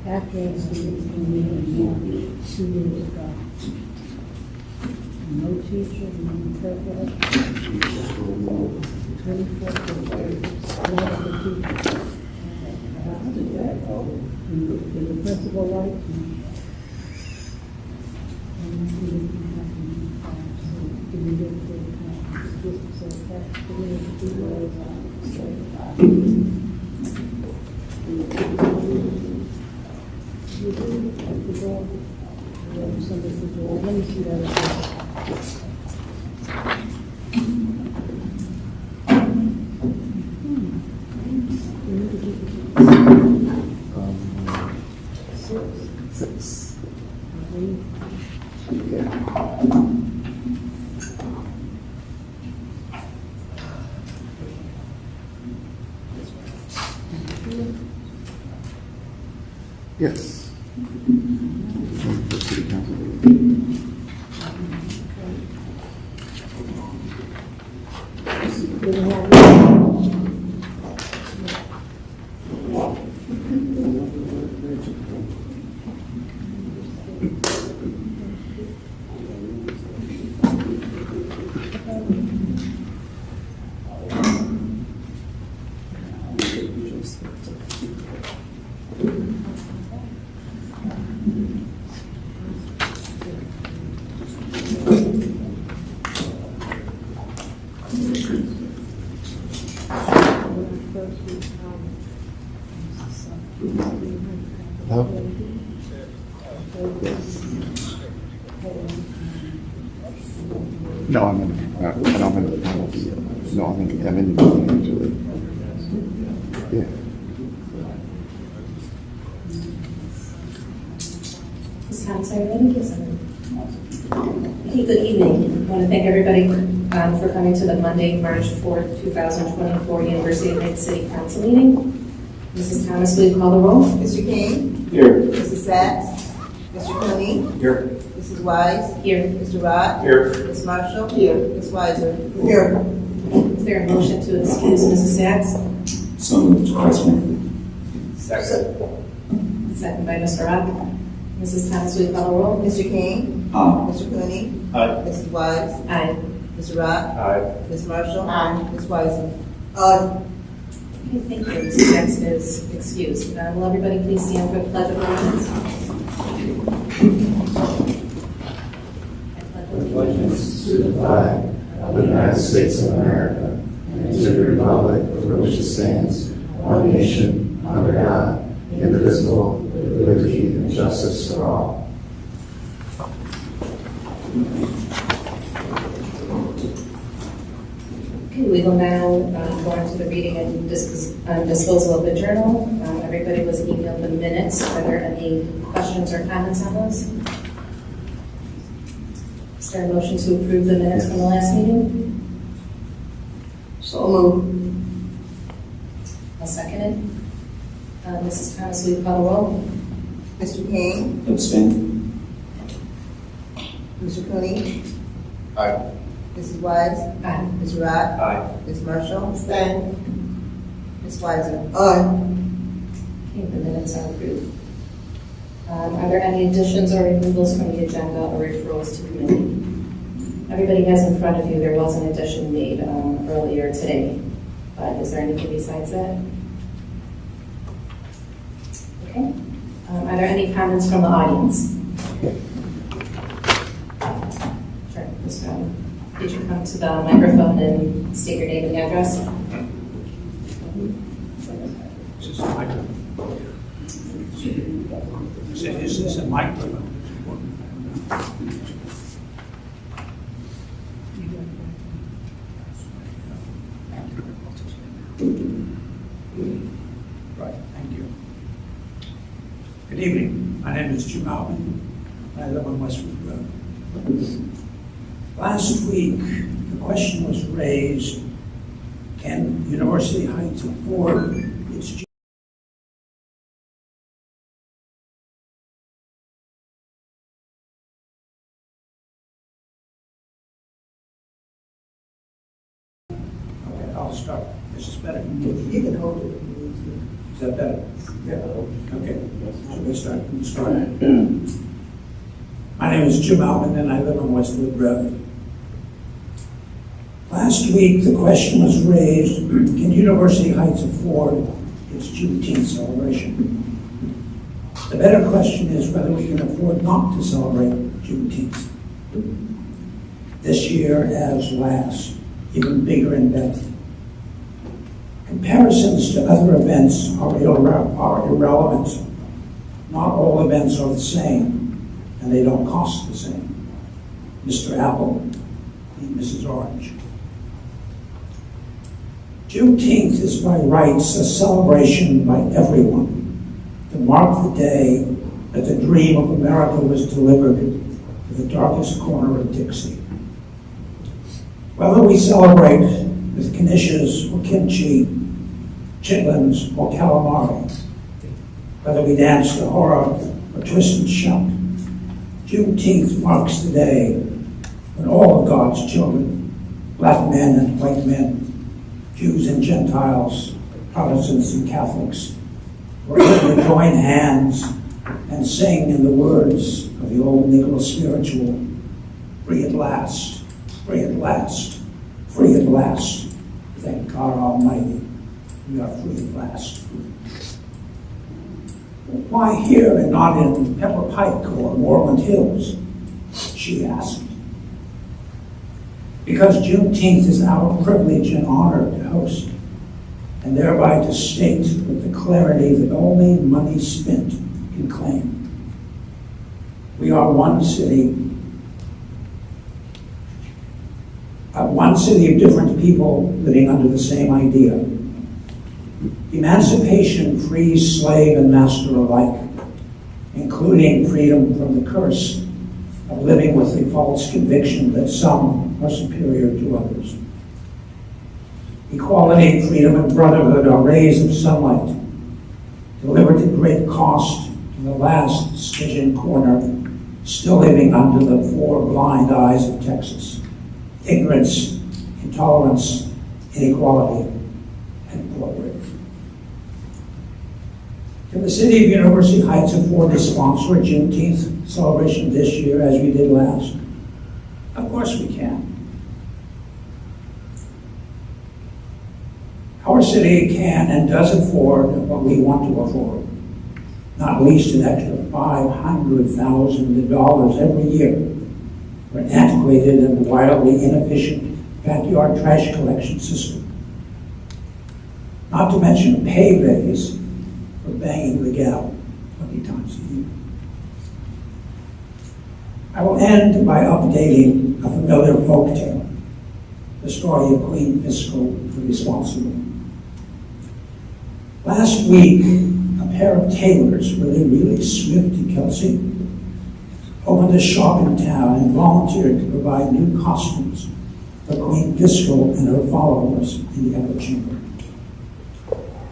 After I students came in 2 years ago, no teacher, no interpreter, 24 teachers, the principal liked me. And we didn't have any class, so we didn't do the class. Just so that's the way to do it. Let me see that again. Six. Yes. No, I'm in. I'm in the finals. No, I'm in the meeting actually. Yeah. Ms. Thomas, are you ready? Hey, good evening. I want to thank everybody for coming to the Monday, March 4th, 2024 University of Lake City Council meeting. Mrs. Thomas, will you call the roll? Mr. King? Here. Mrs. Sachs? Mr. Cooney? Here. Mrs. Wise? Here. Mr. Rod? Here. Ms. Marshall? Here. Ms. Weiser? Here. Is there a motion to excuse Mrs. Sachs? So moved, President. Second. Second by Mr. Rock. Mrs. Thomas, will you call the roll? Mr. King? Aye. Mr. Cooney? Aye. Mrs. Wise? Aye. Mr. Rod? Aye. Ms. Marshall? Aye. Ms. Weiser? Okay, thank you. Mrs. Sachs is excused. Will everybody please stand for the Pledge of Allegiance? Allegiance to the flag of the United States of America and to the republic for which it stands, one nation, under God, indivisible, with liberty and justice for all. Okay, we will now go on to the reading and disposal of the journal. Everybody was emailed the minutes. Are there any questions or comments on those? Is there a motion to approve the minutes from the last meeting? So moved. I'll second it. Mrs. Thomas, will you call the roll? Mr. King? Abstain. Mr. Cooney? Aye. Mrs. Wise? Aye. Ms. Rod? Aye. Ms. Marshall? Ms. Weiser? Okay, the minutes are approved. Are there any additions or removals from the agenda or referrals to committee? Everybody has in front of you, there was an addition made earlier today, but is there anything besides that? Okay. Are there any comments from the audience? Sure, Ms. Brown. Could you come to the microphone and state your name and address? This is a microphone. Right, thank you. Good evening. My name is Jim Alvin. I live on Westwood Road. Last week, the question was raised, can University Heights afford its Okay, I'll start. This is better. You can hold it. Is that better? Yeah. Okay. So we start. My name is Jim Alvin, and I live on Westwood Road. Last week, the question was raised, can University Heights afford its Juneteenth celebration? The better question is whether we can afford not to celebrate Juneteenth. This year as last, even bigger in depth. Comparisons to other events are irrelevant. Not all events are the same, and they don't cost the same. Mr. Apple and Mrs. Orange. Juneteenth is by rights a celebration by everyone to mark the day that the dream of America was delivered to the darkest corner of Dixie. Whether we celebrate with knishes or kimchi, chitlins or calamari, whether we dance the horror or twist and shout, Juneteenth marks the day when all of God's children, black men and white men, Jews and Gentiles, Protestants and Catholics, were able to join hands and sing in the words of the old Negro spiritual, free at last, free at last, free at last. Thank God Almighty, we are free at last. Why here and not in Pepper Pike or Moreland Hills? She asked. Because Juneteenth is our privilege and honor to host, and thereby to state with the clarity that only money spent can claim. We are one city of different people living under the same idea. Emancipation frees slave and master alike, including freedom from the curse of living with the false conviction that some are superior to others. Equality, freedom, and brotherhood are rays of sunlight, delivered at great cost to the last Stygian corner, still living under the four blind eyes of Texas. Ignorance, intolerance, inequality, and poverty. Can the city of University Heights afford to sponsor a Juneteenth celebration this year as we did last? Of course we can. Our city can and does afford what we want to afford, not least an extra $500,000 every year for an antiquated and wildly inefficient backyard trash collection system. Not to mention a pay raise for banging the gavel 20 times a year. I will end by updating a familiar folktale, the story of Queen Fiscal the Responsible. Last week, a pair of tailors, really Swift and Kelsey, opened a shop in town and volunteered to provide new costumes for Queen Fiscal and her followers in the upper chamber.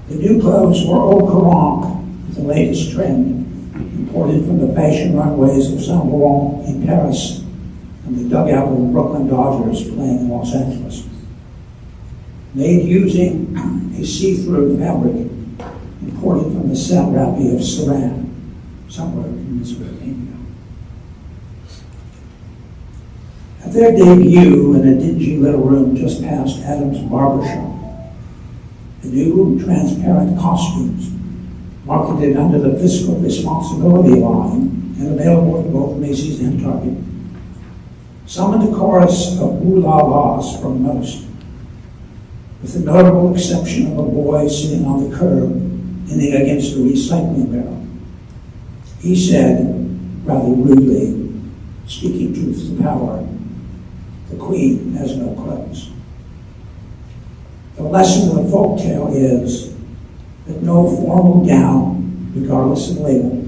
The new clothes were au courant with the latest trend, imported from the fashion runways of Saint Laurent in Paris and the dugout of the Brooklyn Dodgers playing in Los Angeles. Made using a see-through fabric imported from the Saint-Rapy of Saran, somewhere in Mesopotamia. At their debut in a dingy little room just past Adams Barbershop, the new transparent costumes, marketed under the Fiscal Responsibility line and available at both Macy's and Target, summoned a chorus of ooh-la-las from most, with the notable exception of a boy sitting on the curb leaning against a recycling barrel. He said, rather rudely, speaking truth to power, the Queen has no clothes. The lesson of the folktale is that no formal gown, regardless of label,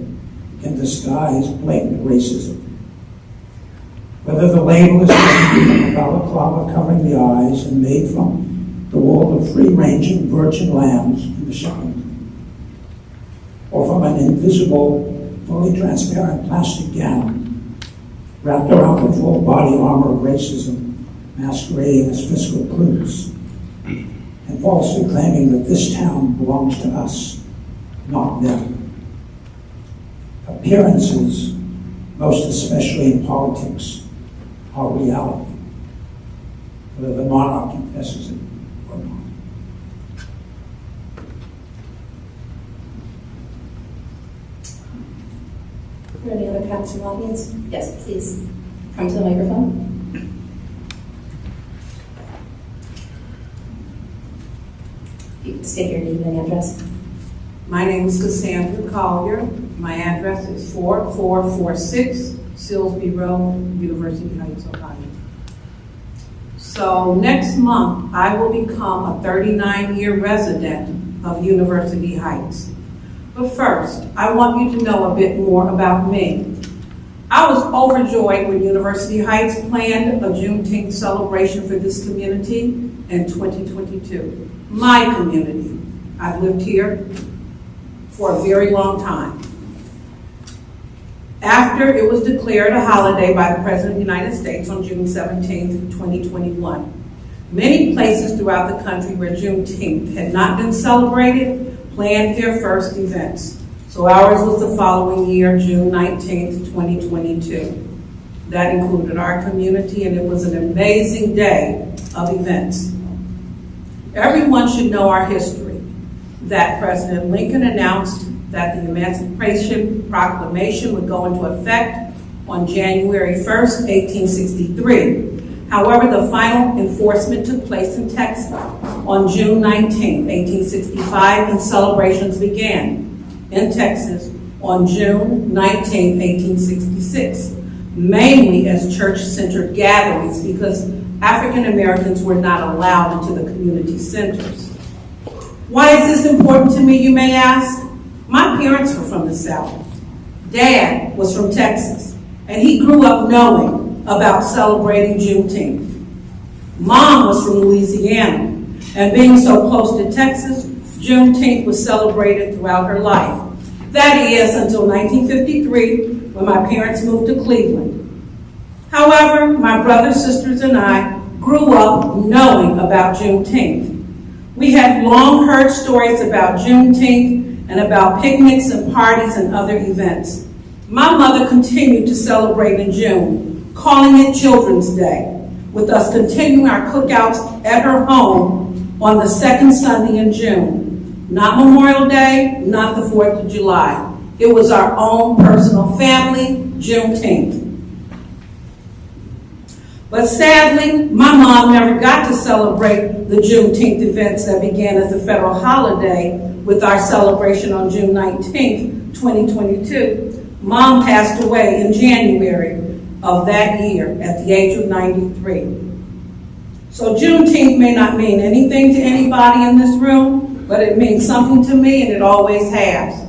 can disguise blatant racism. Whether the label is made from a balaclava covering the eyes and made from the wool of free-ranging virgin lambs in the shepherd, or from an invisible, fully transparent plastic gown wrapped around the full body armor of racism, masquerading as fiscal prudence, and falsely claiming that this town belongs to us, not them. Appearances, most especially in politics, are reality, whether the monarch confesses it or not. Are there any other comments from the audience? Yes, please come to the microphone. You can state your name and address. My name is Cassandra Collier. My address is 4446 Silsby Road, University Heights, Ohio. So next month, I will become a 39-year resident of University Heights. But first, I want you to know a bit more about me. I was overjoyed when University Heights planned a Juneteenth celebration for this community in 2022. My community. I've lived here for a very long time. After it was declared a holiday by the President of the United States on June 17, 2021, many places throughout the country where Juneteenth had not been celebrated planned their first events. So ours was the following year, June 19, 2022. That included our community, and it was an amazing day of events. Everyone should know our history, that President Lincoln announced that the Emancipation Proclamation would go into effect on January 1st, 1863. However, the final enforcement took place in Texas on June 19, 1865, and celebrations began in Texas on June 19, 1866, mainly as church-centered gatherings because African Americans were not allowed into the community centers. Why is this important to me, you may ask? My parents were from the South. Dad was from Texas, and he grew up knowing about celebrating Juneteenth. Mom was from Louisiana, and being so close to Texas, Juneteenth was celebrated throughout her life. That is, until 1953, when my parents moved to Cleveland. However, my brothers, sisters, and I grew up knowing about Juneteenth. We had long heard stories about Juneteenth and about picnics and parties and other events. My mother continued to celebrate in June, calling it Children's Day, with us continuing our cookouts at her home on the second Sunday in June. Not Memorial Day, not the 4th of July. It was our own personal family, Juneteenth. But sadly, my mom never got to celebrate the Juneteenth events that began as a federal holiday with our celebration on June 19th, 2022. Mom passed away in January of that year at the age of 93. So Juneteenth may not mean anything to anybody in this room, but it means something to me, and it always has.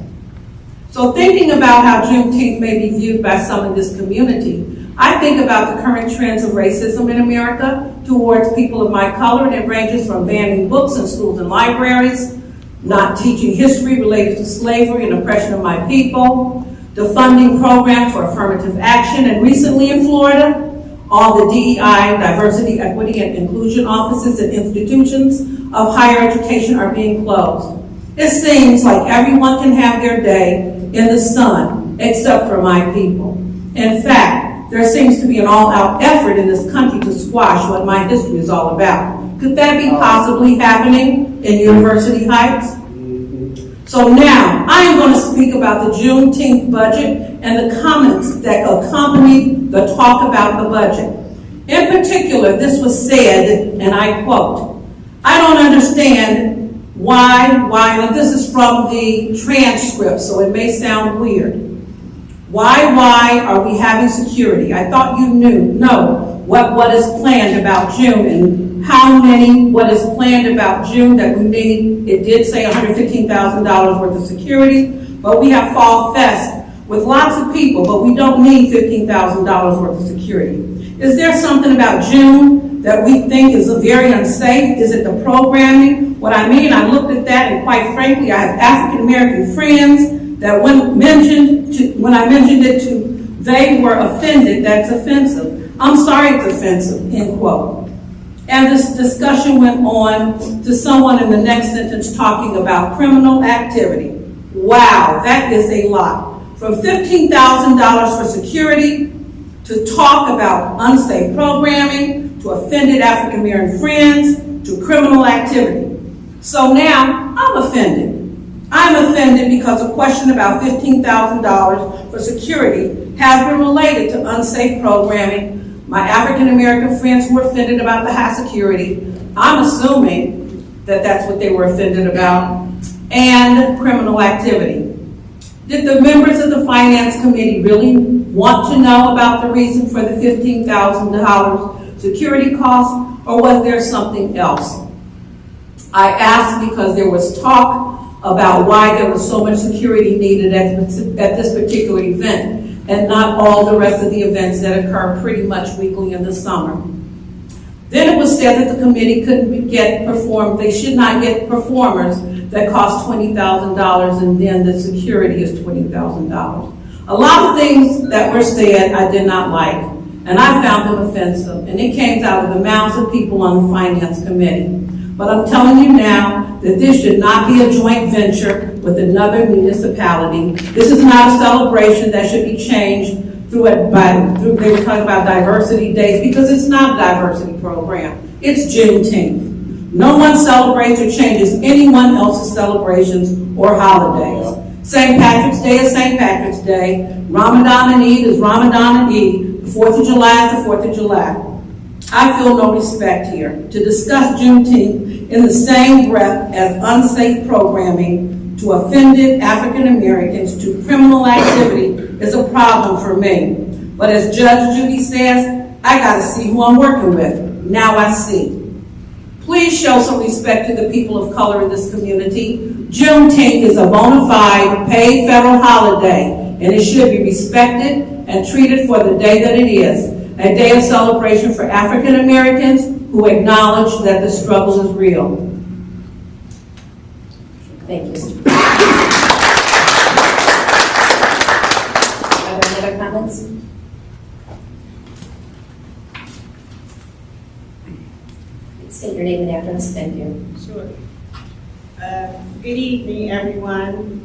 So thinking about how Juneteenth may be viewed by some in this community, I think about the current trends of racism in America towards people of my color, and it ranges from banning books in schools and libraries, not teaching history related to slavery and oppression of my people, the funding program for affirmative action, and recently in Florida, all the DEI, diversity, equity, and inclusion offices and institutions of higher education are being closed. It seems like everyone can have their day in the sun, except for my people. In fact, there seems to be an all-out effort in this country to squash what my history is all about. Could that be possibly happening in University Heights? So now, I am going to speak about the Juneteenth budget and the comments that accompanied the talk about the budget. In particular, this was said, and I quote, "I don't understand why," and this is from the transcript, so it may sound weird. Why are we having security? I thought you know what is planned about June and what is planned about June that we need. It did say $115,000 worth of security, but we have Fall Fest with lots of people, but we don't need $15,000 worth of security. Is there something about June that we think is very unsafe? Is it the programming? What I mean, I looked at that, and quite frankly, I have African American friends that when I mentioned it to, they were offended. That's offensive. I'm sorry, it's offensive, end quote. And this discussion went on to someone in the next sentence talking about criminal activity. Wow, that is a lot. From $15,000 for security to talk about unsafe programming to offended African American friends to criminal activity. So now I'm offended. I'm offended because a question about $15,000 for security has been related to unsafe programming. My African American friends were offended about the high security. I'm assuming that that's what they were offended about, and criminal activity. Did the members of the Finance Committee really want to know about the reason for the $15,000 security cost, or was there something else? I asked because there was talk about why there was so much security needed at this particular event, and not all the rest of the events that occur pretty much weekly in the summer. Then it was said that the committee couldn't they should not get performers that cost $20,000, and then the security is $20,000. A lot of things that were said I did not like, and I found them offensive, and it came out of the mouths of people on the Finance Committee. But I'm telling you now that this should not be a joint venture with another municipality. This is not a celebration that should be changed they were talking about diversity days, because it's not a diversity program. It's Juneteenth. No one celebrates or changes anyone else's celebrations or holidays. St. Patrick's Day is St. Patrick's Day. Ramadan and Eid is Ramadan and Eid. The 4th of July is the 4th of July. I feel no respect here. To discuss Juneteenth in the same breath as unsafe programming to offended African Americans to criminal activity is a problem for me. But as Judge Judy says, I gotta see who I'm working with. Now I see. Please show some respect to the people of color in this community. Juneteenth is a bona fide paid federal holiday, and it should be respected and treated for the day that it is. A day of celebration for African Americans who acknowledge that the struggle is real. Thank you. Are there any other comments? State your name and address. Thank you. Sure. Good evening, everyone.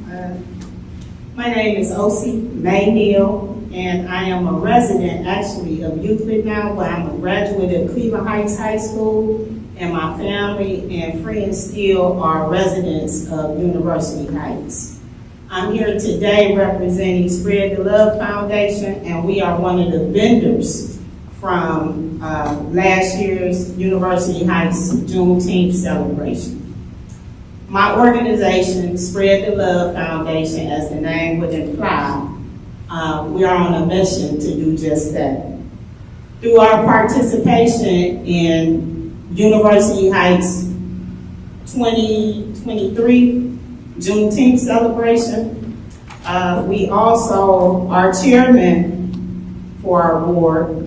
My name is Osi Mayneal, and I am a resident, actually, of Euclid now, but I'm a graduate of Cleveland Heights High School, and my family and friends still are residents of University Heights. I'm here today representing Spread the Love Foundation, and we are one of the vendors from last year's University Heights Juneteenth celebration. My organization, Spread the Love Foundation, as the name would imply, we are on a mission to do just that. Through our participation in University Heights 2023 Juneteenth celebration, we also, our chairman for our board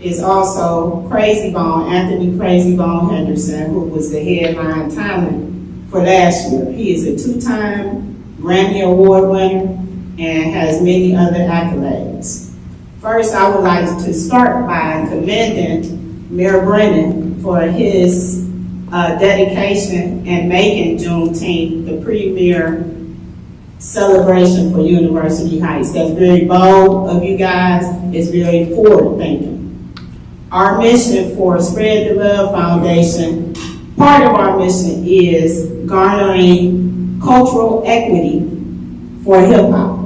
is also Crazy Bone, Anthony Crazy Bone Henderson, who was the headline talent for last year. He is a two-time Grammy Award winner and has many other accolades. First, I would like to start by commending Mayor Brennan for his dedication and making Juneteenth the premier celebration for University Heights. That's very bold of you guys. It's very forward-thinking. Our mission for Spread the Love Foundation, part of our mission is garnering cultural equity for hip-hop.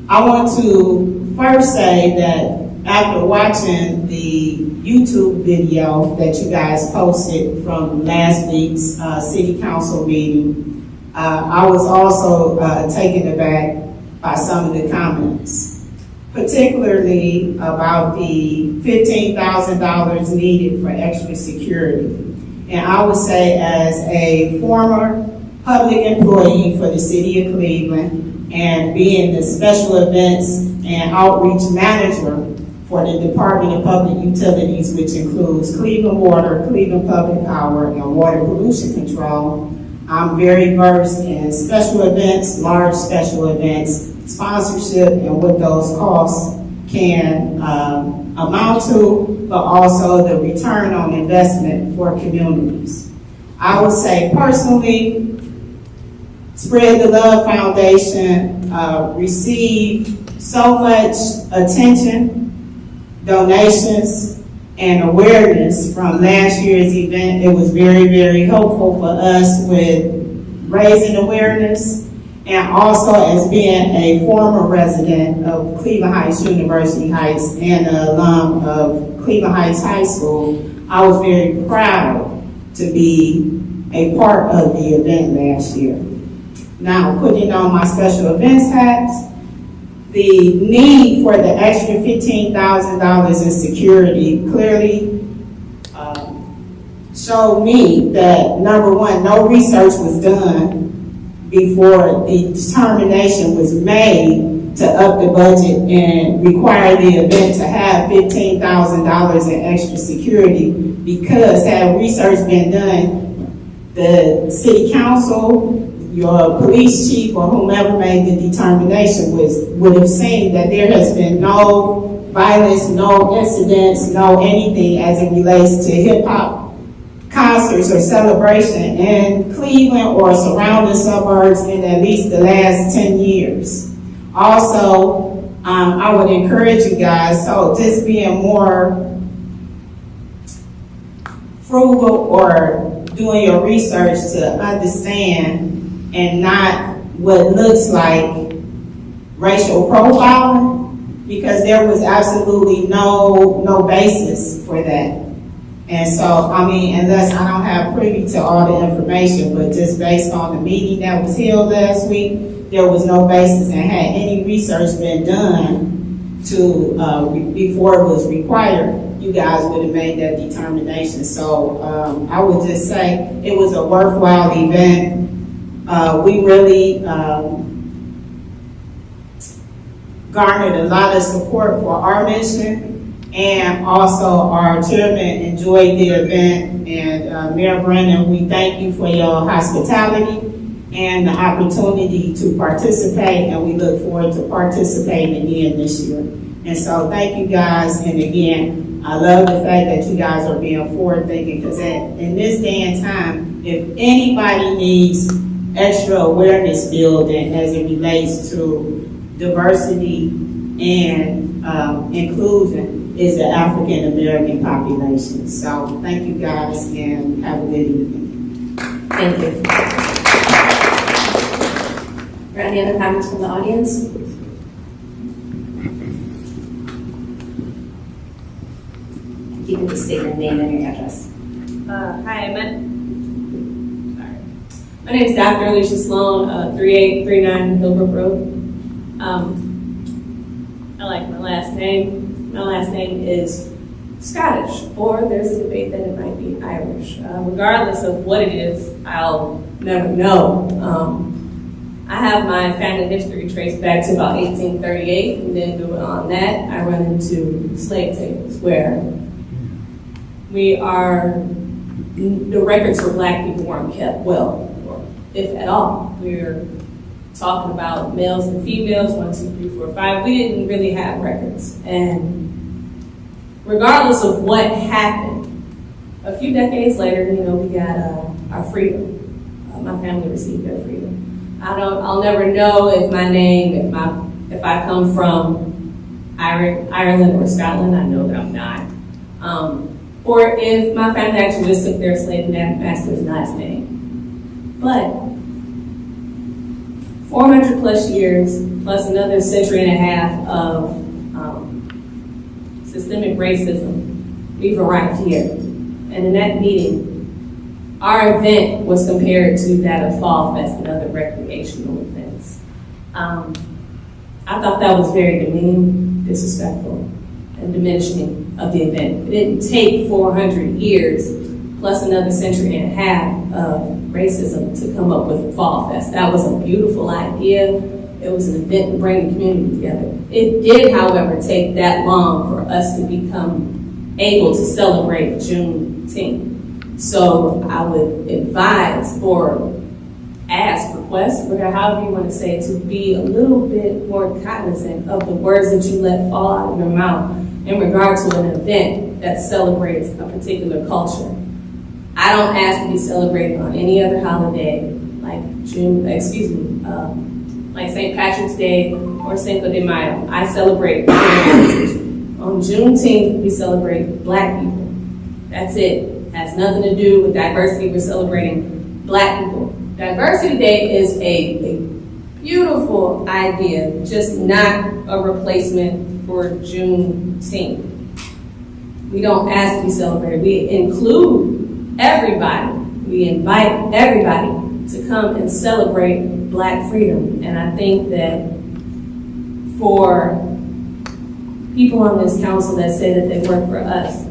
I want to first say that after watching the YouTube video that you guys posted from last week's City Council meeting, I was also taken aback by some of the comments, particularly about the $15,000 needed for extra security. And I would say, as a former public employee for the city of Cleveland and being the special events and outreach manager for the Department of Public Utilities, which includes Cleveland Water, Cleveland Public Power, and Water Pollution Control, I'm very versed in special events, large special events, sponsorship, and what those costs can amount to, but also the return on investment for communities. I would say personally, Spread the Love Foundation received so much attention, donations, and awareness from last year's event. It was very, very helpful for us with raising awareness, and also as being a former resident of Cleveland Heights University Heights and an alum of Cleveland Heights High School, I was very proud to be a part of the event last year. Now, putting on my special events hat, the need for the extra $15,000 in security clearly showed me that, number one, no research was done before the determination was made to up the budget and require the event to have $15,000 in extra security, because had research been done, the city council, your police chief, or whomever made the determination would have seen that there has been no violence, no incidents, no anything as it relates to hip-hop concerts or celebration in Cleveland or surrounding suburbs in at least the last 10 years. Also, I would encourage you guys, so just being more frugal or doing your research to understand and not what looks like racial profiling, because there was absolutely no basis for that. And so, I mean, unless I don't have privy to all the information, but just based on the meeting that was held last week, there was no basis, and had any research been done to before it was required, you guys would have made that determination. So I would just say it was a worthwhile event. We really garnered a lot of support for our mission, and also our chairman enjoyed the event. And Mayor Brennan, we thank you for your hospitality and the opportunity to participate, and we look forward to participating again this year. And so thank you guys, and again, I love the fact that you guys are being forward-thinking, because in this day and time, if anybody needs extra awareness building as it relates to diversity and inclusion, is the African American population. So thank you guys, and have a good evening. Thank you. Are there any other comments from the audience? If you can just state your name and your address. Hi, my name is Dr. Alicia Sloan, 3839 Hillbrook Road. I like my last name. My last name is Scottish, or there's a debate that it might be Irish. Regardless of what it is, I'll never know. I have my family history traced back to about 1838, and then beyond that, I run into slave tables where the records for Black people weren't kept well, or if at all. We're talking about males and females, 1, 2, 3, 4, 5. We didn't really have records. And regardless of what happened, a few decades later, we got our freedom. My family received their freedom. I'll never know if my name, if I come from Ireland or Scotland. I know that I'm not. Or if my family actually just took their slave master's last name. But 400 plus years, plus another century and a half of systemic racism, we've arrived here. And in that meeting, our event was compared to that of Fall Fest and other recreational events. I thought that was very demeaning, disrespectful, and diminishing of the event. It didn't take 400 years plus another century and a half of racism to come up with Fall Fest. That was a beautiful idea. It was an event to bring the community together. It did, however, take that long for us to become able to celebrate Juneteenth. So I would advise or ask, request, whatever, however you want to say it, to be a little bit more cognizant of the words that you let fall out of your mouth in regard to an event that celebrates a particular culture. I don't ask to be celebrated on any other holiday like like St. Patrick's Day or Cinco de Mayo. I celebrate on Juneteenth. We celebrate Black people. That's it. Has nothing to do with diversity. We're celebrating Black people. Diversity Day is a beautiful idea, just not a replacement for Juneteenth. We don't ask to be celebrated. We include everybody. We invite everybody to come and celebrate Black freedom. And I think that for people on this council that say that they work for us,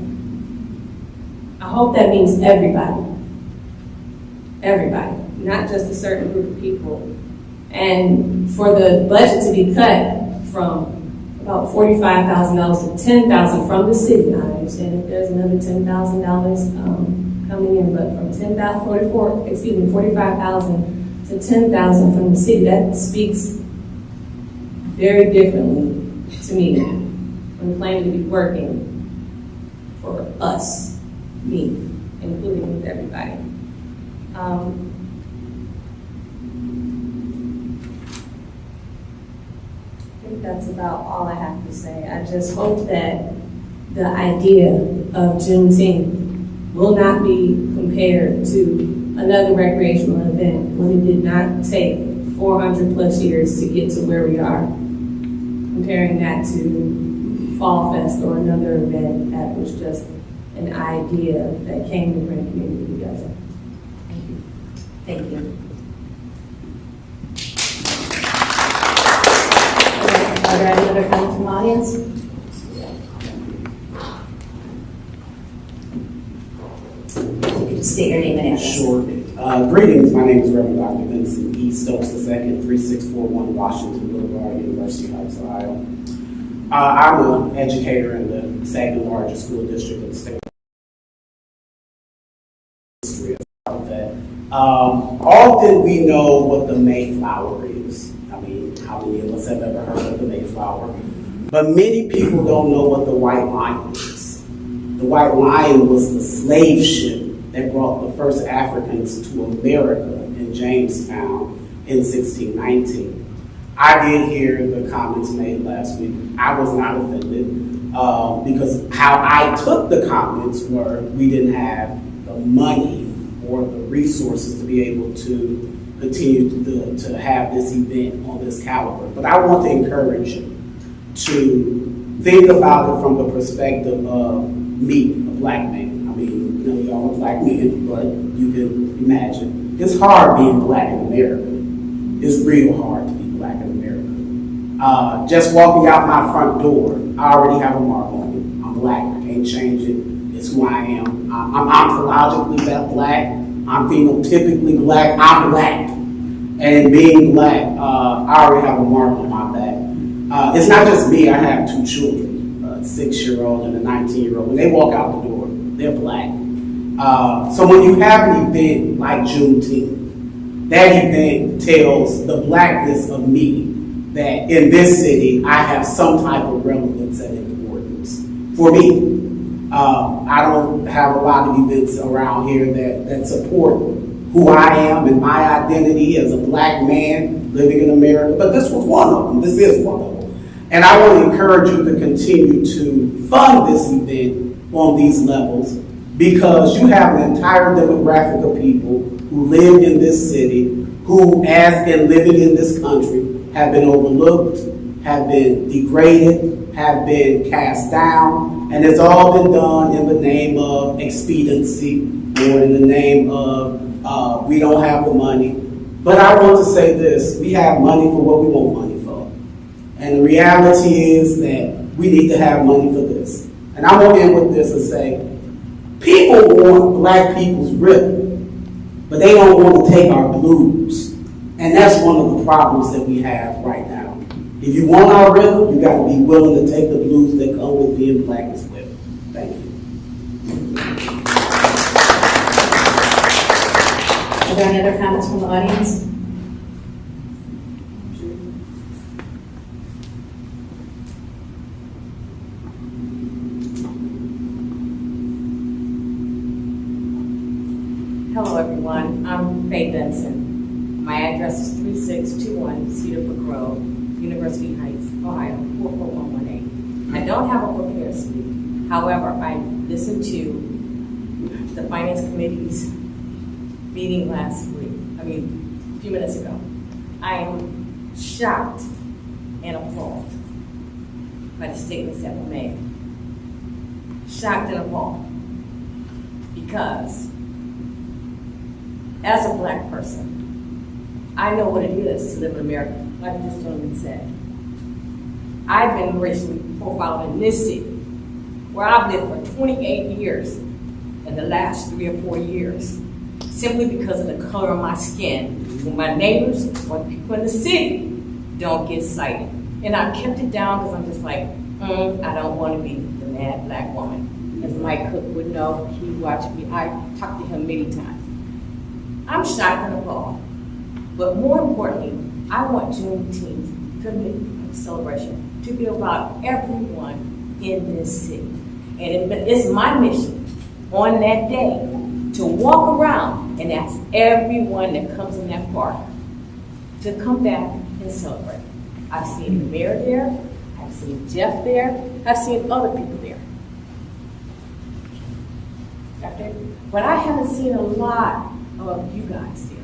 I hope that means everybody. Everybody, not just a certain group of people. And for the budget to be cut from about $45,000 to $10,000 from the city, I understand if there's another $10,000 coming in, but from $45,000 to $10,000 from the city, that speaks very differently to me when claiming to be working for us, me, including with everybody. I think that's about all I have to say. I just hope that the idea of Juneteenth will not be compared to another recreational event when it did not take 400 plus years to get to where we are. Comparing that to Fall Fest or another event that was just an idea that came to bring the community together. Thank you. Are there any other comments from the audience? You can state your name and address. Sure. Greetings. My name is Reverend Dr. Vincent E. Stokes II, 3641 Washington Boulevard, University Heights, Ohio. I'm an educator in the second largest school district in the state. Often we know what the Mayflower is. I mean, how many of us have ever heard of the Mayflower? But many people don't know what the White Lion is. The White Lion was the slave ship that brought the first Africans to America in Jamestown in 1619. I did hear the comments made last week. I was not offended because how I took the comments were we didn't have the money or the resources to be able to continue to have this event on this caliber. But I want to encourage you to think about it from the perspective of me, a Black man. I mean, you know, y'all are Black men, but you can imagine. It's hard being Black in America. It's real hard to be Black in America. Just walking out my front door, I already have a mark on me. I'm Black, I can't change it. It's who I am. I'm ontologically Black. I'm phenotypically Black. I'm Black. And being Black, I already have a mark on my back. It's not just me. I have two children, a 6-year-old and a 19-year-old. When they walk out the door, they're Black. So when you have an event like Juneteenth, that event tells the Blackness of me that in this city, I have some type of relevance and importance for me. I don't have a lot of events around here that support who I am and my identity as a Black man living in America, but this was one of them. This is one of them. And I want to encourage you to continue to fund this event on these levels because you have an entire demographic of people who live in this city who, as in living in this country, have been overlooked, have been degraded, have been cast down, and it's all been done in the name of expediency or in the name of we don't have the money. But I want to say this, we have money for what we want money for. And the reality is that we need to have money for this. And I'm going to end with this and say, people want black people's rhythm, but they don't want to take our blues. And that's one of the problems that we have right now. If you want our rhythm, you got to be willing to take the blues that come with being black as well. Thank you. Are there any other comments from the audience? Hello, everyone. I'm Faye Benson. My address is 3621 Cedar Brook Road, University Heights, Ohio, 44118. I don't have a prepared speak. However, I listened to the Finance Committee's meeting last week, a few minutes ago. I am shocked and appalled by the statements that were made. Shocked and appalled. Because as a black person, I know what it is to live in America, like this gentleman said. I've been racially profiled in this city, where I've lived for 28 years, in the last 3 or 4 years, simply because of the color of my skin. When my neighbors or the people in the city don't get cited. And I kept it down because I'm just like, I don't want to be the mad black woman. As Mike Cook would know, he watched me, I talked to him many times. I'm shocked and appalled. But more importantly, I want Juneteenth community celebration to be about everyone in this city. And it's my mission on that day to walk around and ask everyone that comes in that park to come back and celebrate. I've seen the mayor there, I've seen Jeff there, I've seen other people there. But I haven't seen a lot of you guys there,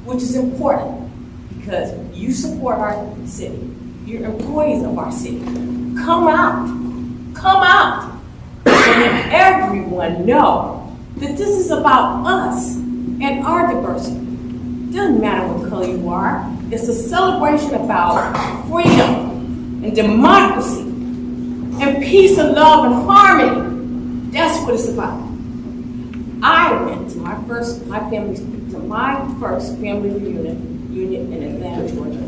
which is important because you support our city. You're employees of our city. Come out, and let everyone know that this is about us and our diversity. Doesn't matter what color you are. It's a celebration about freedom and democracy and peace and love and harmony. That's what it's about. I went to my first family reunion in Atlanta, Georgia.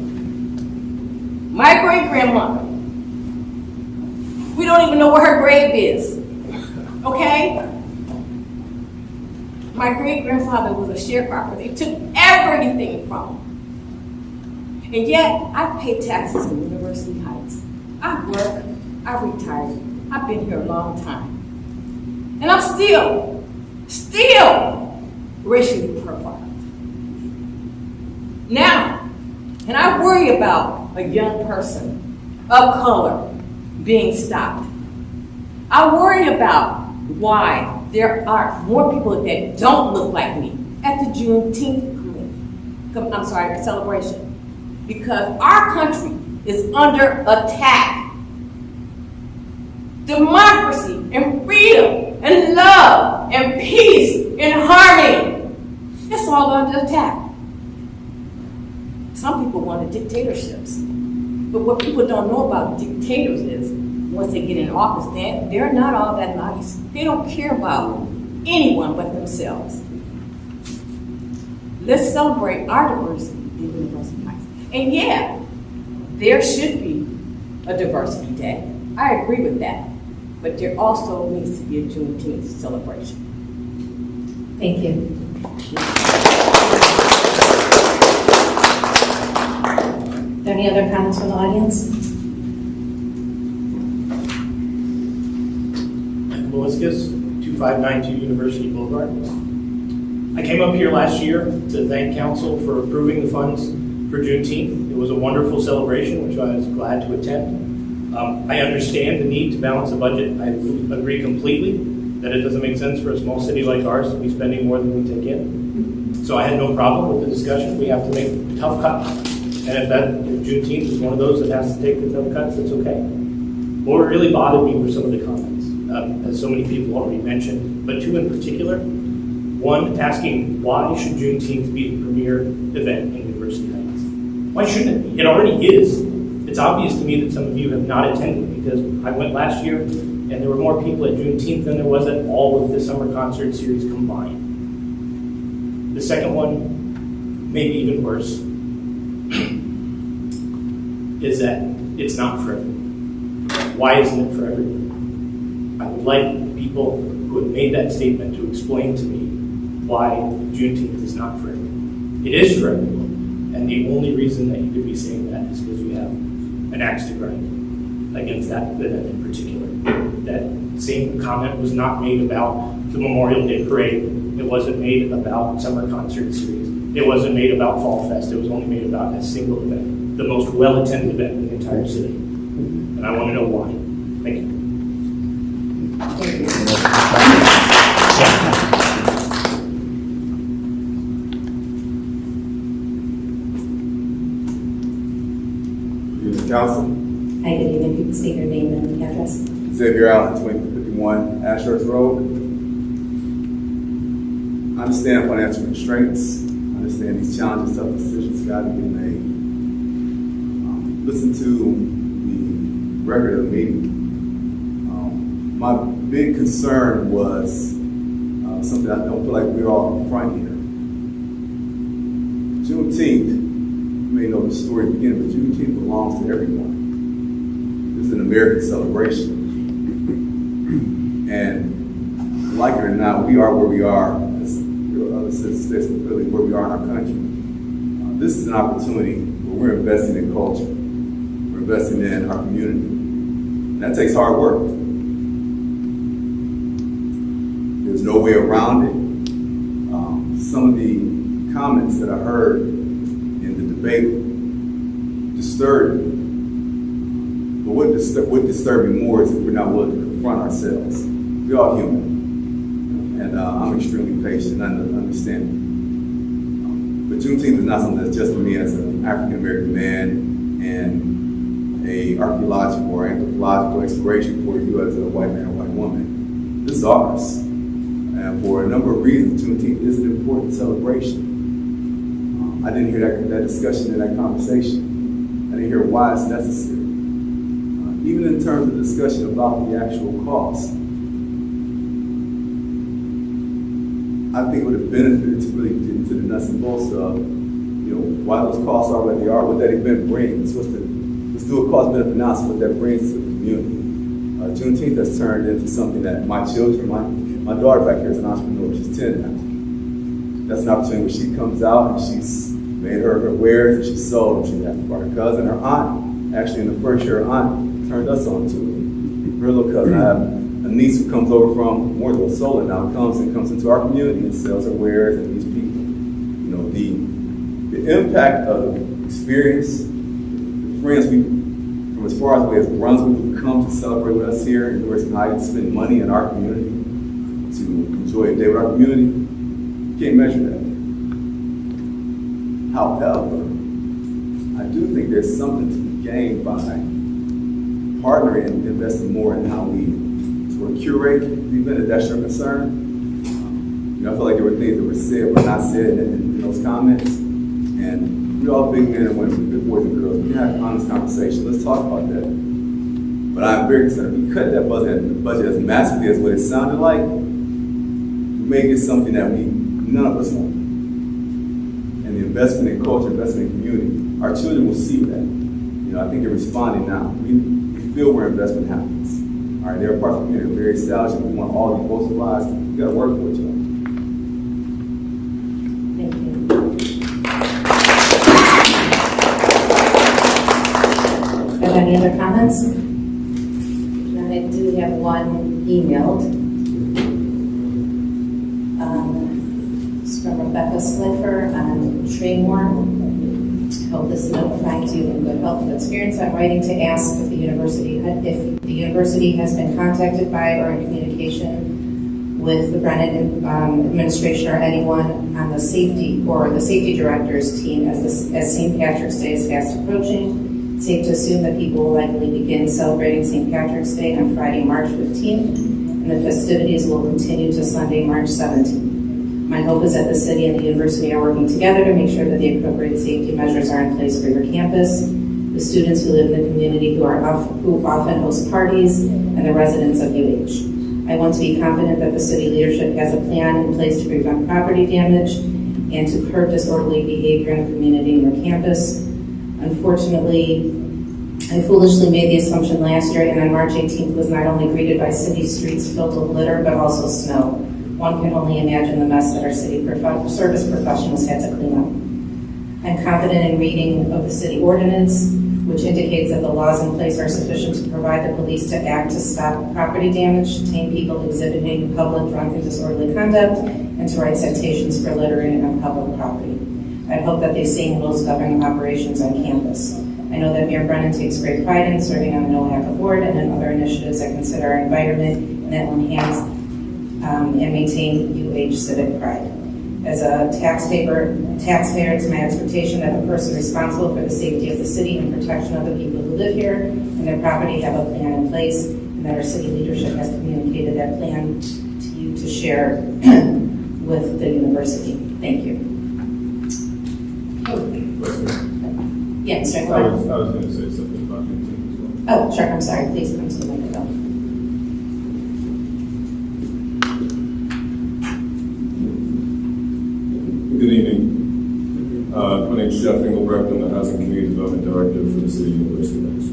My great-grandmother, we don't even know where her grave is, okay? My great-grandfather was a sharecropper. They took everything from him. And yet, I pay taxes in University Heights. I work, I retired. I've been here a long time. And I'm still racially profiled. Now, and I worry about a young person of color being stopped. I worry about why there are more people that don't look like me at the Juneteenth celebration. Because our country is under attack. Democracy and freedom and love and peace and harmony, it's all under attack. Some people want dictatorships. But what people don't know about dictators is, once they get in office, they're not all that nice. They don't care about anyone but themselves. Let's celebrate our diversity in University Heights. And yeah, there should be a diversity day. I agree with that. But there also needs to be a Juneteenth celebration. Thank you. Are there any other comments from the audience? Meliscus, 2592 University Boulevard. I came up here last year to thank council for approving the funds for Juneteenth. It was a wonderful celebration, which I was glad to attend. I understand the need to balance the budget. I agree completely that it doesn't make sense for a small city like ours to be spending more than we take in. So I had no problem with the discussion. We have to make tough cuts. And if Juneteenth is one of those that has to take the tough cuts, that's okay. What really bothered me were some of the comments, as so many people already mentioned, but two in particular. One, asking why should Juneteenth be the premier event in University Heights? Why shouldn't it be? It already is. It's obvious to me that some of you have not attended, because I went last year and there were more people at Juneteenth than there was at all of the summer concert series combined. The second one, maybe even worse, is that it's not for everyone. Why isn't it for everyone? I would like people who have made that statement to explain to me why Juneteenth is not for everyone. It is for everyone, and the only reason that you could be saying that is because you have an axe to grind against that event in particular. That same comment was not made about the Memorial Day Parade. It wasn't made about summer concert series. It wasn't made about Fall Fest. It was only made about a single event, the most well-attended event in the entire city. And I want to know why. Thank you. Council. Hi, good evening. You can state your name and address. Xavier Allen, 2051 Ashurst Road. I understand financial constraints. I understand these challenges, tough decisions got to be made. Listen to the record of the meeting. My big concern was something I don't feel like we're all in front here. Juneteenth, you may know the story beginning, but Juneteenth belongs to everyone. This is an American celebration. And like it or not, we are where we are, as other states, but really where we are in our country. This is an opportunity where we're investing in culture. We're investing in our community. And that takes hard work. There's no way around it. Some of the comments that I heard in the debate disturbed me. But what disturbed me more is if we're not willing to confront ourselves. We're all human. And I'm extremely patient and understanding. But Juneteenth is not something that's just for me as an African-American man and a archaeological or anthropological exploration for you as a white man or white woman. This is ours. And for a number of reasons, Juneteenth is an important celebration. I didn't hear that discussion in that conversation. I didn't hear why it's necessary. Even in terms of discussion about the actual cost, I think it would have benefited to really get into the nuts and bolts of, why those costs are what they are, what that event brings. Let's do a cost-benefit analysis, what that brings to the community. Juneteenth has turned into something that my children, my daughter back here is an entrepreneur. She's 10 now. That's an opportunity where she comes out and she's made her wares and she sold them. She had her cousin, her aunt. Actually, in the first year, her aunt turned us on to it. Her little cousin, I have a niece who comes over from Mooresville, Solar now, comes into our community and sells her wares and these people. The impact of experience, the friends from as far away as Brunswick who come to celebrate with us here in North United, spend money in our community, to enjoy a day with our community, you can't measure that. However, I do think there's something to be gained by partnering and investing more in how we sort of curate the event, if that's your concern. I feel like there were things that were said or not said in those comments. And we're all big men and women, good boys and girls. We can have an honest conversation. Let's talk about that. But I'm very concerned if we cut that budget as massively as what it sounded like, we may get something that none of us want. And the investment in culture, investment in community, our children will see that. I think they're responding now. We feel where investment happens. All right, they're part of the community, they're very established, and we want all to be post-civilized. We got to work for each other. Thank you. Are there any other comments? And I do have one emailed. It's from Rebecca Slipher on Traymore. I hope this note finds you in good health and good spirits. I'm writing to ask if the university has been contacted by or in communication with the Brennan administration or anyone on the safety director's team as St. Patrick's Day is fast approaching. It's safe to assume that people will likely begin celebrating St. Patrick's Day on Friday, March 15th, and the festivities will continue to Sunday, March 17th. My hope is that the city and the university are working together to make sure that the appropriate safety measures are in place for your campus. the students who live in the community who often host parties, and the residents of UH. I want to be confident that the city leadership has a plan in place to prevent property damage and to curb disorderly behavior in the community near campus. Unfortunately, I foolishly made the assumption last year and on March 18th was not only greeted by city streets filled with litter, but also snow. One can only imagine the mess that our city service professionals had to clean up. I'm confident in reading of the city ordinance, which indicates that the laws in place are sufficient to provide the police to act to stop property damage, detain people exhibiting public drunk and disorderly conduct, and to write citations for littering on public property. I hope that these same rules govern operations on campus. I know that Mayor Brennan takes great pride in serving on the NOACA board and in other initiatives that consider our environment and that will enhance and maintain UH civic pride. As a taxpayer, it's my expectation that the person responsible for the safety of the city and protection of the people who live here and their property have a plan in place, and that our city leadership has communicated that plan to you to share with the university. Thank you. Yeah, Mr. I was going to say something about your team as well. Oh, sure. I'm sorry. Please come to the microphone. Good evening. My name is Jeff Engelbrecht. I'm the Housing Community Development Director for the City University of Memphis.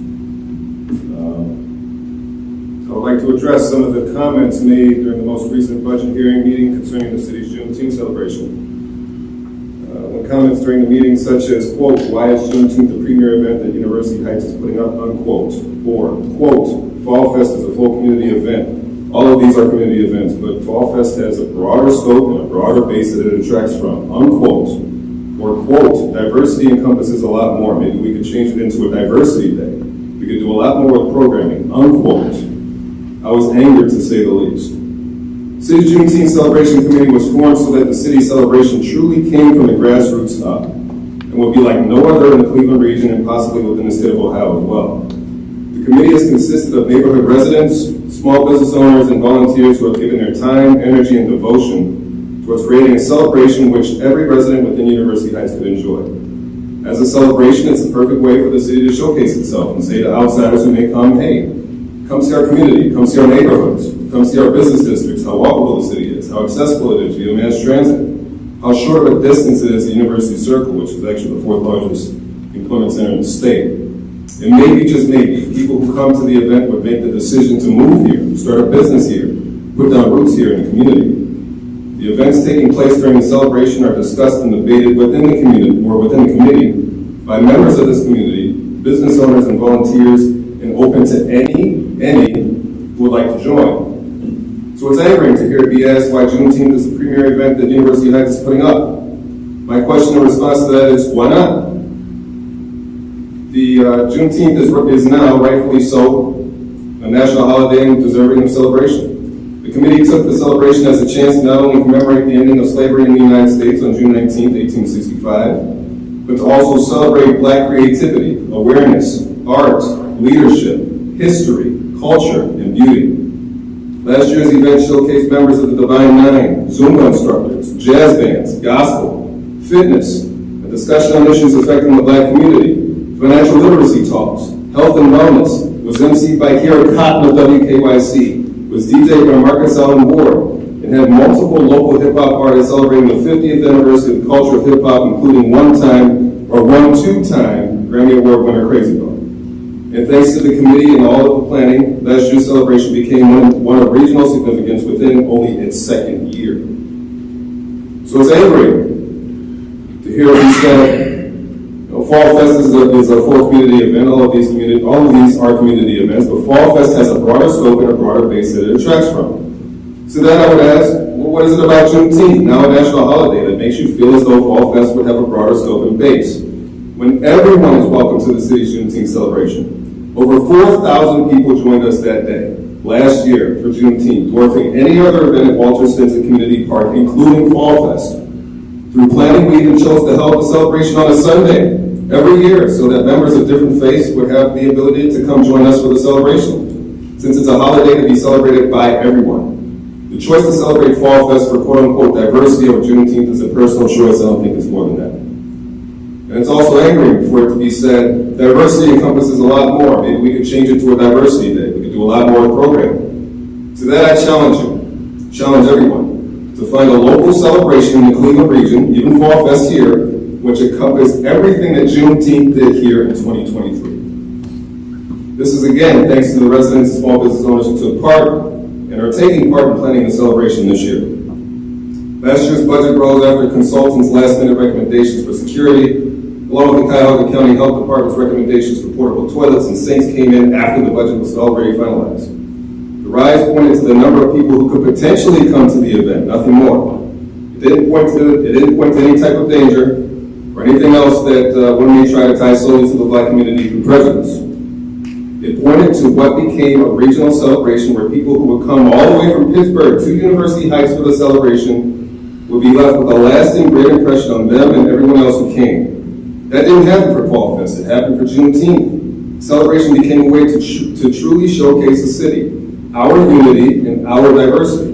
I would like to address some of the comments made during the most recent budget hearing meeting concerning the city's Juneteenth celebration. Comments during the meeting such as, quote, why is Juneteenth the premier event that University Heights is putting up, unquote, or, quote, Fall Fest is a full community event. All of these are community events, but Fall Fest has a broader scope and a broader base that it attracts from, unquote, or, quote, diversity encompasses a lot more. Maybe we could change it into a diversity day. We could do a lot more with programming, unquote. I was angered to say the least. City's Juneteenth Celebration Committee was formed so that the city celebration truly came from the grassroots up and would be like no other in the Cleveland region and possibly within the state of Ohio as well. The committee has consisted of neighborhood residents, small business owners, and volunteers who have given their time, energy, and devotion towards creating a celebration which every resident within University Heights could enjoy. As a celebration, it's the perfect way for the city to showcase itself and say to outsiders who may come, hey, come see our community, come see our neighborhoods, come see our business districts, how walkable the city is, how accessible it is via mass transit, how short of a distance it is to University Circle, which is actually the 4th largest employment center in the state. And maybe, just maybe, people who come to the event would make the decision to move here, start a business here, put down roots here in the community. The events taking place during the celebration are discussed and debated within the community, or within the committee, by members of this community, business owners and volunteers, and open to any who would like to join. So it's angering to hear it be asked why Juneteenth is the premier event that University Heights is putting up. My question in response to that is, why not? The Juneteenth is now, rightfully so, a national holiday and deserving of celebration. The committee took the celebration as a chance to not only commemorate the ending of slavery in the United States on June 19, 1865, but to also celebrate Black creativity, awareness, art, leadership, history, culture, and beauty. Last year's event showcased members of the Divine Nine, Zumba instructors, jazz bands, gospel, fitness, a discussion on issues affecting the Black community, financial literacy talks, health and wellness, was emceed by Kira Cotton of WKYC, was DJed by Marcus Allen Ward, and had multiple local hip-hop artists celebrating the 50th anniversary of the culture of hip-hop, including two-time Grammy Award winner Crazy Bone. And thanks to the committee and all of the planning, last year's celebration became one of regional significance within only its second year. So it's angering to hear what he said. Fall Fest is a full community event. All of these are community events, but Fall Fest has a broader scope and a broader base that it attracts from. So then I would ask, well, what is it about Juneteenth, now a national holiday, that makes you feel as though Fall Fest would have a broader scope and base? When everyone is welcome to the city's Juneteenth celebration. Over 4,000 people joined us that day, last year, for Juneteenth, dwarfing any other event at Walter Stinson Community Park, including Fall Fest. Through planning, we even chose to hold the celebration on a Sunday every year so that members of different faiths would have the ability to come join us for the celebration, since it's a holiday to be celebrated by everyone. The choice to celebrate Fall Fest for quote-unquote diversity over Juneteenth is a personal choice. I don't think it's more than that. And it's also angering for it to be said Diversity encompasses a lot more. Maybe we could change it to a diversity day. We could do a lot more programming. To that, I challenge you, challenge everyone, to find a local celebration in the Cleveland region, even Fall Fest here, which encompassed everything that Juneteenth did here in 2023. This is again thanks to the residents and small business owners who took part and are taking part in planning the celebration this year. Last year's budget rose after consultants' last-minute recommendations for security, along with the Cuyahoga County Health Department's recommendations for portable toilets and sinks came in after the budget was already finalized. The rise pointed to the number of people who could potentially come to the event, nothing more. It didn't point to any type of danger or anything else that one may try to tie solely to the Black community through prejudice. It pointed to what became a regional celebration where people who would come all the way from Pittsburgh to University Heights for the celebration would be left with a lasting great impression on them and everyone else who came. That didn't happen for Fall Fest, it happened for Juneteenth. The celebration became a way to truly showcase the city, our unity and our diversity.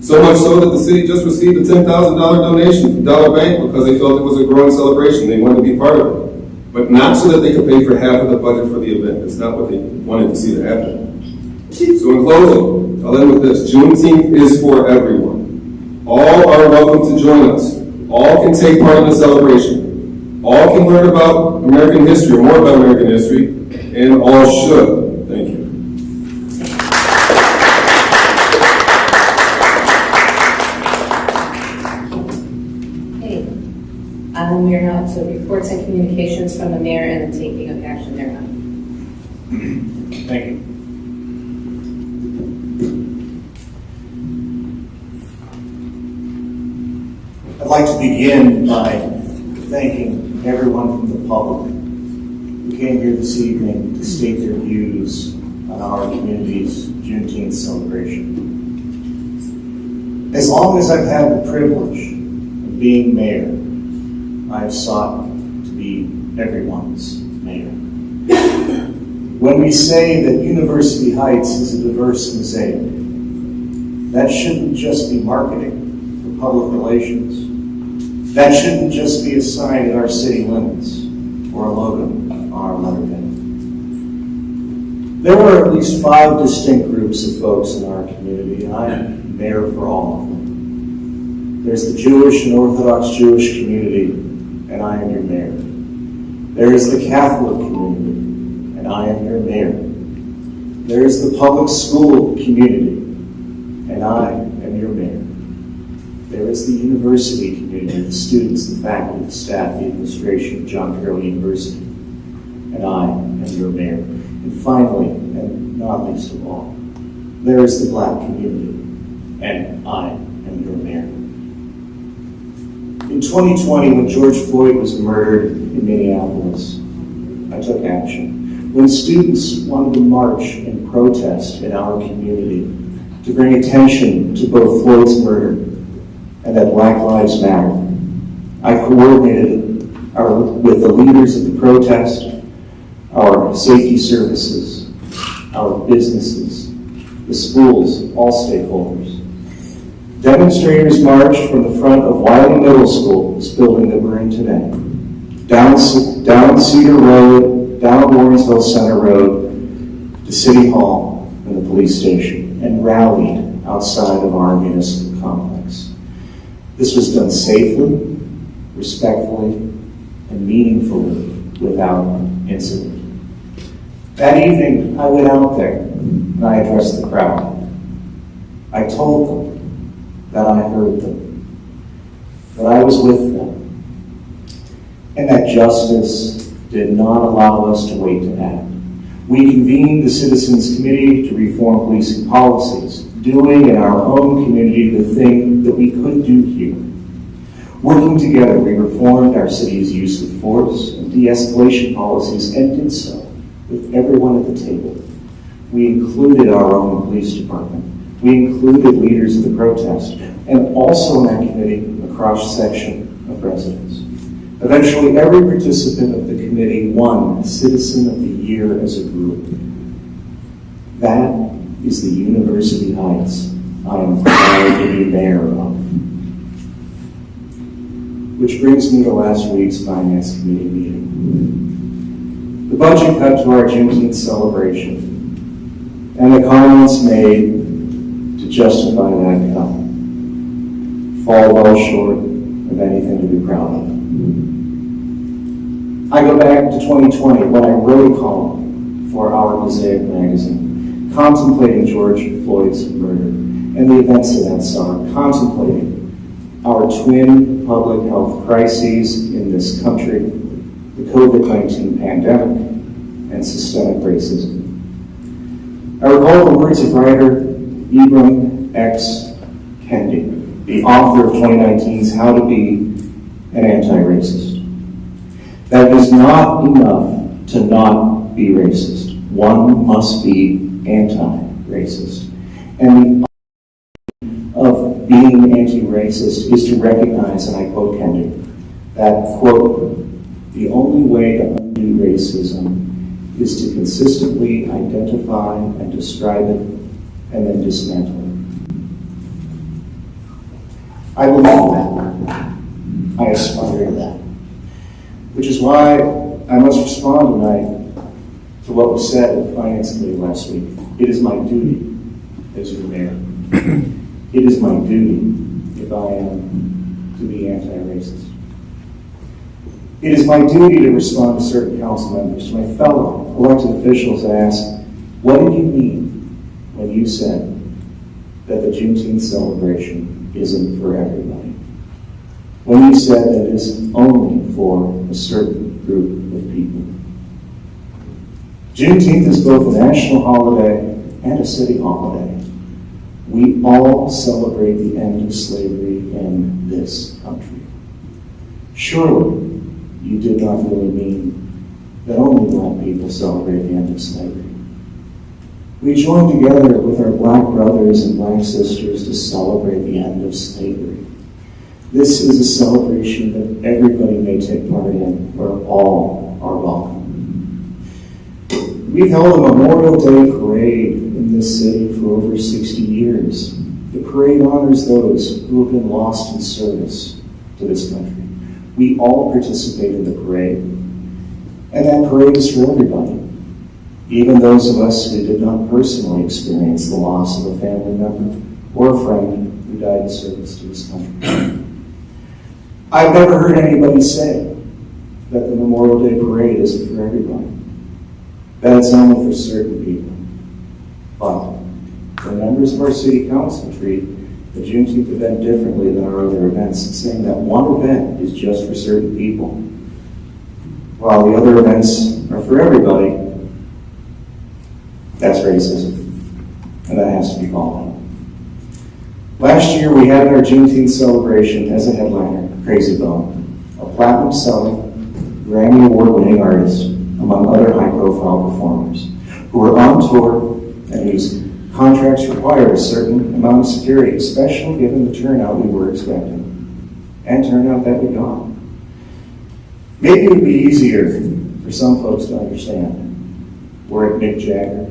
So much so that the city just received a $10,000 donation from Dollar Bank because they felt it was a growing celebration. They wanted to be part of it. But not so that they could pay for half of the budget for the event. It's not what they wanted to see to happen. So in closing, I'll end with this. Juneteenth is for everyone. All are welcome to join us. All can take part in the celebration. All can learn about American history, or more about American history, and all should. Thank you. We are now to reports and communications from the mayor and the taking of action thereon. Thank you. I'd like to begin by thanking everyone from the public who came here this evening to state their views on our community's Juneteenth celebration. As long as I've had the privilege of being mayor, I've sought to be everyone's mayor. When we say that University Heights is a diverse mosaic, that shouldn't just be marketing for public relations. That shouldn't just be a sign in our city limits or a logo on our letterhead. There were at least 5 distinct groups of folks in our community, and I'm mayor for all of them. There's the Jewish and Orthodox Jewish community, and I am your mayor. There is the Catholic community, and I am your mayor. There is the public school community, and I am your mayor. There is the university community, the students, the faculty, the staff, the administration of John Carroll University, and I am your mayor. And finally, and not least of all, there is the Black community, and I am your mayor. In 2020, when George Floyd was murdered in Minneapolis, I took action. When students wanted to march and protest in our community to bring attention to both Floyd's murder and that Black Lives Matter, I coordinated with the leaders of the protest, our safety services, our businesses, the schools, all stakeholders. Demonstrators marched from the front of Wiley Middle School, this building that we're in today, down Cedar Road, down Lawrenceville Center Road, to City Hall and the police station, and rallied outside of our municipal complex. This was done safely, respectfully, and meaningfully without incident. That evening, I went out there and I addressed the crowd. I told them that I heard them, that I was with them, and that justice did not allow us to wait to act. We convened the Citizens Committee to reform policing policies, doing in our own community the thing that we could do here. Working together, we reformed our city's use of force and de-escalation policies and did so with everyone at the table. We included our own police department. We included leaders of the protest, and also in that committee, a cross-section of residents. Eventually, every participant of the committee won Citizen of the Year as a group. That is the University Heights I am proud to be mayor of. Which brings me to last week's Finance Committee meeting. the budget cut to our Juneteenth celebration, and the comments made to justify that cut fall well short of anything to be proud of. I go back to 2020 when I wrote a column for our Mosaic magazine, contemplating George Floyd's murder and the events of that summer, contemplating our twin public health crises in this country, the COVID-19 pandemic and systemic racism. I recall the words of writer Ibram X. Kendi, the author of 2019's How to Be an Anti-Racist. That it is not enough to not be racist. One must be anti-racist. And the of being anti-racist is to recognize, and I quote Kendi, that, quote, the only way to undo racism is to consistently identify and describe it and then dismantle it. I believe that. I aspire to that. Which is why I must respond tonight to what was said at the Finance Committee last week. It is my duty as your mayor. It is my duty, if I am to be anti-racist. It is my duty to respond to certain council members, to my fellow elected officials, and ask, what did you mean when you said that the Juneteenth celebration isn't for everybody? When you said that it is only for a certain group of people? Juneteenth is both a national holiday and a city holiday. We all celebrate the end of slavery in this country. Surely, you did not really mean that only black people celebrate the end of slavery. We join together with our black brothers and black sisters to celebrate the end of slavery. This is a celebration that everybody may take part in, where all are welcome. We've held a Memorial Day parade in this city for over 60 years. The parade honors those who have been lost in service to this country. We all participate in the parade, and that parade is for everybody, even those of us who did not personally experience the loss of a family member or a friend who died in service to this country. I've never heard anybody say that the Memorial Day parade isn't for everybody, that it's only for certain people. But when members of our city council treat the Juneteenth event differently than our other events, saying that one event is just for certain people, while the other events are for everybody, that's racism, and that has to be called out. Last year, we had our Juneteenth celebration as a headliner, Crazy Bone, a platinum-selling, Grammy Award-winning artist, among other high-profile performers, who were on tour and whose contracts required a certain amount of security, especially given the turnout we were expecting, and turnout that we got. Maybe it would be easier for some folks to understand were it Mick Jagger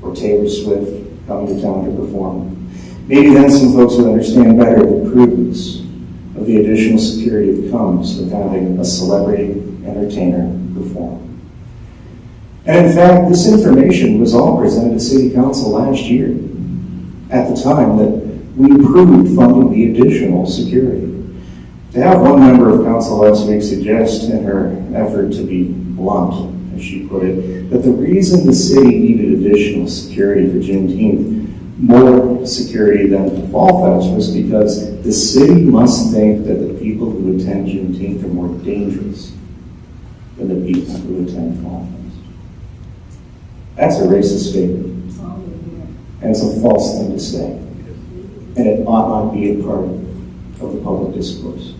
or Taylor Swift coming to town to perform. Maybe then some folks would understand better the prudence of the additional security that comes with having a celebrity entertainer perform. And in fact, this information was all presented to City Council last year, at the time that we approved funding the additional security. To have one member of council last week suggest, in her effort to be blunt, as she put it, that the reason the city needed additional security for Juneteenth, more security than for Fall Fest, was because the city must think that the people who attend Juneteenth are more dangerous than the people who attend Fall Fest. That's a racist statement, and it's a false thing to say, and it ought not be a part of the public discourse.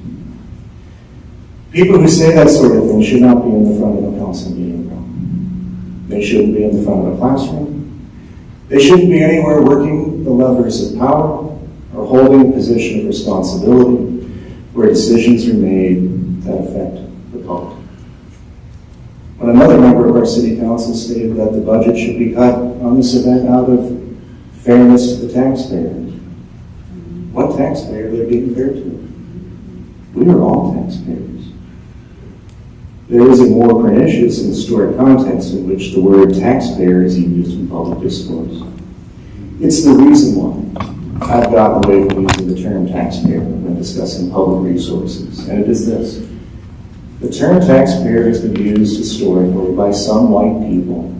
People who say that sort of thing should not be in the front of a council meeting room. They shouldn't be in the front of a classroom. They shouldn't be anywhere working the levers of power or holding a position of responsibility where decisions are made that affect the public. When another member of our city council stated that the budget should be cut on this event out of fairness to the taxpayers, what taxpayer they're being fair to? We are all taxpayers. There is a more pernicious and distorted context in which the word taxpayer is used in public discourse. It's the reason why I've gotten away from using the term taxpayer when discussing public resources, and it is this. The term taxpayer has been used historically by some white people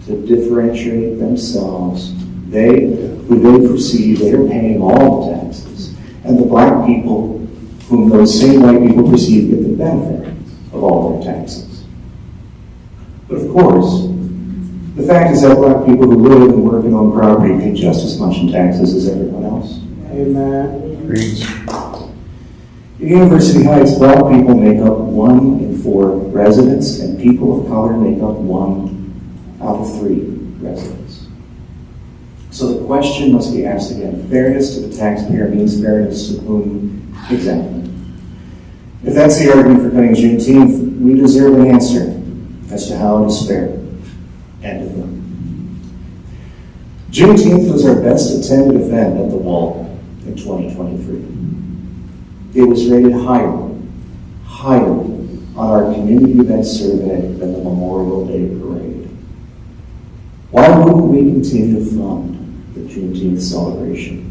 to differentiate themselves, who they perceive they are paying all the taxes, and the black people whom those same white people perceive get the benefit of all their taxes. But of course, the fact is that black people who live and work and own property pay just as much in taxes as everyone else. Amen. Preach. In University Heights, black people make up 1 in 4 residents, and people of color make up 1 out of 3 residents. So the question must be asked again. Fairness to the taxpayer means fairness to whom exactly? If that's the argument for cutting Juneteenth, we deserve an answer as to how it is fair and to whom. Juneteenth was our best attended event at the Wall in 2023. It was rated higher on our community event survey than the Memorial Day Parade. Why wouldn't we continue to fund the Juneteenth celebration?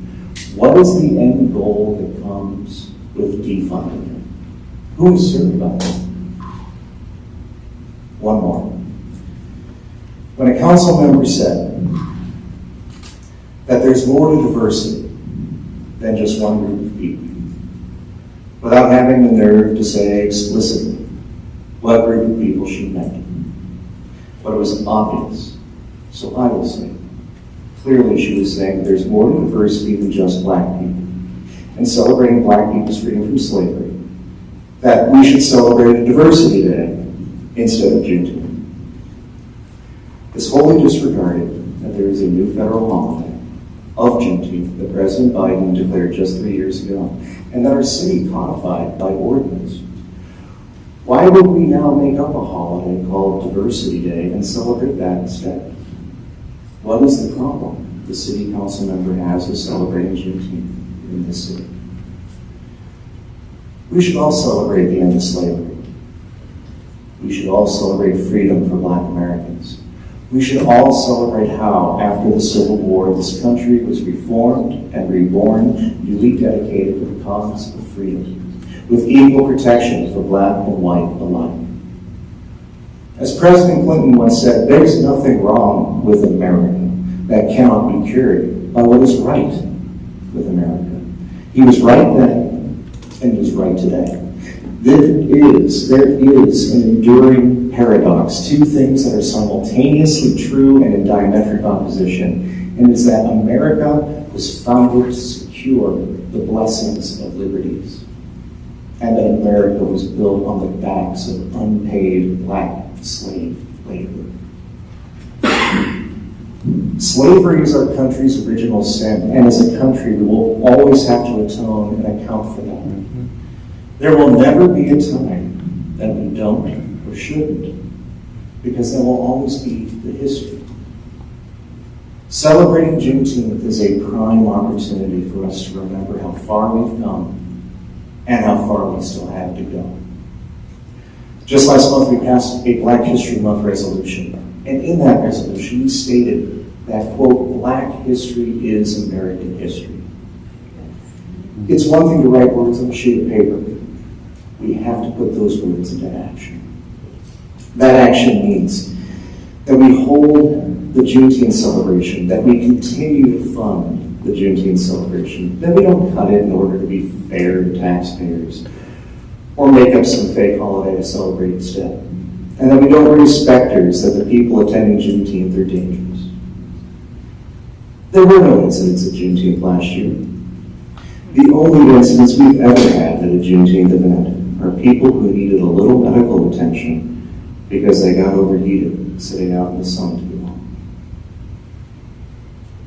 What is the end goal that comes with defunding it? Who is served by it? One more. When a council member said that there's more to diversity than just one group of people, without having the nerve to say explicitly what group of people she meant. But it was obvious, so I will say. Clearly she was saying there's more to diversity than just black people, and celebrating black people's freedom from slavery, that we should celebrate a diversity day instead of Juneteenth. It's wholly disregarded that there is a new federal holiday of Juneteenth that President Biden declared just 3 years ago, and that our city codified by ordinance. Why would we now make up a holiday called Diversity Day and celebrate that instead? What is the problem the city council member has with celebrating Juneteenth in this city? We should all celebrate the end of slavery. We should all celebrate freedom for black Americans. We should all celebrate how, after the Civil War, this country was reformed and reborn, newly dedicated to the cause of freedom, with equal protection for black and white alike. As President Clinton once said, there's nothing wrong with America that cannot be cured by what is right with America. He was right then, and he's right today. There is an enduring paradox, two things that are simultaneously true and in diametric opposition, and is that America was founded to secure the blessings of liberties, and that America was built on the backs of unpaid black slave labor. Slavery is our country's original sin, and as a country we will always have to atone and account for that. There will never be a time that we don't or shouldn't, because that will always be the history. Celebrating Juneteenth is a prime opportunity for us to remember how far we've come and how far we still have to go. Just last month we passed a Black History Month resolution, and in that resolution we stated that, quote, Black history is American history. It's one thing to write words on a sheet of paper. We have to put those words into action. That action means that we hold the Juneteenth celebration, that we continue to fund the Juneteenth celebration, that we don't cut it in order to be fair to taxpayers or make up some fake holiday to celebrate instead, and that we don't raise specters that the people attending Juneteenth are dangerous. There were no incidents at Juneteenth last year. The only incidents we've ever had at a Juneteenth event are people who needed a little medical attention because they got overheated sitting out in the sun too long.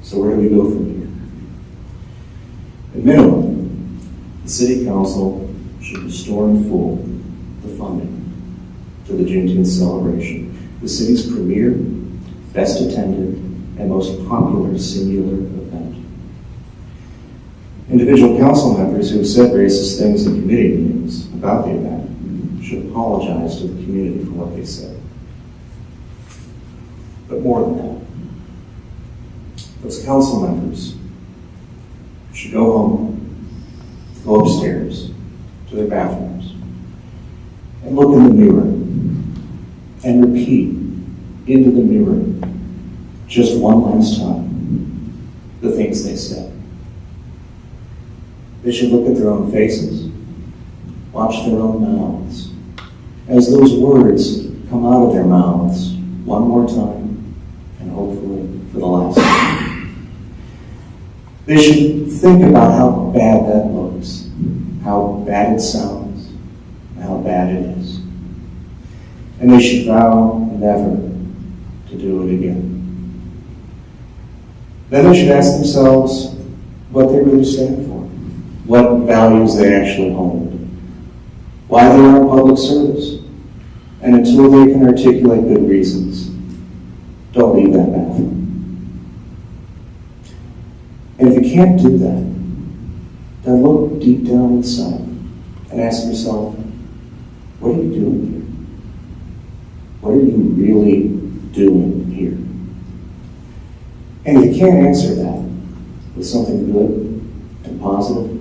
So where do we go from here? At minimum, the City Council should restore in full the funding to the Juneteenth celebration, the city's premier, best attended, and most popular singular event. Individual council members who have said racist things in committee meetings about the event should apologize to the community for what they said. But more than that, those council members should go home, go upstairs to their bathrooms, and look in the mirror and repeat into the mirror just one last time the things they said. They should look at their own faces, watch their own mouths, as those words come out of their mouths one more time, and hopefully for the last time. They should think about how bad that looks, how bad it sounds, and how bad it is. And they should vow never to do it again. Then they should ask themselves what they really stand for, what values they actually hold, why they are in public service. And until they can articulate good reasons, don't leave that bathroom. And if you can't do that, then look deep down inside and ask yourself, what are you doing here? What are you really doing here? And if you can't answer that with something good and positive,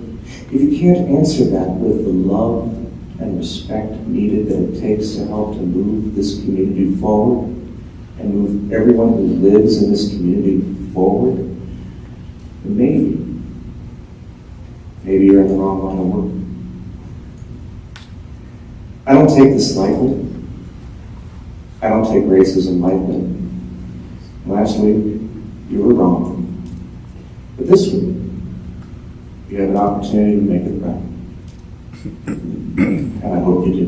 if you can't answer that with the love and respect needed that it takes to help to move this community forward and move everyone who lives in this community forward, then maybe you're in the wrong line of work. I don't take this lightly. I don't take racism lightly. Last week, you were wrong. But this week, you have an opportunity to make it right. And I hope you do.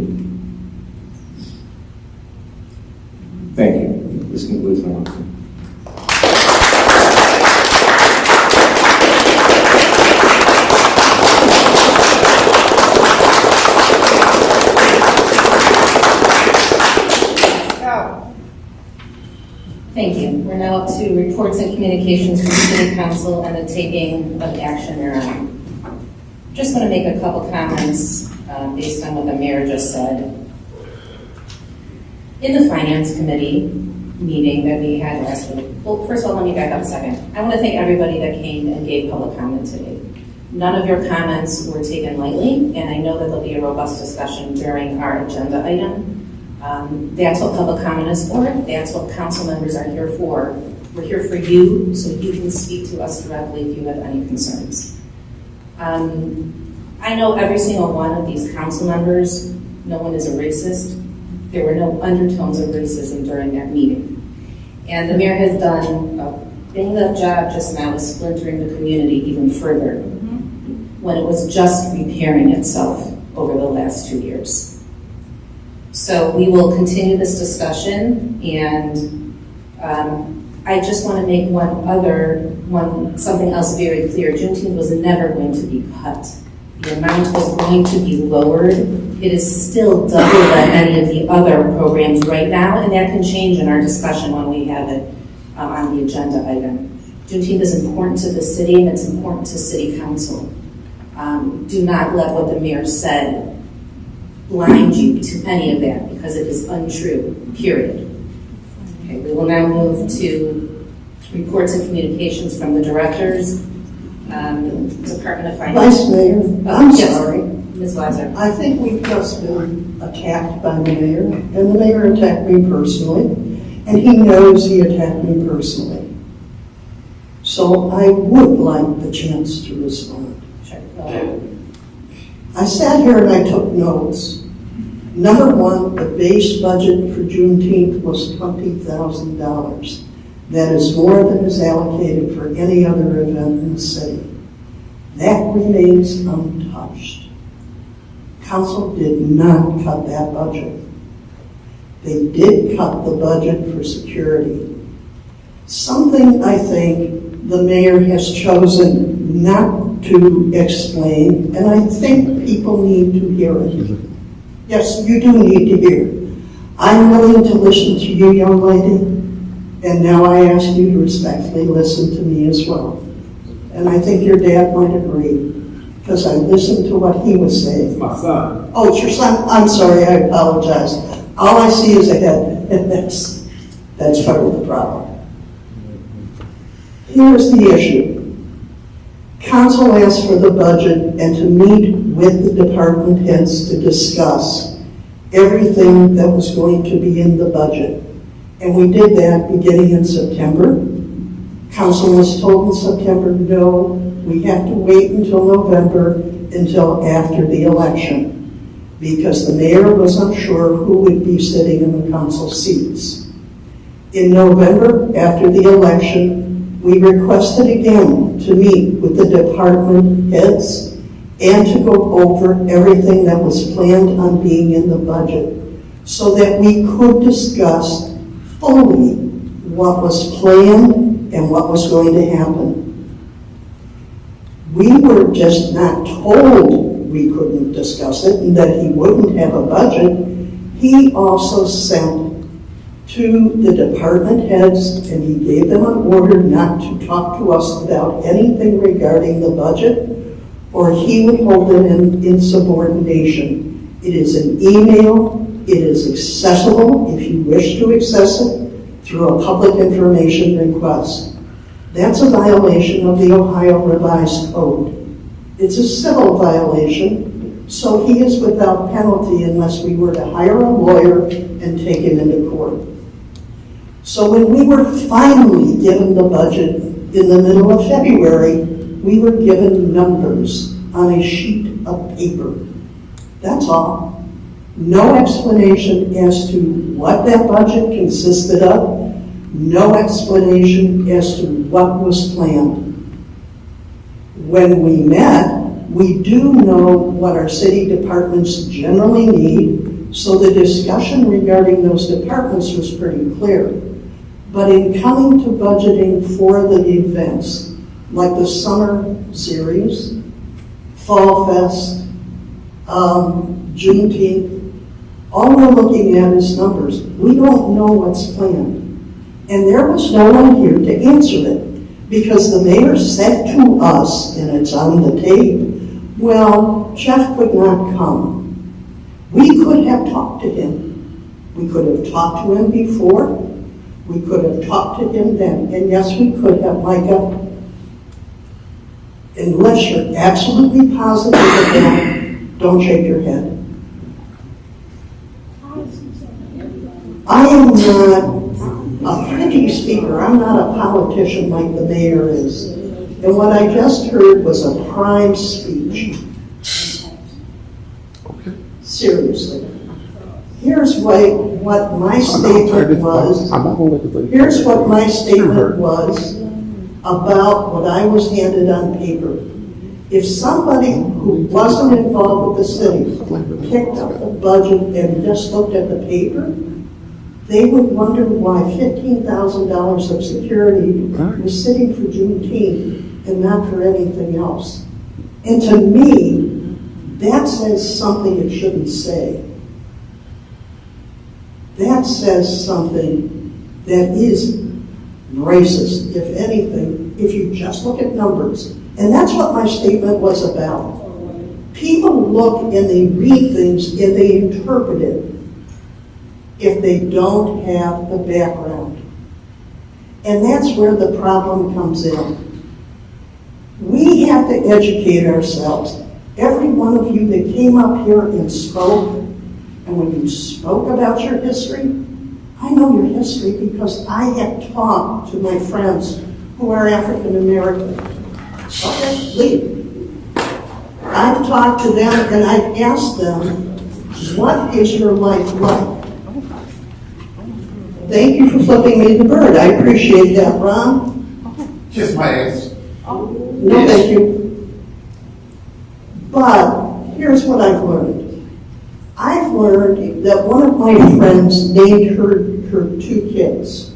Thank you. This concludes my report. Thank you. We're now up to reports and communications from the City Council and the taking of action thereon. Just want to make a couple comments based on what the mayor just said. In the Finance Committee meeting that we had last week, well, first of all, let me back up a second. I want to thank everybody that came and gave public comment today. None of your comments were taken lightly, and I know that there'll be a robust discussion during our agenda item. That's what public comment is for. That's what council members are here for. We're here for you, so you can speak to us directly if you have any concerns. I know every single one of these council members, no one is a racist. There were no undertones of racism during that meeting. And the mayor has done a bang-up job just now of splintering the community even further when it was just repairing itself over the last 2 years. So we will continue this discussion, and I just want to make something else very clear. Juneteenth was never going to be cut. The amount was going to be lowered. It is still double than any of the other programs right now, and that can change in our discussion when we have it on the agenda item. Juneteenth is important to the city, and it's important to City Council. Do not let what the mayor said blind you to any of that, because it is untrue, period. Okay, we will now move to reports and communications from the directors. Department of Finance. Vice Mayor, I'm yes, sorry. Ms. Weiser. I think we've just been attacked by the mayor, and the mayor attacked me personally, and he knows he attacked me personally. So I would like the chance to respond. Sure. I sat here and I took notes. Number one, the base budget for Juneteenth was $20,000. That is more than is allocated for any other event in the city. That remains untouched. Council did not cut that budget. They did cut the budget for security. Something I think the mayor has chosen not to explain, and I think people need to hear it. Yes, you do need to hear. I'm willing to listen to you, young lady, and now I ask you to respectfully listen to me as well. And I think your dad might agree, because I listened to what he was saying. My son. Oh, it's your son? I'm sorry, I apologize. All I see is a head, and that's part of the problem. Here's the issue. Council asked for the budget and to meet with the department heads to discuss everything that was going to be in the budget. And we did that beginning in September. Council was told in September, no, we have to wait until November, until after the election, because the mayor was unsure who would be sitting in the council seats. In November, after the election, we requested again to meet with the department heads and to go over everything that was planned on being in the budget so that we could discuss fully what was planned and what was going to happen. We were just not told we couldn't discuss it and that he wouldn't have a budget. He also sent to the department heads, and he gave them an order not to talk to us about anything regarding the budget, or he would hold them in insubordination. It is an email. It is accessible if you wish to access it through a public information request. That's a violation of the Ohio Revised Code. It's a civil violation, so he is without penalty unless we were to hire a lawyer and take him into court. So when we were finally given the budget in the middle of February, we were given numbers on a sheet of paper. That's all. No explanation as to what that budget consisted of. No explanation as to what was planned. When we met, we do know what our city departments generally need, so the discussion regarding those departments was pretty clear. But in coming to budgeting for the events, like the summer series, Fall Fest, Juneteenth, all we're looking at is numbers. We don't know what's planned. And there was no one here to answer it, because the mayor said to us, and it's on the tape, well, Jeff could not come. We could have talked to him. We could have talked to him before. We could have talked to him then. And yes, we could have, Micah. Unless you're absolutely positive of that, don't shake your head. I am not a pretty speaker. I'm not a politician like the mayor is. And what I just heard was a prime speech. Seriously. Here's what my statement was. Here's what my statement was about what I was handed on paper. If somebody who wasn't involved with the city picked up the budget and just looked at the paper, they would wonder why $15,000 of security was sitting for Juneteenth and not for anything else. And to me, that says something it shouldn't say. That says something that is racist, if anything, if you just look at numbers. And that's what my statement was about. People look and they read things and they interpret it if they don't have the background. And that's where the problem comes in. We have to educate ourselves. Every one of you that came up here and spoke, and when you spoke about your history, I know your history because I have talked to my friends who are African American. Okay, leave. I've talked to them and I've asked them, what is your life like? Thank you for flipping me the bird. I appreciate that, Ron. Kiss my ass. No, thank you. But here's what I've learned. I've learned that one of my friends named her two kids,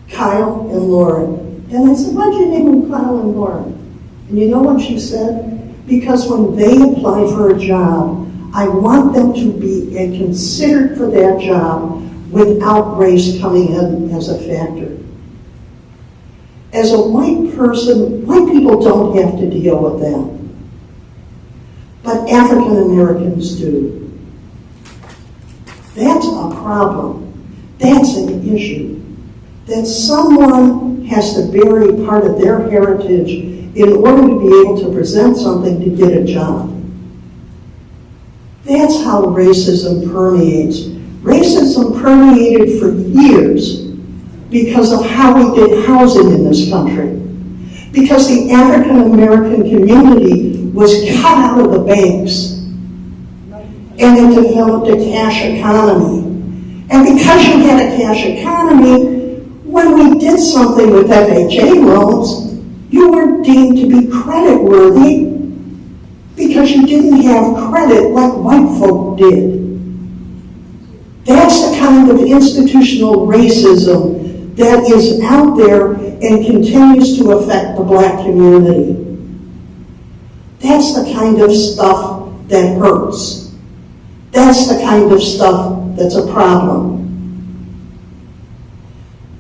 Kyle and Lauren. And I said, why'd you name them Kyle and Lauren? And you know what she said? Because when they apply for a job, I want them to be considered for that job without race coming in as a factor. As a white person, white people don't have to deal with that. but African Americans do. That's a problem. That's an issue. That someone has to bury part of their heritage in order to be able to present something to get a job. That's how racism permeates. Racism permeated for years because of how we did housing in this country. Because the African American community was cut out of the banks and it developed a cash economy. And because you had a cash economy, when we did something with FHA loans, you were deemed to be creditworthy because you didn't have credit like white folk did. That's the kind of institutional racism that is out there and continues to affect the black community. That's the kind of stuff that hurts. That's the kind of stuff that's a problem.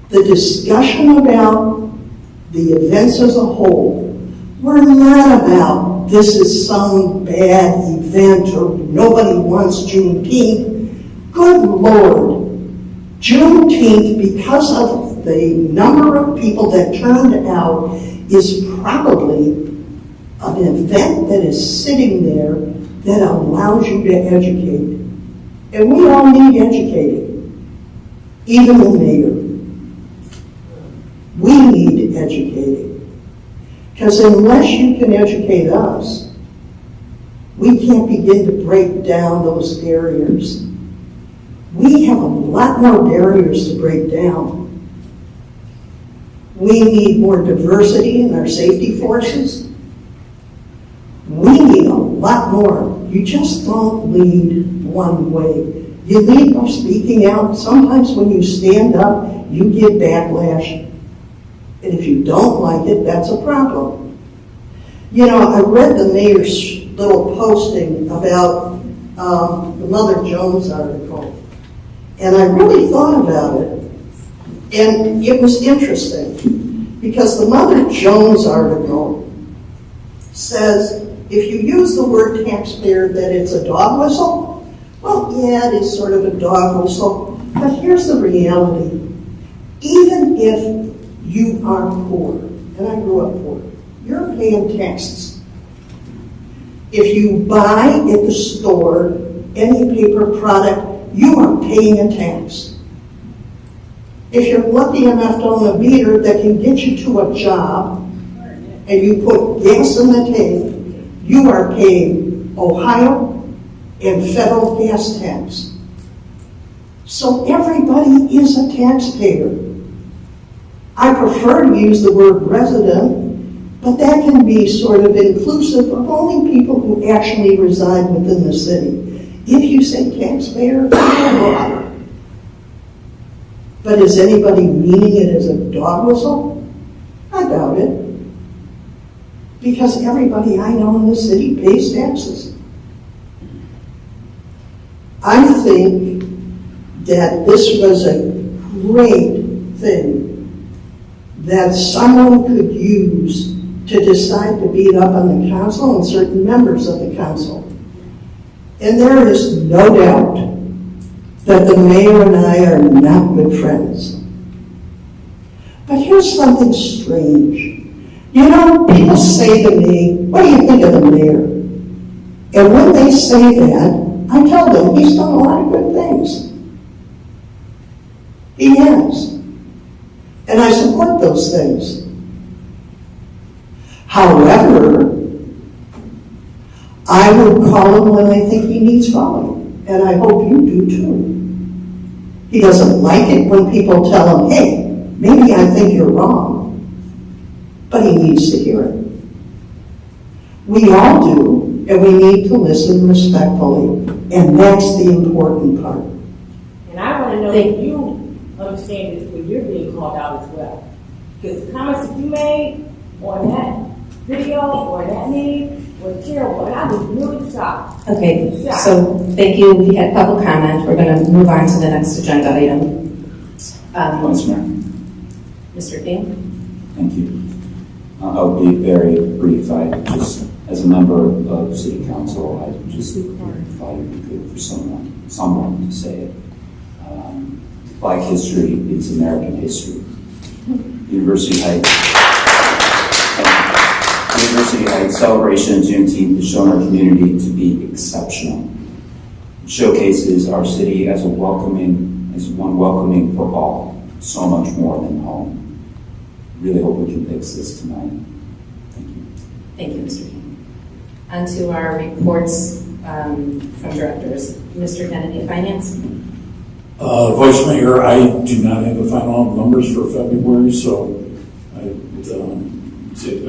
The discussion about the events as a whole were not about this is some bad event or nobody wants Juneteenth. Good Lord, Juneteenth, because of the number of people that turned out, is probably an event that is sitting there that allows you to educate. And we all need educating, even the mayor. We need educating. Because unless you can educate us, we can't begin to break down those barriers. We have a lot more barriers to break down. We need more diversity in our safety forces. We need a lot more. You just don't lead one way. You lead by speaking out. Sometimes when you stand up, you get backlash. And if you don't like it, that's a problem. You know, I read the mayor's little posting about the Mother Jones article. And I really thought about it. And it was interesting. Because the Mother Jones article says, if you use the word taxpayer, that it's a dog whistle. Well, yeah, it is sort of a dog whistle. But here's the reality. Even if you are poor, and I grew up poor, you're paying taxes. If you buy at the store any paper product, you are paying a tax. If you're lucky enough to own a meter that can get you to a job, and you put gas in the tank, you are paying Ohio and federal gas tax. So everybody is a taxpayer. I prefer to use the word resident, but that can be sort of inclusive of only people who actually reside within the city. If you say taxpayer, but is anybody meaning it as a dog whistle? I doubt it. Because everybody I know in the city pays taxes. I think that this was a great thing that someone could use to decide to beat up on the council and certain members of the council. And there is no doubt that the mayor and I are not good friends. But here's something strange. You know, people say to me, what do you think of the mayor? And when they say that, I tell them he's done a lot of good things. He has. And I support those things. However, I will call him when I think he needs calling. And I hope you do too. He doesn't like it when people tell him, hey, maybe I think you're wrong. But he needs to hear it. We all do, and we need to listen respectfully. And that's the important part. And I want to know if you understand this when you're being called out as well. Because the comments that you made on that video or that meme were terrible, and I was really shocked. Okay, so thank you. We had public comment. We're going to move on to the next agenda item. Vice Mayor. Mr. King? Thank you. I'll be very brief. I just as a member of City Council, I just thought it would be good for someone to say it. Black history is American history. University Heights celebration of Juneteenth has shown our community to be exceptional. It showcases our city as one welcoming for all, so much more than home. Really hope we can fix this tonight. Thank you. Thank you, Mr. King. On to our reports from directors. Mr. Kennedy, Finance. Vice Mayor, I do not have the final numbers for February, so I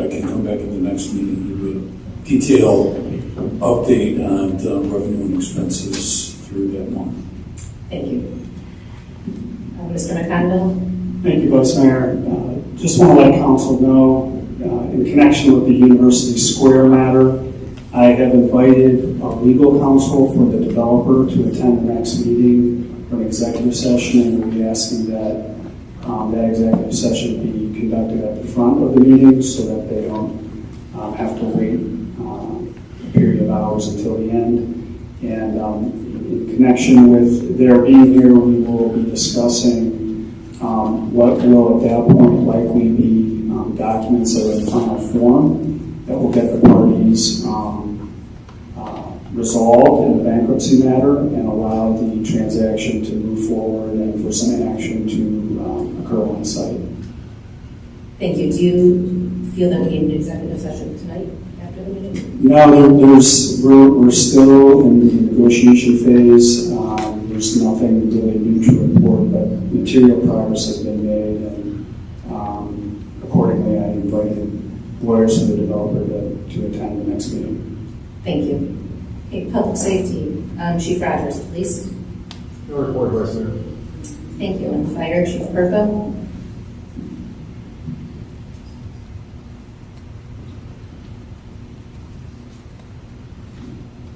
can come back in the next meeting and give you a detailed update on revenue and expenses through that month. Thank you. Mr. McConville. Thank you, Vice Mayor. Just want to let Council know, in connection with the University Square matter, I have invited our legal counsel for the developer to attend the next meeting for an executive session, and we'll be asking that that executive session be conducted at the front of the meeting so that they don't have to wait a period of hours until the end. And in connection with their being here, we will be discussing what will at that point likely be documents that are in final form that will get the parties resolved in the bankruptcy matter and allow the transaction to move forward and for some action to occur on site. Thank you. Do you feel that we need an executive session tonight after the meeting? No, we're still in the negotiation phase. There's nothing really new to report, but material progress has been made, and accordingly, I invited lawyers for the developer to attend the next meeting. Thank you. Okay, Public Safety, Chief Rogers, please. No report, Vice Mayor. Thank you. And Fire, Chief Perko.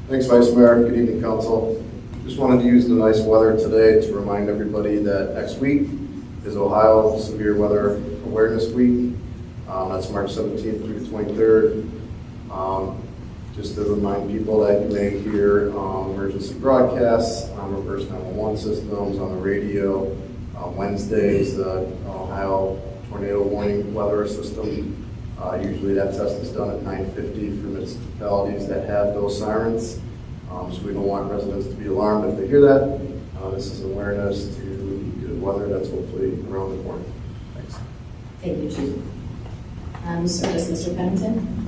Thanks, Vice Mayor. Good evening, Council. Just wanted to use the nice weather today to remind everybody that next week is Ohio Severe Weather Awareness Week. That's March 17th through the 23rd. Just to remind people that you may hear emergency broadcasts on reverse 911 systems, on the radio. Wednesdays, the Ohio Tornado Warning Weather System. Usually that test is done at 9:50 for municipalities that have those sirens. So we don't want residents to be alarmed if they hear that. This is awareness to good weather that's hopefully around the corner. Thanks. Thank you, Chief. So does Mr. Pennington.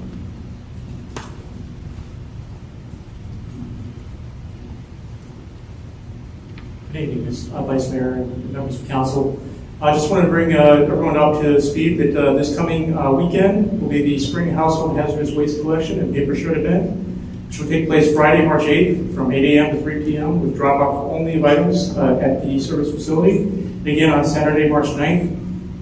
Good evening, Vice Mayor and members of Council. I just wanted to bring everyone up to speed that this coming weekend will be the Spring Household Hazardous Waste Collection and Paper Shred event, which will take place Friday, March 8th from 8 a.m. to 3 p.m. with drop-off only of items at the service facility. And again on Saturday, March 9th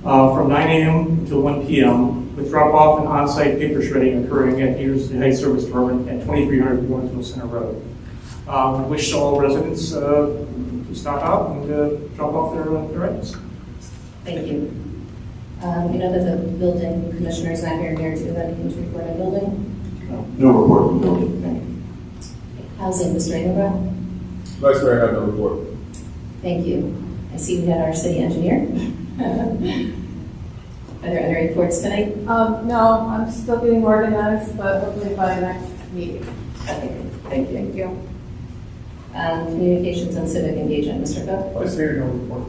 from 9 a.m. to 1 p.m. with drop-off and on-site paper shredding occurring at the University Heights Service Department at 2300 Warrensville Center Road. We wish all residents to stop out and drop off their items. Thank you. We know that the building commissioner is not here. Do you have anything to report on building? No report from building. Thank you. Housing, Mr. Engelbrock. Vice Mayor, I have no report. Thank you. I see we had our city engineer. Are there other reports tonight? No, I'm still getting organized, but hopefully by next meeting. Okay, thank you. Thank you. Communications and civic engagement, Mr. Cook. Vice Mayor, no report.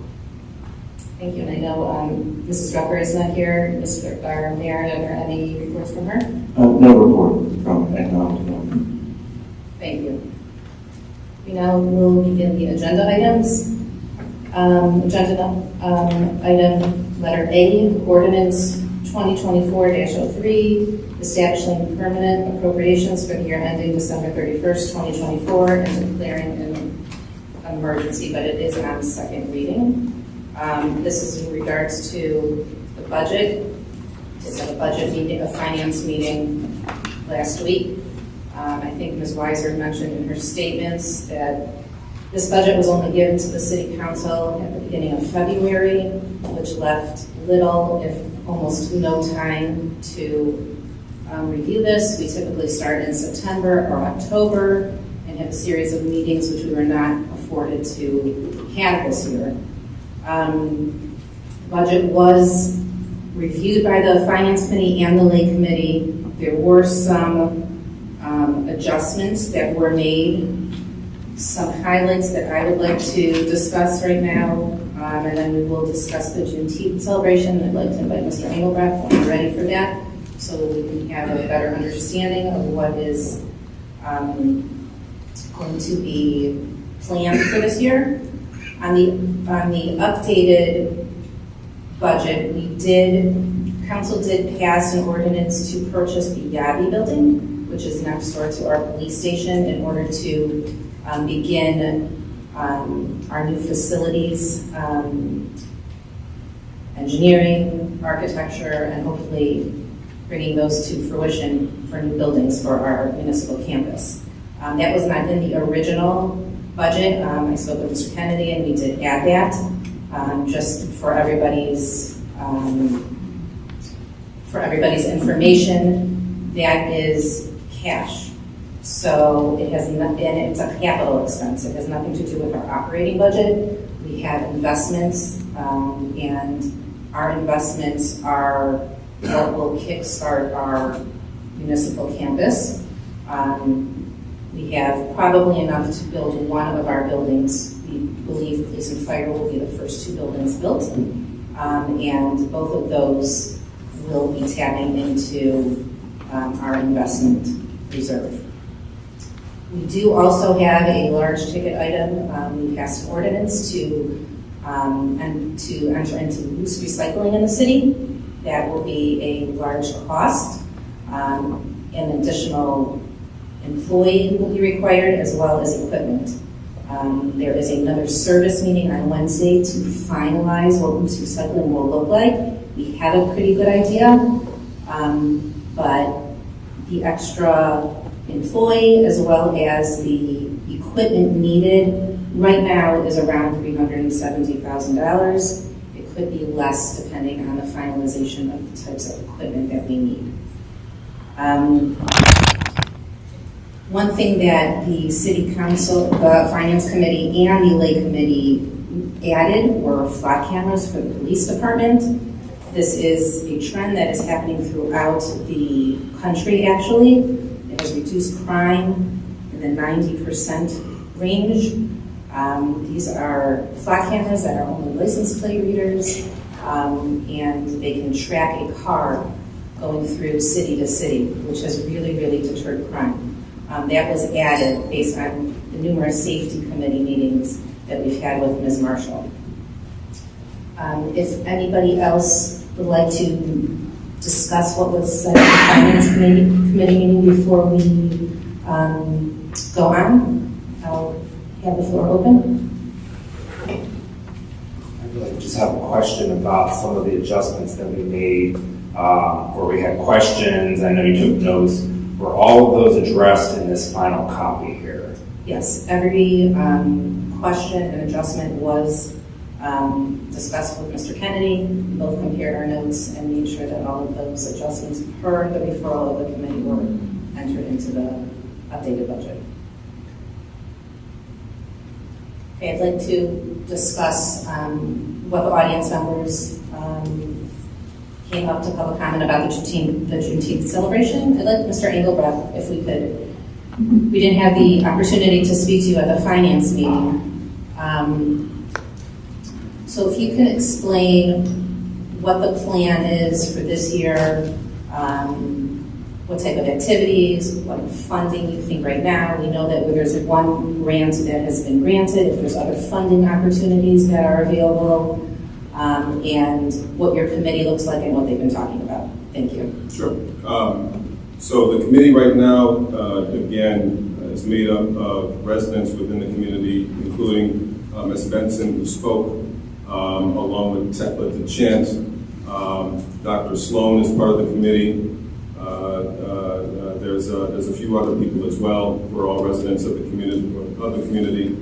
Thank you. And I know Mrs. Rucker is not here. Our Mayor, are there any reports from her? No report from Economic Development. Thank you. We now will begin the agenda items. Item letter A, Ordinance 2024-03, establishing permanent appropriations for the year ending December 31st, 2024, and declaring an emergency, but it is on second reading. This is in regards to the budget. It's at a budget meeting, a finance meeting last week. I think Ms. Weiser mentioned in her statements that this budget was only given to the City Council at the beginning of February, which left little, if almost no time, to review this. We typically start in September or October and have a series of meetings which we were not afforded to have this year. Budget was reviewed by the Finance Committee and the Lay Committee. There were some adjustments that were made, some highlights that I would like to discuss right now, and then we will discuss the Juneteenth celebration. I'd like to invite Mr. Engelbrecht when we're ready for that, so that we can have a better understanding of what is going to be planned for this year. On the updated budget, council did pass an ordinance to purchase the Yabi building, which is next door to our police station, in order to begin our new facilities, engineering, architecture, and hopefully bringing those to fruition for new buildings for our municipal campus. That was not in the original budget. I spoke with Mr. Kennedy and we did add that just for everybody's information. That is cash. So it has not, and it's a capital expense. It has nothing to do with our operating budget. We have investments, and our investments are what will kickstart our municipal campus. We have probably enough to build one of our buildings. We believe police and fire will be the first two buildings built, and both of those will be tapping into our investment reserve. We do also have a large ticket item. We passed an ordinance to enter into loose recycling in the city. That will be a large cost. An additional employee will be required, as well as equipment. There is another service meeting on Wednesday to finalize what loose recycling will look like. We have a pretty good idea, but the extra employee as well as the equipment needed right now is around $370,000. It could be less depending on the finalization of the types of equipment that we need. One thing that the City Council, the Finance Committee, and the Lay Committee added were flock cameras for the police department. This is a trend that is happening throughout the country, actually. It has reduced crime in the 90% range. These are flock cameras that are only license plate readers, and they can track a car going through city to city, which has really, really deterred crime. That was added based on the numerous safety committee meetings that we've had with Ms. Marshall. If anybody else would like to discuss what was said at the Finance Committee meeting before we go on, I'll have the floor open. I just have a question about some of the adjustments that we made, where we had questions. I know you took notes. Were all of those addressed in this final copy here? Yes, every question and adjustment was discussed with Mr. Kennedy. We both compared our notes and made sure that all of those adjustments per the referral of the committee were entered into the updated budget. Okay, I'd like to discuss what the audience members came up to public comment about the Juneteenth celebration. I'd like Mr. Engelbrecht, if we could. We didn't have the opportunity to speak to you at the finance meeting. So if you can explain what the plan is for this year, what type of activities, what funding you think right now. We know that there's one grant that has been granted, if there's other funding opportunities that are available, and what your committee looks like and what they've been talking about. Thank you. Sure. So the committee right now, again, is made up of residents within the community, including Ms. Benson, who spoke, along with Tekla DeChant. Dr. Sloan is part of the committee. There's a few other people as well. We're all residents of the community.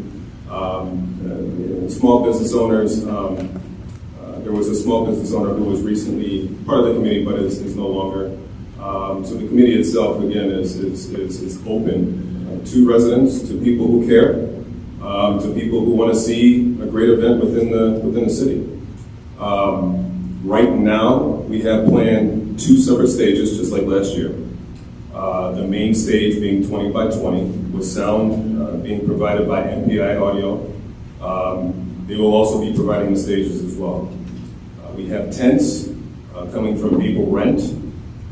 Small business owners. There was a small business owner who was recently part of the committee, but is no longer. So the committee itself, again, is open to residents, to people who care, to people who want to see a great event within the city. Right now, we have planned 2 separate stages, just like last year. The main stage being 20 by 20, with sound being provided by MPI Audio. They will also be providing the stages as well. We have tents coming from People Rent.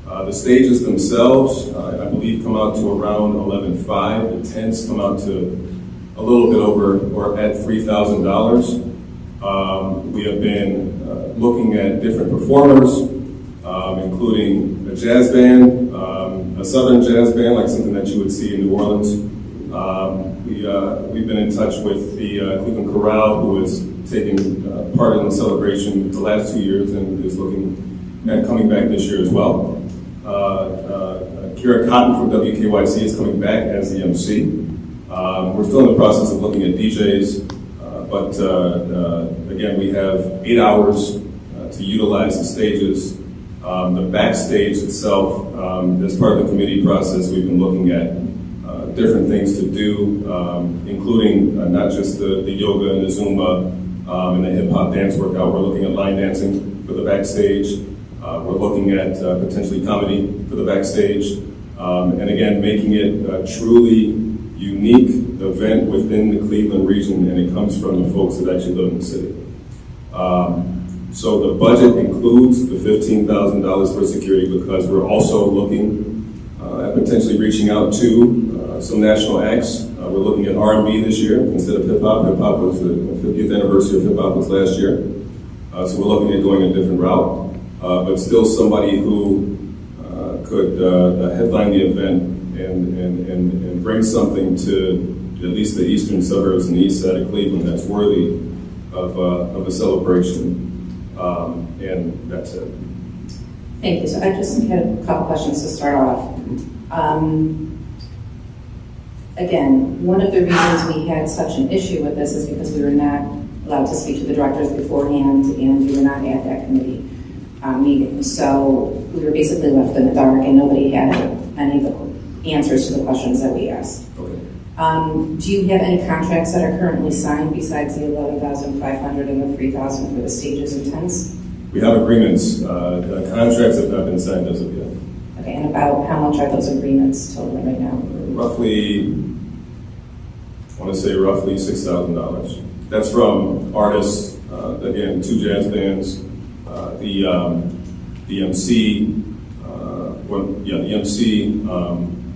The stages themselves, I believe, come out to around $11,500. The tents come out to a little bit over or at $3,000. We have been looking at different performers, including a jazz band, a southern jazz band, like something that you would see in New Orleans. We've been in touch with the Cleveland Chorale, who is taking part in the celebration the last 2 years and is looking at coming back this year as well. Kira Cotton from WKYC is coming back as the MC. We're still in the process of looking at DJs, but again, we have 8 hours to utilize the stages. The backstage itself, as part of the committee process, we've been looking at different things to do, including not just the yoga and the Zumba and the hip hop dance workout. We're looking at line dancing for the backstage. We're looking at potentially comedy for the backstage. And again, making it a truly unique event within the Cleveland region, and it comes from the folks that actually live in the city. So the budget includes the $15,000 for security, because we're also looking at potentially reaching out to some national acts. We're looking at R&B this year instead of hip-hop. Hip-hop was the 50th anniversary of hip-hop was last year. So we're looking at going a different route, but still somebody who could headline the event and bring something to at least the eastern suburbs and the east side of Cleveland that's worthy of a celebration. And that's it. Thank you. So I just had a couple questions to start off. Again, one of the reasons we had such an issue with this is because we were not allowed to speak to the directors beforehand, and we were not at that committee meeting. So we were basically left in the dark, and nobody had any of the answers to the questions that we asked. Okay. Do you have any contracts that are currently signed besides the $11,500 and the $3,000 for the stages and tents? We have agreements. Contracts have not been signed as of yet. Okay, and about how much are those agreements totaling right now? Roughly, I want to say roughly $6,000. That's from artists, again, 2 jazz bands, the MC,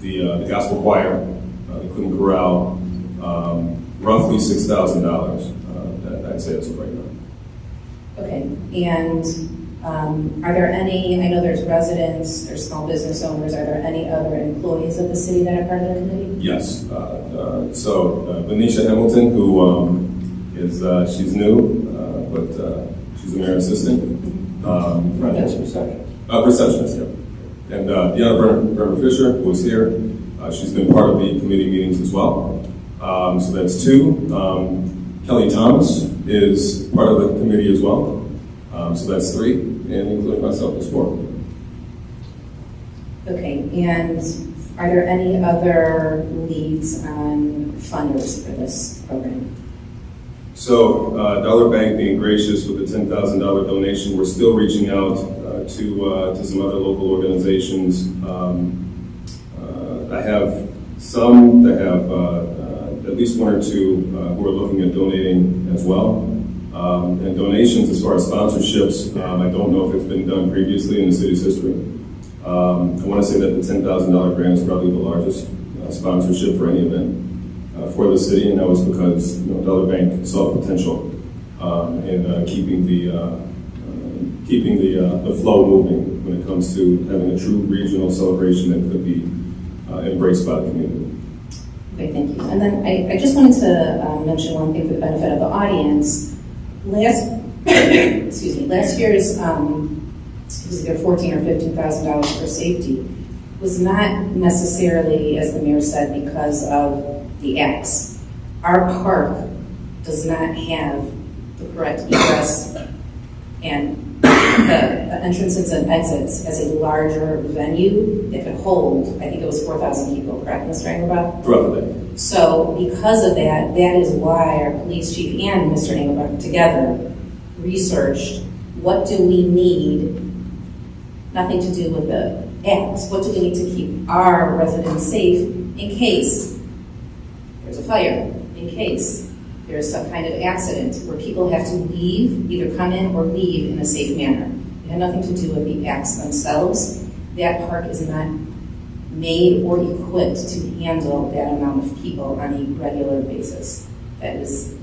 the gospel choir, the Cleveland Chorale, roughly $6,000. I'd say that's right now. Okay, and are there any, I know there's residents, there's small business owners, are there any other employees of the city that are part of the committee? Yes. So Venetia Hamilton, who she's new, but she's a mayor assistant. That's receptionist. Receptionist, yeah. And Deanna Bremer Fisher, who is here, she's been part of the committee meetings as well. So that's 2. Kelly Thomas is part of the committee as well. So that's 3, and including myself, is 4. Okay, and are there any other leads on funders for this program? So Dollar Bank being gracious with the $10,000 donation, we're still reaching out to some other local organizations. I have some that have at least 1 or 2 who are looking at donating as well. And donations as far as sponsorships, I don't know if it's been done previously in the city's history. I want to say that the $10,000 grant is probably the largest sponsorship for any event for the city, and that was because Dollar Bank saw potential in keeping the flow moving when it comes to having a true regional celebration that could be embraced by the community. Okay, thank you. And then I just wanted to mention one thing for the benefit of the audience. Last year's it was either $14,000 or $15,000 for safety was not necessarily, as the mayor said, because of the acts. Our park does not have the correct egress and the entrances and exits as a larger venue that could hold, I think it was 4,000 people, correct, Mr. Engelbach? Throughout the day. So because of that, that is why our police chief and Mr. Engelbach together researched what do we need, nothing to do with the acts, what do we need to keep our residents safe in case there's a fire, in case there's some kind of accident where people have to leave, either come in or leave in a safe manner. It had nothing to do with the acts themselves. That park is not made or equipped to handle that amount of people on a regular basis. That is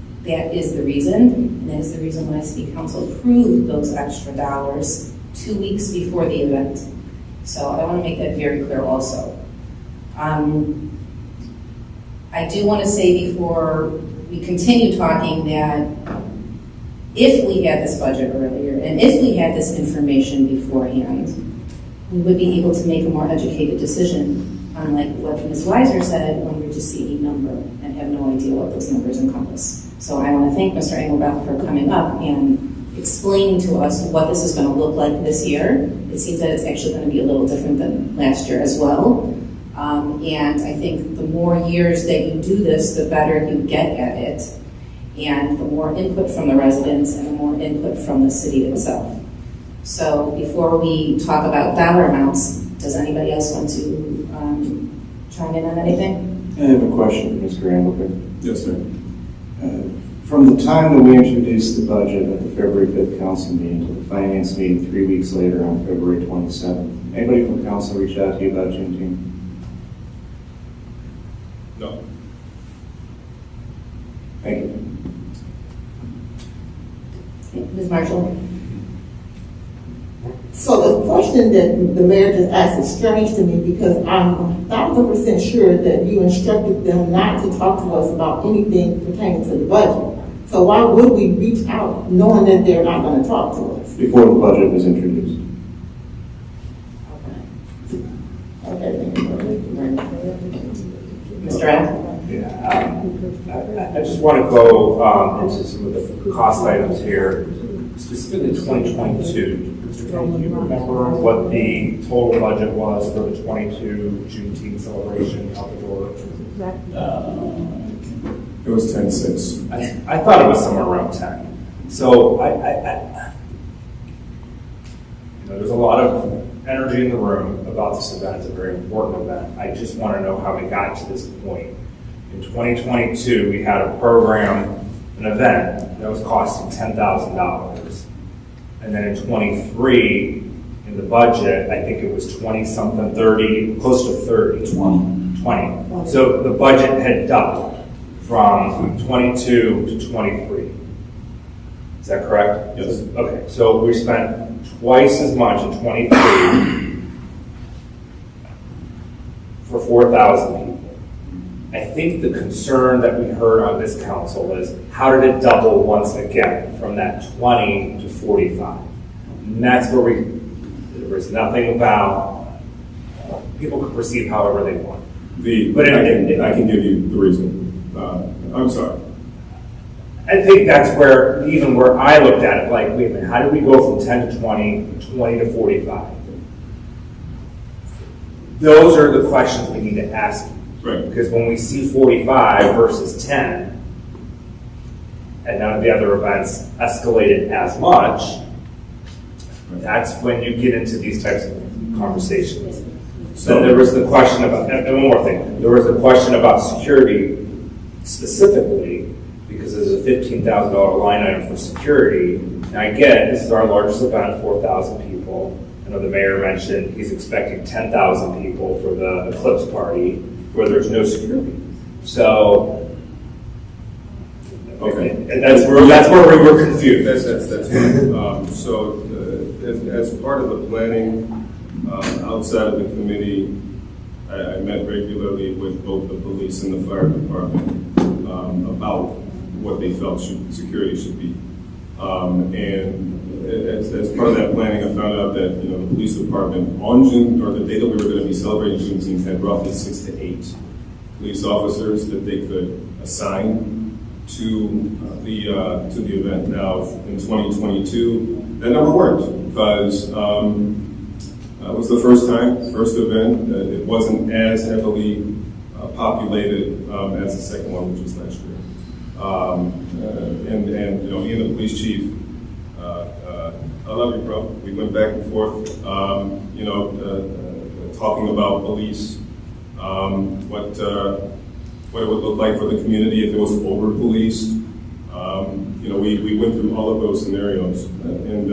the reason, and that is the reason why City Council approved those extra dollars 2 weeks before the event. So I want to make that very clear also. I do want to say before we continue talking that if we had this budget earlier and if we had this information beforehand, we would be able to make a more educated decision, unlike what Ms. Weiser said when we just see a number and have no idea what those numbers encompass. So I want to thank Mr. Engelbach for coming up and explaining to us what this is going to look like this year. It seems that it's actually going to be a little different than last year as well. And I think the more years that you do this, the better you get at it, and the more input from the residents and the more input from the city itself. So before we talk about dollar amounts, does anybody else want to chime in on anything? I have a question for Mr. Engelbach. Yes, sir. From the time that we introduced the budget at the February 5th council meeting to the finance meeting 3 weeks later on February 27th, anybody from council reach out to you about Juneteenth? No. Thank you. Ms. Marshall? So the question that the mayor just asked is strange to me because I'm 1,000% sure that you instructed them not to talk to us about anything pertaining to the budget. So why would we reach out knowing that they're not going to talk to us? Before the budget was introduced. Okay. Mr. Al? Yeah, I just want to go into some of the cost items here, specifically 2022. Mr. King, do you remember what the total budget was for the 22 Juneteenth celebration out the door? It was 10-6. I thought it was somewhere around 10. So there's a lot of energy in the room about this event. It's a very important event. I just want to know how we got to this point. In 2022, we had a program, an event that was costing $10,000. And then in 23, in the budget, I think it was 20-something, 30, close to 30. 20. So the budget had doubled from 22 to 23. Is that correct? Yes. Okay, so we spent twice as much in 23 for 4,000 people. I think the concern that we heard on this council is how did it double once again from that 20 to 45? And that's where there was nothing about, people could perceive however they want. I can give you the reason. I'm sorry. I think that's where I looked at it, like, wait a minute, how did we go from 10 to 20, 20 to 45? Those are the questions we need to ask. Right. Because when we see 45 versus 10, and none of the other events escalated as much, that's when you get into these types of conversations. So there was the question about, and one more thing, there was a question about security specifically, because there's a $15,000 line item for security. And I get it, this is our largest event, 4,000 people. I know the mayor mentioned he's expecting 10,000 people for the Eclipse party, where there's no security. So, okay, and that's where we were confused. That's fine. So, as part of the planning outside of the committee, I met regularly with both the police and the fire department about what they felt security should be. And as part of that planning, I found out that the police department on June, or the day that we were going to be celebrating Juneteenth, had roughly 6 to 8 police officers that they could assign to the event. Now, in 2022, that number worked because it was the first event. It wasn't as heavily populated as the second one, which was last year. And you know, me and the police chief, I love you, bro. We went back and forth, you know, talking about police, what it would look like for the community if it was over-policed. You know, we went through all of those scenarios. And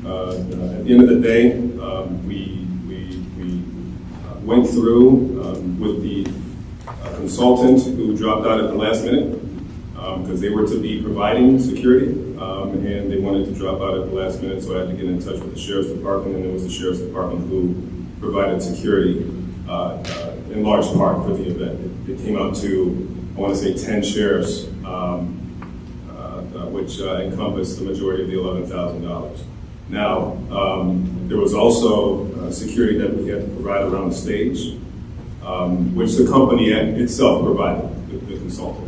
at the end of the day, we went through with the consultant who dropped out at the last minute because they were to be providing security, and they wanted to drop out at the last minute, so I had to get in touch with the Sheriff's Department, and it was the Sheriff's Department who provided security in large part for the event. It came out to, I want to say, 10 sheriffs, which encompassed the majority of the $11,000. Now, there was also security that we had to provide around the stage, which the company itself provided, the consultant.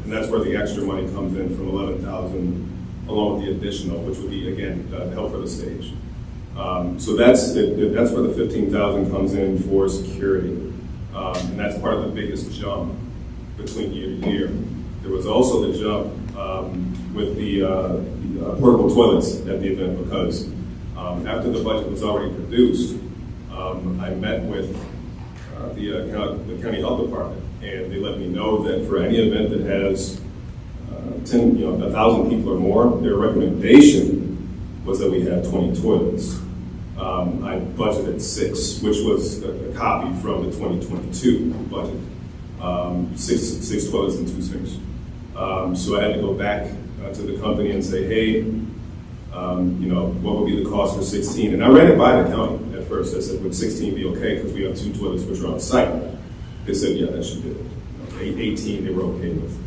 And that's where the extra money comes in from $11,000, along with the additional, which would be, again, help for the stage. So that's where the $15,000 comes in for security. And that's part of the biggest jump between year to year. There was also the jump with the portable toilets at the event because after the budget was already produced, I met with the county health department, and they let me know that for any event that has 1,000 people or more, their recommendation was that we have 20 toilets. I budgeted 6, which was a copy from the 2022 budget. 6 toilets and 2 sinks. So I had to go back to the company and say, hey, you know, what would be the cost for 16? And I ran it by the county at first. I said, would 16 be okay? Because we have 2 toilets which are on site. They said, yeah, that should do it. 18 they were okay with.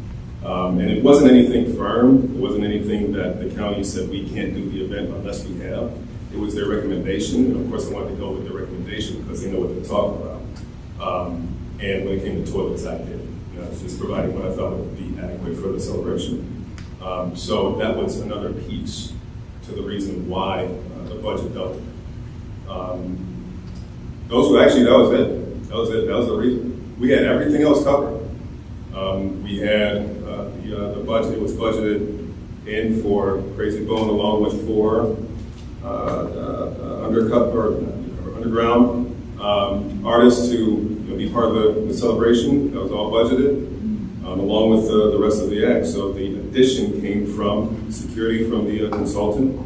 And it wasn't anything firm. It wasn't anything that the county said we can't do the event unless we have. It was their recommendation. And of course, I wanted to go with their recommendation because they know what they're talking about. And when it came to toilets, I did. You know, just providing what I thought would be adequate for the celebration. So that was another piece to the reason why the budget doubled. That was it. That was the reason. We had everything else covered. We had the budget was budgeted in for Crazy Bone along with 4 underground artists to be part of the celebration. That was all budgeted, along with the rest of the act. So the addition came from security from the consultant,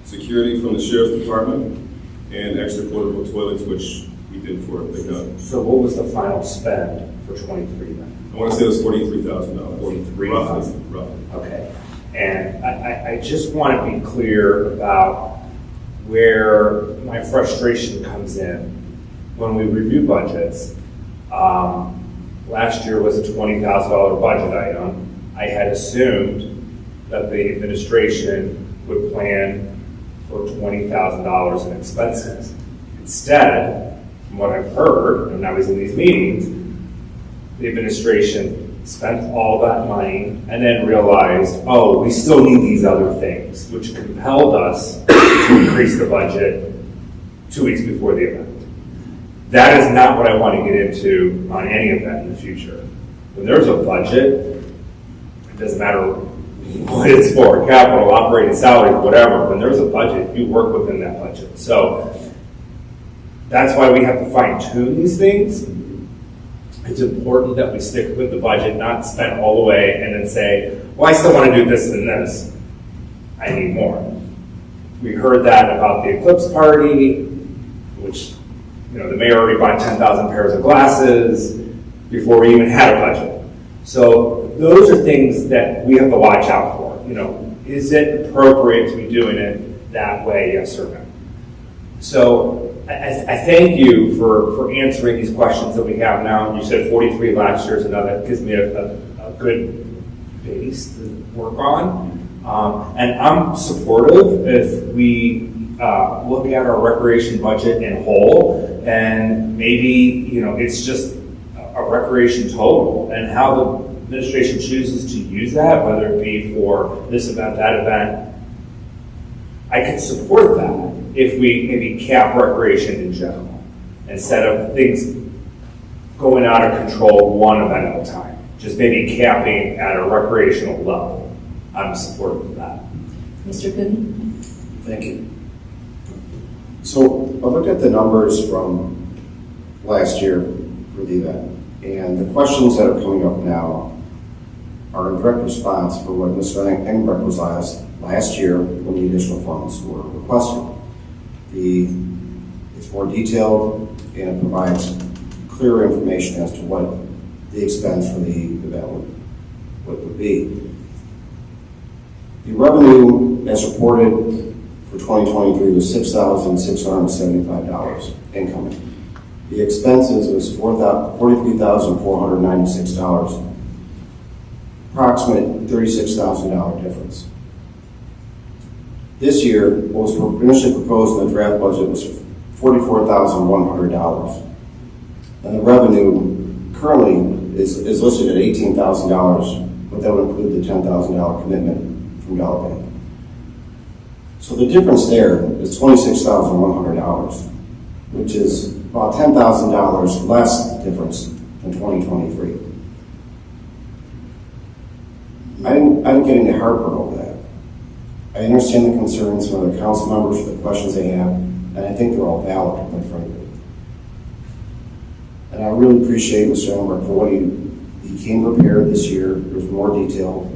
security from the Sheriff's Department, and extra portable toilets, which we did for the gun. So what was the final spend for 23 then? I want to say it was $43,000. $43,000. Roughly. Okay. And I just want to be clear about where my frustration comes in. When we review budgets, last year was a $20,000 budget item. I had assumed that the administration would plan for $20,000 in expenses. Instead, from what I've heard, and I was in these meetings, the administration spent all that money and then realized, oh, we still need these other things, which compelled us to increase the budget 2 weeks before the event. That is not what I want to get into on any event in the future. When there's a budget, it doesn't matter what it's for, capital, operating, salaries, whatever. When there's a budget, you work within that budget. So that's why we have to fine tune these things. It's important that we stick with the budget, not spend all the way and then say, well, I still want to do this and this. I need more. We heard that about the Eclipse Party, which, you know, the mayor already bought 10,000 pairs of glasses before we even had a budget. So those are things that we have to watch out for. You know, is it appropriate to be doing it that way, yes or no? So I thank you for answering these questions that we have now. You said 43 last year, so now that gives me a good base to work on. And I'm supportive if we look at our recreation budget in whole, and maybe, you know, it's just a recreation total, and how administration chooses to use that, whether it be for this event, that event, I could support that if we maybe cap recreation in general, instead of things going out of control one event at a time. Just maybe capping at a recreational level. I'm supportive of that. Mr. Cooney? Thank you. So I looked at the numbers from last year for the event, and the questions that are coming up now are in direct response for what Mr. Engelbrecht was asked last year when the additional funds were requested. It's more detailed and it provides clearer information as to what the expense for the event would be. The revenue as reported for 2023 was $6,675 incoming. The expenses was $43,496, approximate $36,000 difference. This year, what was initially proposed in the draft budget was $44,100. And the revenue currently is listed at $18,000, but that would include the $10,000 commitment from Dollar Bank. So the difference there is $26,100, which is about $10,000 less difference than 2023. I didn't get any heartburn over that. I understand the concerns from the council members, the questions they have, and I think they're all valid, quite frankly. And I really appreciate Mr. Engelbrecht for what he came prepared this year. There's more detail.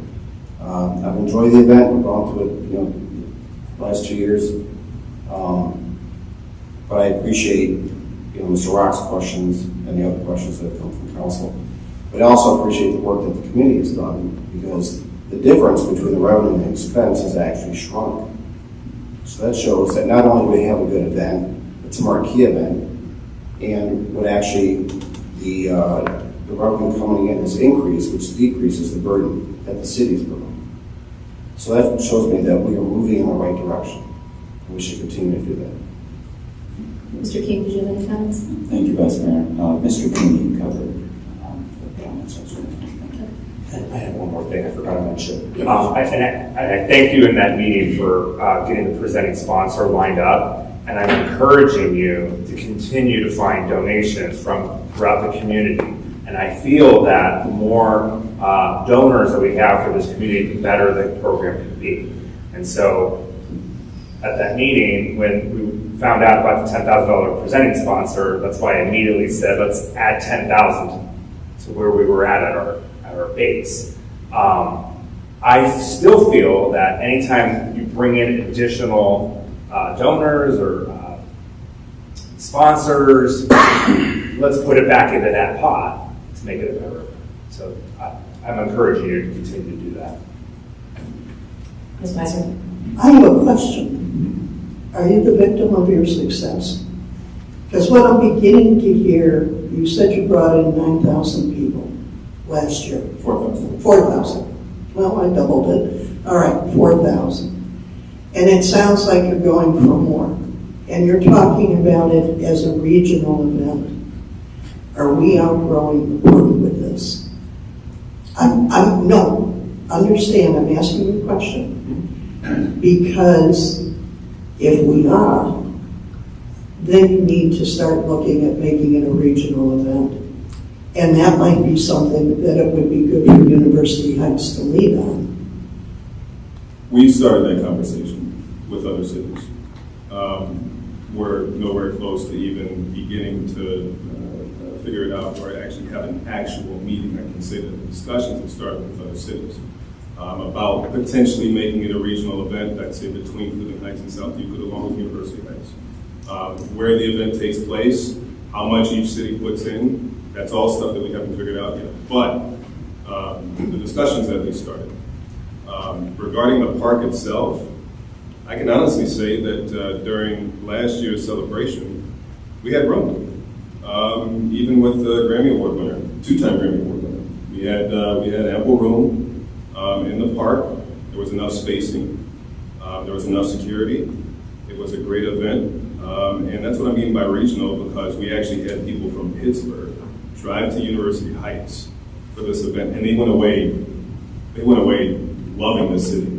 I've enjoyed the event. We've gone through it, the last 2 years. But I appreciate, Mr. Rock's questions and the other questions that have come from council. But I also appreciate the work that the committee has done, because the difference between the revenue and the expense has actually shrunk. So that shows that not only do we have a good event, it's a marquee event, and what actually the revenue coming in has increased, which decreases the burden that the city is bringing. So that shows me that we are moving in the right direction, and we should continue to do that. Mr. King, did you have any comments? Thank you, Vice Mayor. Mr. Cooney covered the comments. I have one more thing I forgot to mention. I thank you in that meeting for getting the presenting sponsor lined up. And I'm encouraging you to continue to find donations from throughout the community. And I feel that the more donors that we have for this community, the better the program can be. And so at that meeting, when we found out about the $10,000 presenting sponsor, that's why I immediately said, let's add $10,000 to where we were at our base. I still feel that anytime you bring in additional donors or sponsors, let's put it back into that pot to make it a better event. So I'm encouraging you to continue to do that. Ms. Weiser? I have a question. Are you the victim of your success? Because what I'm beginning to hear, you said you brought in 9,000 people last year. 4,000. 4,000. Well, I doubled it. All right, 4,000. And it sounds like you're going for more. And you're talking about it as a regional event. Are we outgrowing the party with this? No, understand, I'm asking you a question. Because if we are, then you need to start looking at making it a regional event. And that might be something that it would be good for University Heights to lead on. We've started that conversation with other cities. We're nowhere close to even beginning to figure it out or actually have an actual meeting. I can say that the discussions have started with other cities about potentially making it a regional event, I'd say between Cleveland Heights and South Euclid along with University Heights. Where the event takes place, how much each city puts in, that's all stuff that we haven't figured out yet. But the discussions at least started. Regarding the park itself, I can honestly say that during last year's celebration, we had room. Even with the Grammy Award winner, two-time Grammy Award winner, we had ample room in the park. There was enough spacing. There was enough security. It was a great event, and that's what I mean by regional, because we actually had people from Pittsburgh drive to University Heights for this event, and they went away loving the city.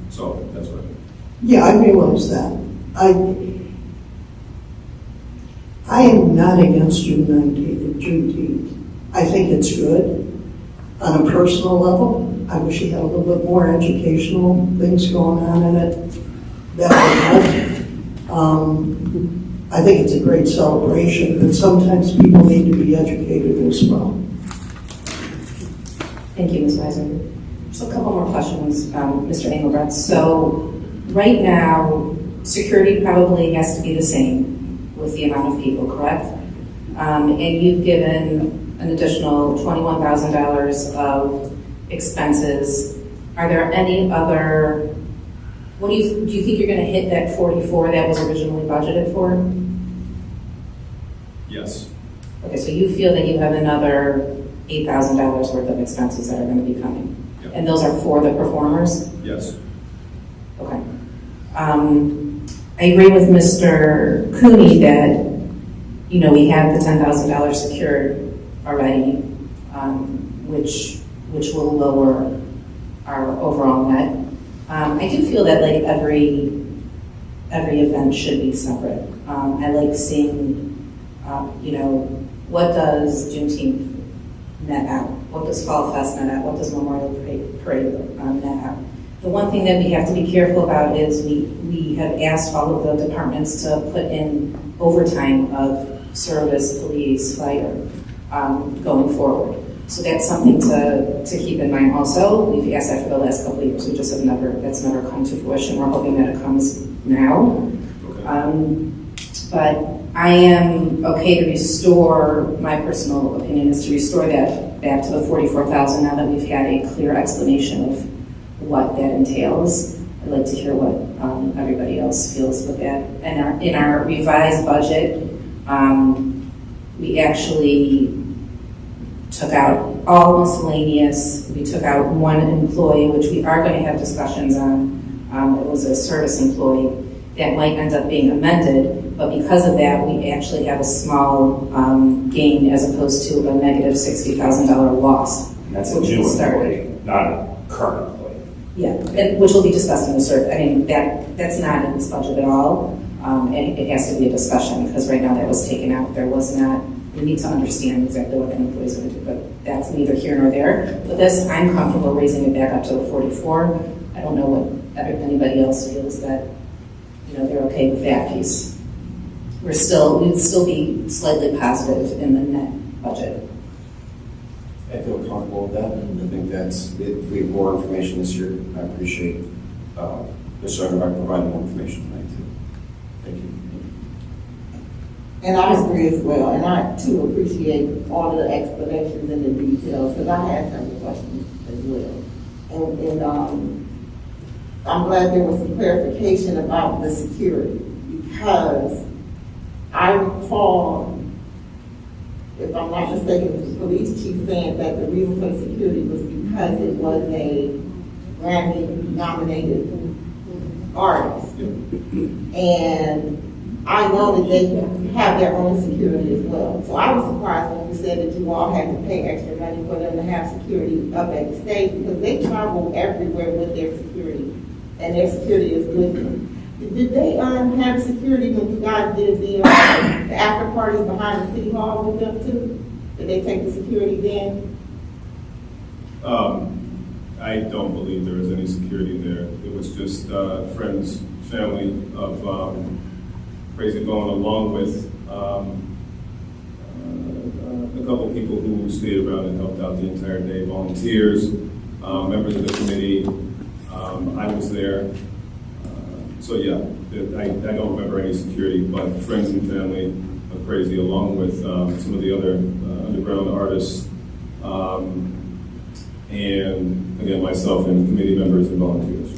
So that's what. Yeah, I realize that. I am not against Juneteenth. I think it's good. On a personal level, I wish it had a little bit more educational things going on in it. That would help. I think it's a great celebration, but sometimes people need to be educated as well. Thank you, Ms. Weiser. So a couple more questions, Mr. Engelbrecht. So right now, security probably has to be the same with the amount of people, correct? And you've given an additional $21,000 of expenses. Are there any other, do you think you're going to hit that 44 that was originally budgeted for? Yes. Okay, so you feel that you have another $8,000 worth of expenses that are going to be coming? Yep. And those are for the performers? Yes. Okay. I agree with Mr. Cooney that, we have the $10,000 secured already, which will lower our overall net. I do feel that like every event should be separate. I like seeing, what does Juneteenth net out? What does Fall Fest net out? What does Memorial Parade net out? The one thing that we have to be careful about is we have asked all of the departments to put in overtime of service, police, fire, going forward. So that's something to keep in mind also. We've asked that for the last couple of years. We just that's never come to fruition. We're hoping that it comes now. But I am okay to restore, my personal opinion is to restore that back to the 44,000 now that we've had a clear explanation of what that entails. I'd like to hear what everybody else feels with that. And in our revised budget, we actually took out all miscellaneous. We took out one employee, which we are going to have discussions on. It was a service employee that might end up being amended, but because of that, we actually have a small gain as opposed to a negative $60,000 loss. That's a new employee, not a current employee. Yeah, which will be discussed in the survey. I mean, that's not in this budget at all. And it has to be a discussion because right now that was taken out. There was not. We need to understand exactly what the employee is going to do, but that's neither here nor there. With this, I'm comfortable raising it back up to the 44. I don't know what anybody else feels that they're okay with that piece. We'd still be slightly positive in the net budget. I feel comfortable with that. I think we have more information this year. I appreciate Mr. Underback providing more information tonight too. Thank you. And I agree as well, and I too appreciate all of the explanations and the details, because I had some questions as well. And I'm glad there was some clarification about the security, because I recall, if I'm not mistaken, the police chief saying that the reason for the security was because it was a Grammy-nominated artist. And I know that they have their own security as well. So I was surprised when you said that you all had to pay extra money for them to have security up at the stage, because they travel everywhere with their security, and their security is good for them. Did they have security when you guys did the after parties behind the city hall with them too? Did they take the security then? I don't believe there was any security there. It was just friends, family of Crazy Bone, along with a couple of people who stayed around and helped out the entire day, volunteers, members of the committee. I was there. So yeah, I don't remember any security, but friends and family of Crazy, along with some of the other underground artists, and again, myself and committee members and volunteers.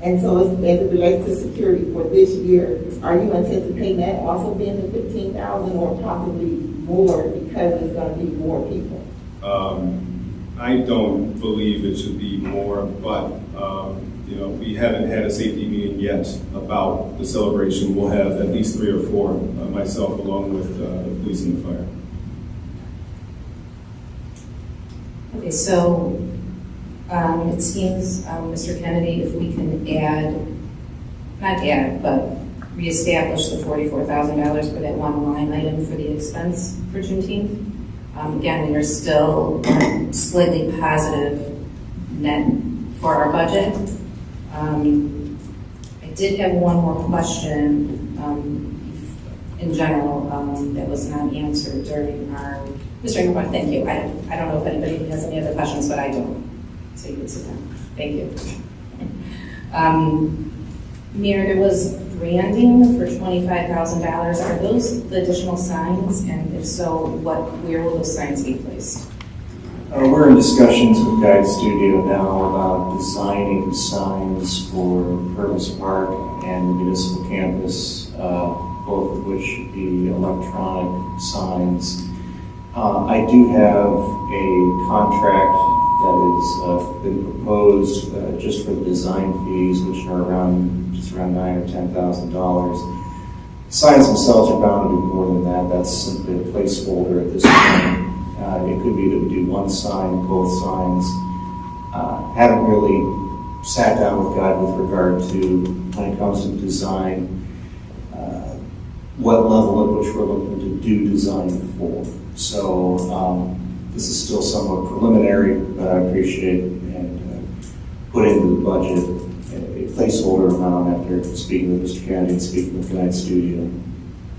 And so as it relates to security for this year, are you anticipating that also being the 15,000 or possibly more because there's going to be more people? I don't believe it should be more, but we haven't had a safety meeting yet about the celebration. We'll have at least 3 or 4, myself along with the police and the fire. Okay, so it seems, Mr. Kennedy, if we can but reestablish the $44,000 for that one line item for the expense for Juneteenth. Again, we are still slightly positive net for our budget. I did have one more question in general that was not answered during our, Mr. Ingerbach, thank you. I don't know if anybody has any other questions, but I don't. So you can sit down. Thank you. Mayor, there was branding for $25,000. Are those the additional signs? And if so, where will those signs be placed? We're in discussions with Guide Studio now about designing signs for Purvis Park and the municipal campus, both of which should be electronic signs. I do have a contract that has been proposed just for the design fees, which are around $9,000 or $10,000. Signs themselves are bound to be more than that. That's simply a placeholder at this point. It could be that we do one sign, both signs. Haven't really sat down with God with regard to, when it comes to design, what level at which we're looking to do design for. So this is still somewhat preliminary, but I appreciate and put into the budget a placeholder amount after speaking with Mr. Kennedy and speaking with Guide Studio,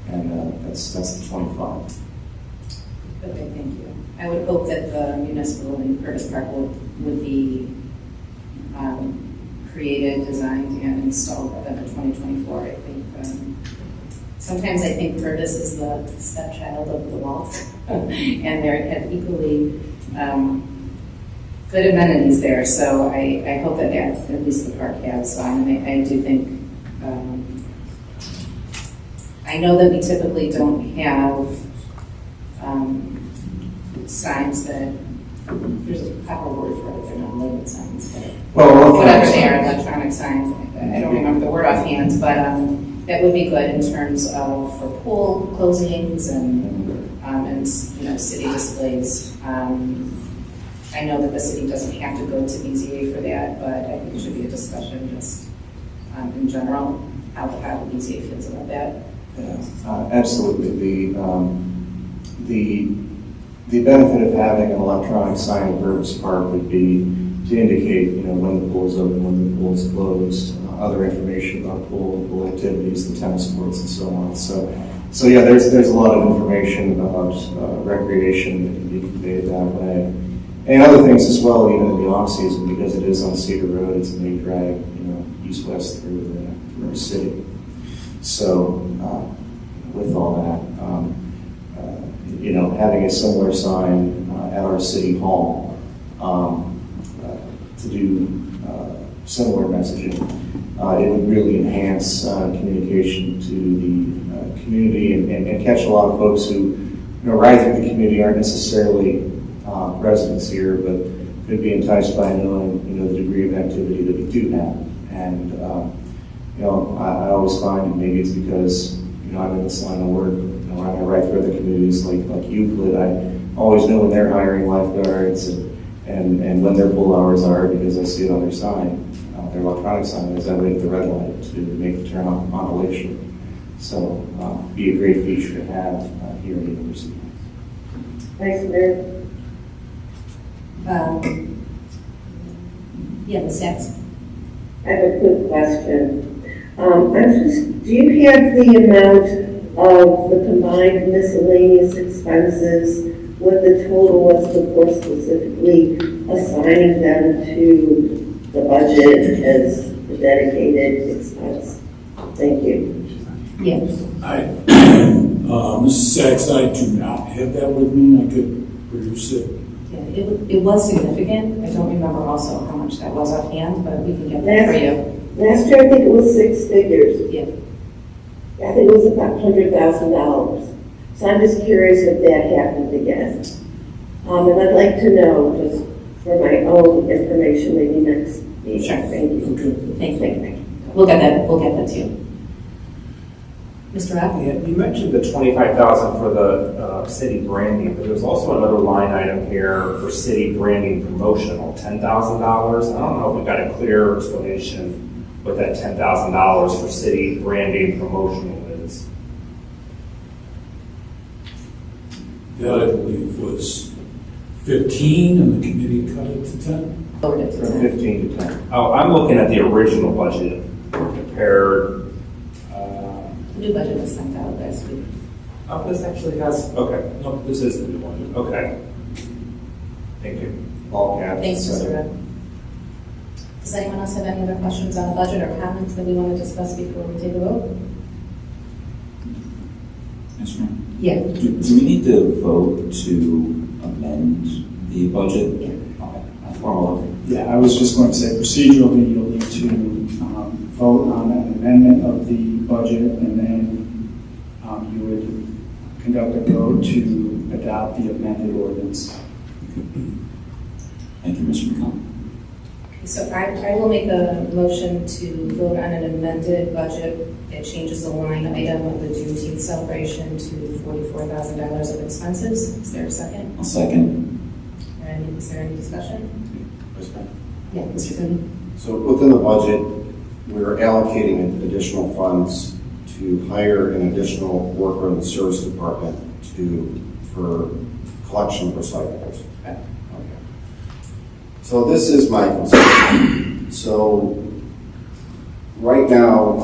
and that's the 25. Okay, thank you. I would hope that the municipal in Purvis Park would be created, designed, and installed by the 2024. I think sometimes I think Purvis is the stepchild of the Walt, and they have equally good amenities there. So I hope that at least the park has. I do think. I know that we typically don't have signs that, there's a proper word for it, they're not labeled signs, but whatever they are, electronic signs. I don't remember the word offhand, but that would be good in terms of for pool closings and city displays. I know that the city doesn't have to go to BZA for that, but I think it should be a discussion just in general, how the BZA feels about that. Yeah, absolutely. The benefit of having an electronic sign at Purvis Park would be to indicate, when the pool is open, when the pool is closed, other information about pool activities, the tennis courts, and so on. So yeah, there's a lot of information about recreation that can be conveyed that way, and other things as well, even in the off season, because it is on Cedar Road. It's a main drag, east-west through our city. So with all that. Having a similar sign at our city hall to do similar messaging, it would really enhance communication to the community and catch a lot of folks who ride through the community, aren't necessarily residents here, but could be enticed by knowing the degree of activity that we do have. And I always find, and maybe it's because I'm in this line of work, when I ride through other communities like Euclid, I always know when they're hiring lifeguards and when their pool hours are, because I see it on their sign, their electronic sign, as I wait at the red light to make the turn on a lakeshore. So be a great feature to have here at the university. Thanks, Mayor. Ms. Sachs. I have a quick question. Do you have the amount of the combined miscellaneous expenses, what the total was before specifically assigning them to the budget as a dedicated expense? Thank you. Yes. Mrs. Sachs, I do not have that with me. I could produce it. Yeah, it was significant. I don't remember also how much that was offhand, but we can get that for you. Last year, I think it was 6 figures. Yeah. I think it was about $100,000. So I'm just curious if that happened again. And I'd like to know, just for my own information, maybe next meeting. Sure. Thank you. Okay. Thank you. We'll get that to you. Mr. Rapp? Yeah, you mentioned the $25,000 for the city branding, but there's also another line item here for city branding promotional, $10,000. I don't know if we got a clear explanation what that $10,000 for city branding promotional is. That I believe was 15 and the committee cut it to 10. From 15 to 10. Oh, I'm looking at the original budget compared. The new budget was sent out last week. Oh, this actually has, okay, no, this is the new one, okay. Thank you. All caps. Thanks, Mr. Rapp. Does anyone else have any other questions on the budget or comments that we want to discuss before we take a vote? Yes, ma'am. Yeah. Do we need to vote to amend the budget? Yeah. Okay. Formal. Yeah, I was just going to say procedurally, you'll need to vote on an amendment of the budget, and then you would conduct a vote to adopt the amended ordinance. Thank you, Mr. McCollum. Okay, so I will make a motion to vote on an amended budget that changes the line item of the Juneteenth celebration to $44,000 of expenses. Is there a second? I'll second. And is there any discussion? Yeah, Mr. Cooney. So within the budget, we're allocating additional funds to hire an additional worker in the service department for collection of recyclables. Okay. So this is my concern. So right now,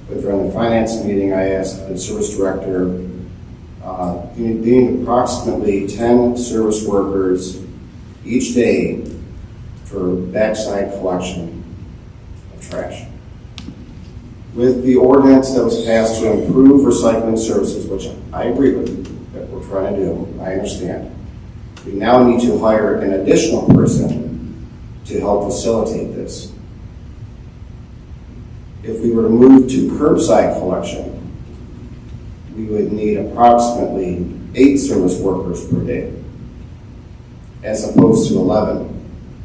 during the finance meeting, I asked the service director, being approximately 10 service workers each day for backside collection of trash. With the ordinance that was passed to improve recycling services, which I agree with, that we're trying to do, I understand. We now need to hire an additional person to help facilitate this. If we were to move to curbside collection, we would need approximately 8 service workers per day, as opposed to 11.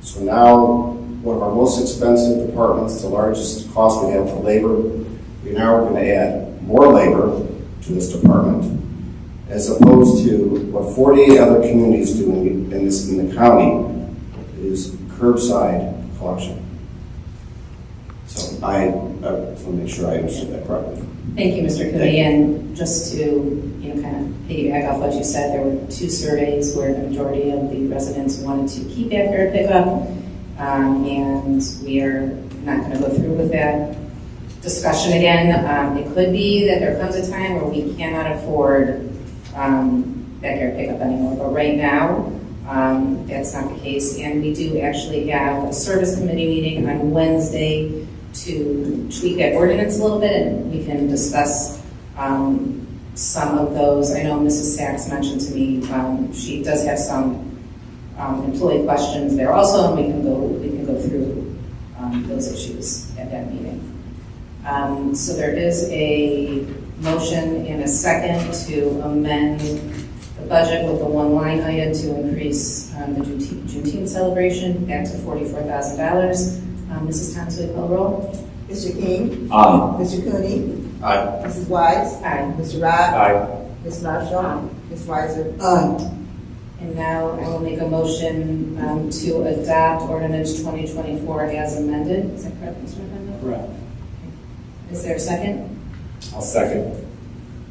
So now, one of our most expensive departments, the largest cost we have for labor, we now are going to add more labor to this department, as opposed to what 48 other communities do in the county, is curbside collection. So I want to make sure I understood that correctly. Thank you, Mr. Cooney. And just to kind of piggyback off what you said, there were 2 surveys where the majority of the residents wanted to keep backyard pickup, and we are not going to go through with that discussion again. It could be that there comes a time where we cannot afford backyard pickup anymore, but right now that's not the case. And we do actually have a service committee meeting on Wednesday to tweak that ordinance a little bit, and we can discuss some of those. I know Mrs. Sachs mentioned to me she does have some employee questions there also, and we can go through those issues at that meeting. So there is a motion and a second to amend the budget with the one line item to increase the Juneteenth celebration back to $44,000. Mrs. Thomas, will you call the roll? Mr. King? Aye. Mr. Cooney? Aye. Mrs. Wise? Aye. Mr. Robb? Aye. Ms. Marshall? Ms. Weiser? Aye. And now I will make a motion to adopt ordinance 2024 as amended. Is that correct, Mr. McConnell? Correct. Is there a second? I'll second.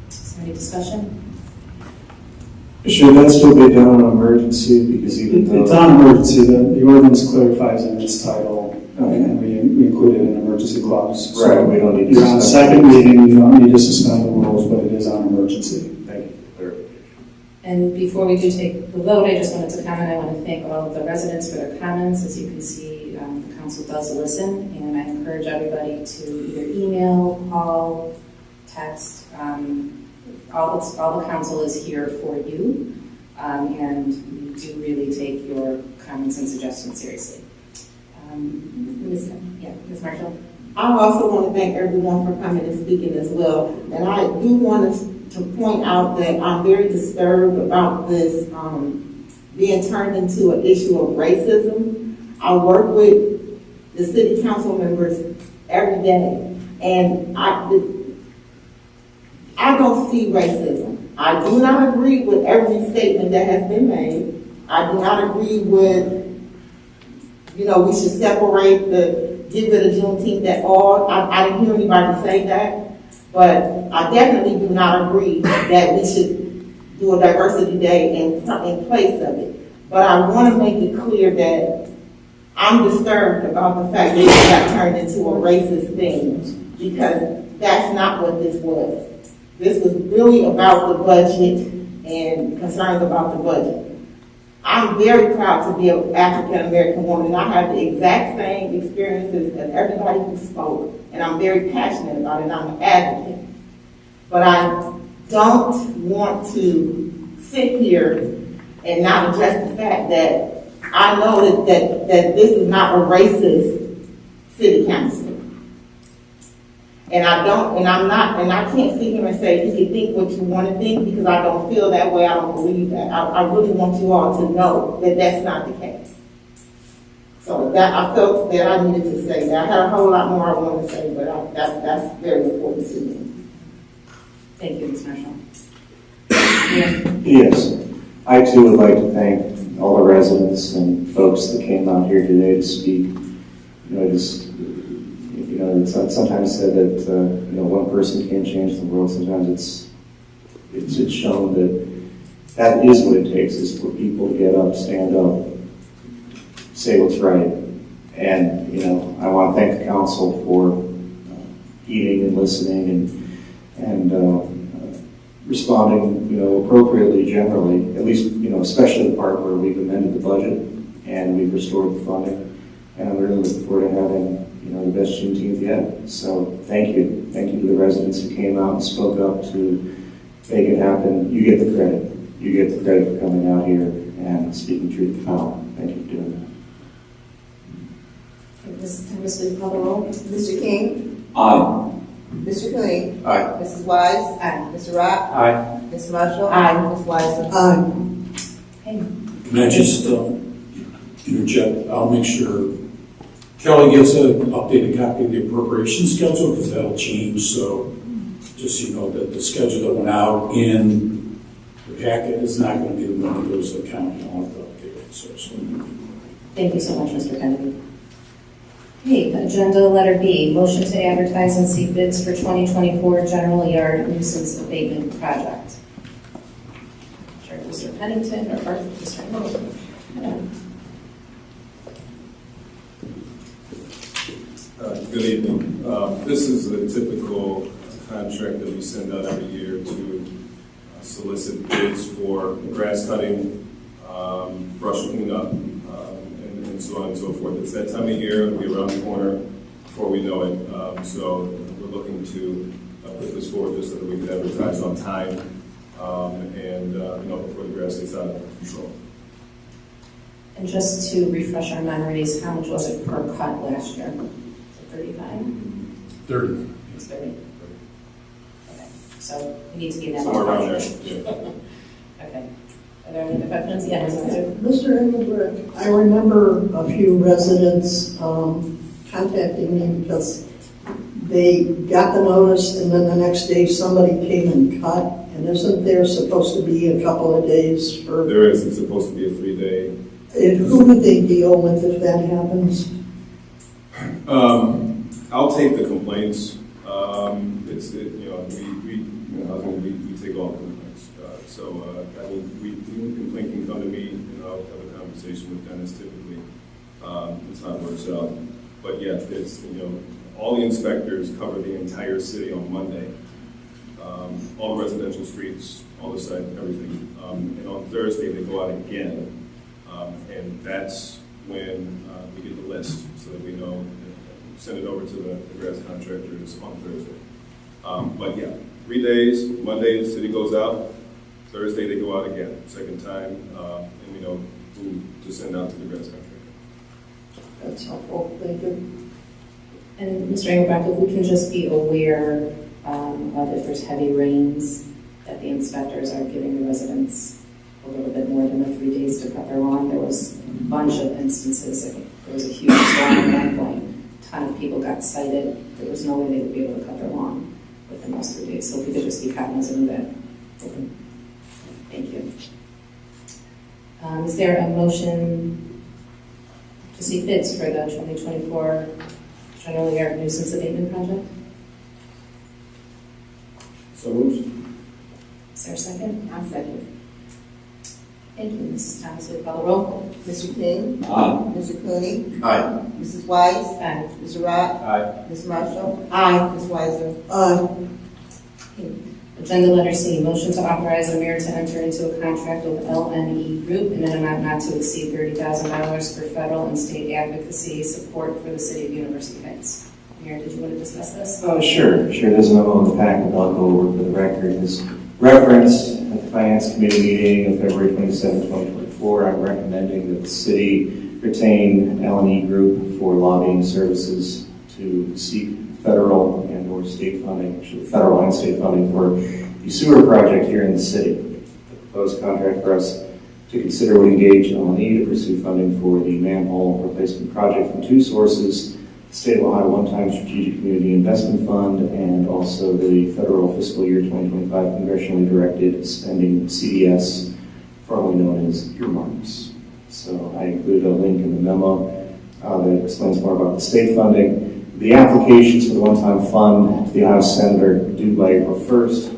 Is there any discussion? Should that still be done on emergency? Because even though It's on emergency. The ordinance clarifies in its title, and we included an emergency clause. So Right, we don't need to you're on suspend. second reading, you don't need to suspend the rules, but it is on emergency. Thank you for clarification. And before we do take the vote, I just wanted to comment. I want to thank all of the residents for their comments. As you can see, the council does listen, and I encourage everybody to either email, call, text. All the council is here for you, and we do really take your comments and suggestions seriously. Ms. Marshall? I also want to thank everyone for coming and speaking as well. And I do want to point out that I'm very disturbed about this being turned into an issue of racism. I work with the city council members every day, and I don't see racism. I do not agree with every statement that has been made. I do not agree with, we should separate get rid of Juneteenth at all. I didn't hear anybody say that. But I definitely do not agree that we should do a diversity day in place of it. But I want to make it clear that I'm disturbed about the fact that it got turned into a racist thing, because that's not what this was. This was really about the budget and concerns about the budget. I'm very proud to be an African American woman, and I have the exact same experiences as everybody who spoke, and I'm very passionate about it, and I'm an advocate. But I don't want to sit here and not address the fact that I know that this is not a racist city council. And I can't sit here and say you can think what you want to think, because I don't feel that way. I don't believe that. I really want you all to know that that's not the case. So that I felt that I needed to say that. I had a whole lot more I wanted to say, but that's very important to me. Thank you, Ms. Marshall. Yes, I too would like to thank all the residents and folks that came out here today to speak. It's sometimes said that one person can't change the world. Sometimes it's shown that is what it takes, is for people to get up, stand up, say what's right. And I want to thank the council for heeding and listening and responding, appropriately generally, at least, especially the part where we've amended the budget and we've restored the funding. And I'm really looking forward to having, the best Juneteenth yet. So thank you. Thank you to the residents who came out and spoke up to make it happen. You get the credit. You get the credit for coming out here and speaking truth to power. Thank you for doing that. Mrs. Thomas, will you call the roll? Mr. King? Aye. Mr. Cooney? Aye. Mrs. Wise? Aye. Mr. Rock? Aye. Ms. Marshall? Aye. Ms. Weiser? Aye. Okay. Can I just interject? I'll make sure Kelly gets an updated copy of the appropriation schedule, because that'll change. So just so you know that the schedule that went out in the packet is not going to be the one that goes to the county. I'll have to update it. So. Thank you so much, Mr. Kennedy. Okay, agenda letter B, motion to advertise and seek bids for 2024 general yard nuisance abatement project. Sure, Mr. Pennington or Mr. Motion. Good evening. This is a typical contract that we send out every year to solicit bids for grass cutting, brush cleanup, and so on and so forth. It's that time of year. It'll be around the corner before we know it. So we're looking to put this forward just so that we can advertise on time before the grass gets out of control. And just to refresh our memories, how much was it per cut last year? 35? 30. It's 30. Okay, so we need to be in that. Somewhere around there. Yeah. Okay. Are there any other questions? Yes, Mr. Engelbrecht, I remember a few residents contacting me because they got the notice and then the next day somebody came and cut. And isn't there supposed to be a couple of days for? There is. It's supposed to be a 3-day. And who do they deal with if that happens? I'll take the complaints. We take all the complaints. Complaint can come to me, and I'll have a conversation with Dennis. Typically, it's how it works out. But yeah, it's all the inspectors cover the entire city on Monday. All the residential streets, all the site, everything. And on Thursday they go out again, and that's when we get the list so that we know. Send it over to the grass contractors on Thursday. But yeah, 3 days. Monday the city goes out. Thursday they go out again, second time, and we know who to send out to the grass contractor. That's helpful. Thank you. And Mr. Engelbrecht, if we can just be aware of if there's heavy rains, that the inspectors are giving the residents a little bit more than the 3 days to cut their lawn. There was a bunch of instances. There was a huge storm at one point. A ton of people got cited. There was no way they would be able to cut their lawn. within those 3 days. So if we could just be cognizant of that. Thank you. Is there a motion to seek bids for the 2024 general yard nuisance abatement project? So moved. Is there a second? I'll second. Thank you. Mrs. Thomas, will you call the roll? Mr. King? Aye. Mr. Cooney? Aye. Mrs. Weiss? Aye. Mr. Rock? Aye. Ms. Marshall? Aye. Ms. Weiser? Agenda letter C, motion to authorize the mayor to enter into a contract with LNE Group in an amount not to exceed $30,000 for federal and state advocacy support for the city of University Heights. Mayor, did you want to discuss this? Sure. There's a memo in the packet that I'll go over for the record. It's referenced at the Finance Committee meeting of February 27, 2024. I'm recommending that the city retain L&E Group for lobbying services to seek federal and or state funding, actually federal and state funding for the sewer project here in the city. The proposed contract for us to consider would engage L&E to pursue funding for the manhole replacement project from two sources: the State of Ohio One-Time Strategic Community Investment Fund and also the federal fiscal year 2025 congressionally directed spending CDS, formerly known as earmarks. So I included a link in the memo that explains more about the state funding. The applications for the one-time fund to the Ohio Senator due by April 1st.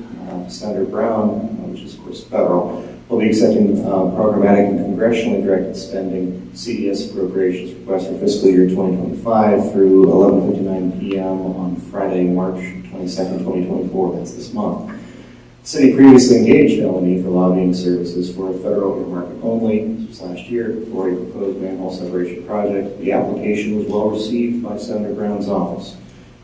Senator Brown, which is of course federal, will be accepting programmatic and congressionally directed spending CDS appropriations requests for fiscal year 2025 through 11:59 p.m. on Friday, March 22nd, 2024. That's this month. The city previously engaged L&E for lobbying services for a federal earmark only. This was last year for a proposed manhole separation project. The application was well received by Senator Brown's office.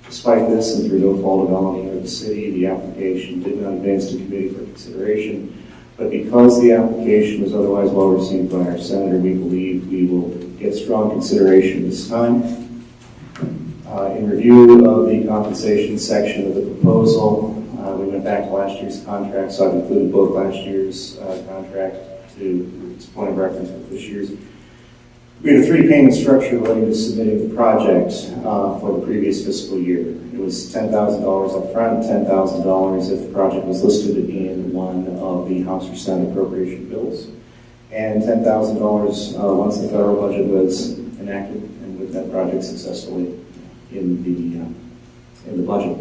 Despite this, and through no fault of L&E or the city, the application did not advance to committee for consideration. But because the application was otherwise well received by our senator, we believe we will get strong consideration this time. In review of the compensation section of the proposal, we went back to last year's contract, so I've included both last year's contract to its point of reference with this year's. We had a three-payment structure relating to submitting the project for the previous fiscal year. It was $10,000 up front, $10,000 if the project was listed in one of the House or Senate appropriation bills, and $10,000 once the federal budget was enacted and with that project successfully in the budget.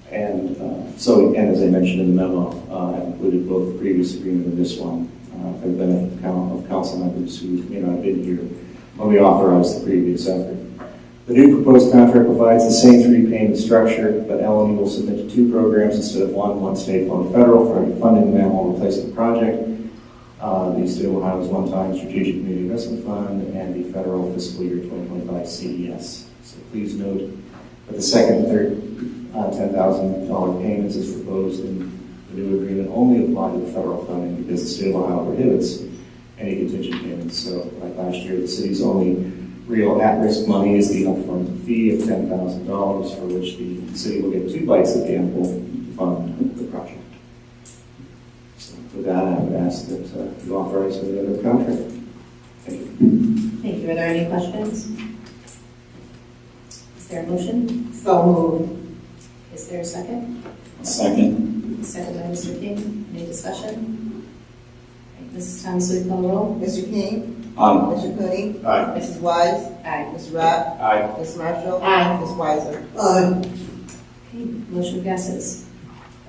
And as I mentioned in the memo, I've included both the previous agreement and this one for the benefit of council members who may not have been here when we authorized the previous effort. The new proposed contract provides the same three-payment structure, but L&E will submit to two programs instead of one state, one federal, for funding the manhole replacement project. The State of Ohio's One-Time Strategic Community Investment Fund and the federal fiscal year 2025 CDS. So please note that the second and third $10,000 payments as proposed in the new agreement only apply to the federal funding because the State of Ohio prohibits any contingent payments. So like last year, the city's only real at-risk money is the upfront fee of $10,000 for which the city will get two bites at the apple to fund the project. So with that, I would ask that you authorize the other contract. Thank you. Thank you. Are there any questions? Is there a motion? So moved. Is there a second? Second. Second by Mr. King. Any discussion? Right, Mrs. Thomas, will you call the roll? Mr. King? Aye. Mr. Cooney? Aye. Mrs. Wise? Aye. Mr. Rock? Aye. Ms. Marshall? Aye. Ms. Weiser? Okay, motion passes.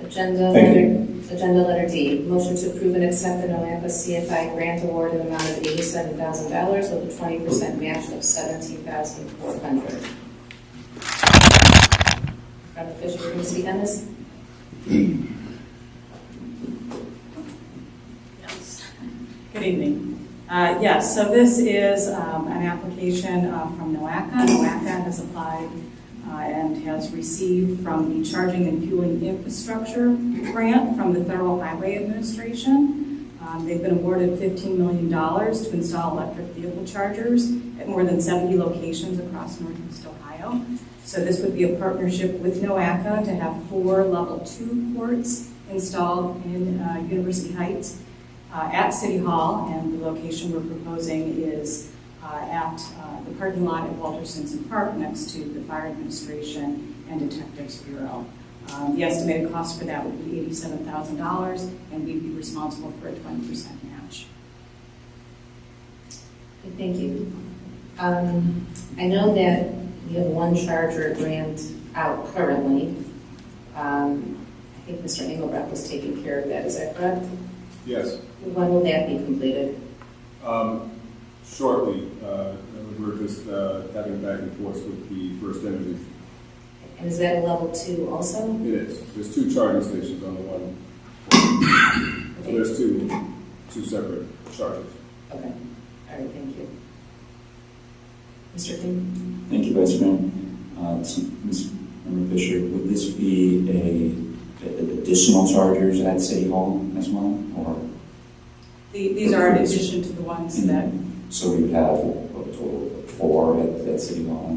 Agenda letter D, motion to approve and accept the NOACA CFI grant award in the amount of $87,000 with a 20% match of $17,400. Brother Fisher, you're going to speak on this? Yes. Good evening. Yes, so this is an application from NOACA. NOACA has applied and has received from the Charging and Fueling Infrastructure Grant from the Federal Highway Administration. They've been awarded $15 million to install electric vehicle chargers at more than 70 locations across Northwest Ohio. So this would be a partnership with NOACA to have 4 level 2 ports installed in University Heights at City Hall, and the location we're proposing is at the parking lot at Walter Simpson Park next to the fire administration and Detectives Bureau. The estimated cost for that would be $87,000, and we'd be responsible for a 20% match. Okay, thank you. I know that we have one charger grant out currently. I think Mr. Engelbrecht was taking care of that, is that correct? Yes. When will that be completed? Shortly. We're just having back and forth with the First Energy. And is that a level 2 also? It is. There's 2 charging stations on the one. So there's two separate chargers. Okay. All right, thank you. Mr. King? Thank you, Vice Mayor. Ms. Member Fisher, would this be additional chargers at City Hall as well, or? These are in addition to the ones that. So we would have a total of 4 at City Hall.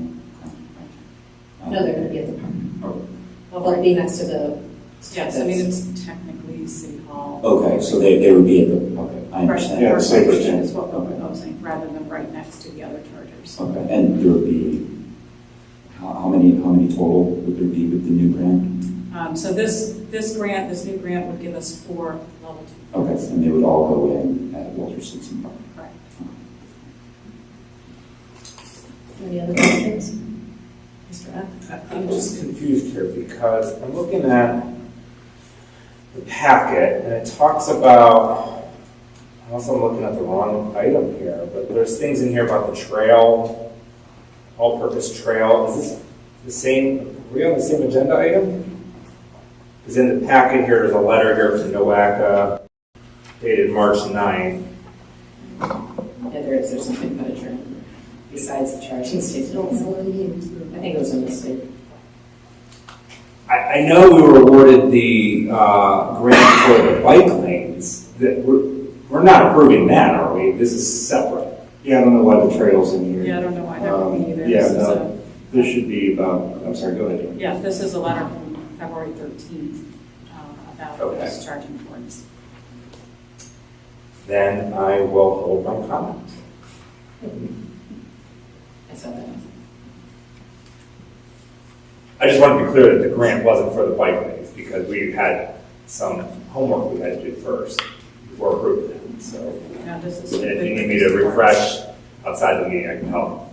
No, they're going to be at the park. Oh. Well, they'll be next to the. Yes, I mean, it's technically City Hall. Okay, so they would be at the, okay, I understand. Yeah, is what we're proposing, rather than right next to the other chargers. Okay, and there would be, how many total would there be with the new grant? So this new grant would give us 4 level 2. Okay, and they would all go in at Walter Simpson Park. Correct. Any other questions? Mr. F? I'm just confused here because I'm looking at the packet and it talks about, unless I'm looking at the wrong item here, but there's things in here about the trail, all-purpose trail. Is this the same, are we on the same agenda item? Because in the packet here, there's a letter here to NOACA dated March 9th. Yeah, there's something about a trail besides the charging station. I think it was a mistake. I know we were awarded the grant for the bike lanes. That we're not approving that, are we? This is separate. Yeah, I don't know why the trail's in here. Yeah, I don't know why that would be either. Yeah, this should be about, I'm sorry, go ahead. Yeah, this is a letter from February 13th about those charging points. Then I will hold my comment. I saw that. I just want to be clear that the grant wasn't for the bike lanes because we had some homework we had to do first before approving it. So if you need me to refresh outside the meeting, I can help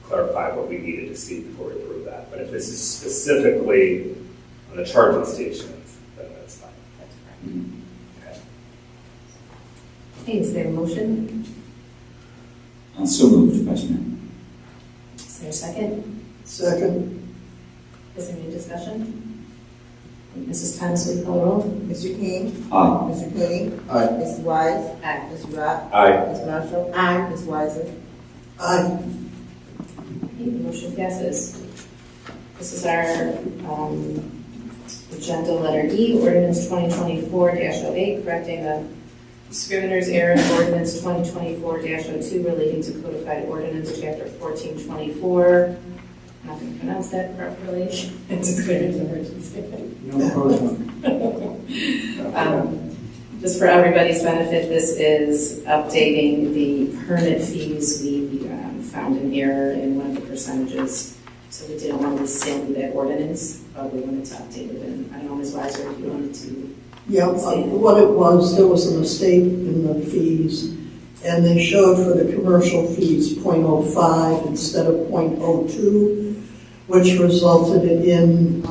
clarify what we needed to see before we approve that. But if this is specifically on the charging stations, then that's fine. That's correct. Okay. Hey, is there a motion? So moved, Vice Mayor. Is there a second? Second. Is there any discussion? Mrs. Thomas, will you call the roll? Mr. King? Aye. Mr. Cooney? Aye. Mrs. Wise? Aye. Mr. Rock? Aye. Ms. Marshall? Aye. Ms. Weiser? Aye. Okay, the motion passes. This is our agenda letter E, ordinance 2024-08, correcting the scrivener's error in ordinance 2024-02 relating to codified ordinance chapter 1424. I'm not going to pronounce that properly. It's a clear emergency. Just for everybody's benefit, this is updating the permit fees. We found an error in one of the percentages, so we didn't want to rescind that ordinance, but we wanted to update it. And I don't know, Ms. Weiser, if you wanted to. Yeah, what it was, there was a mistake in the fees, and they showed for the commercial fees 0.05 instead of 0.02, which resulted in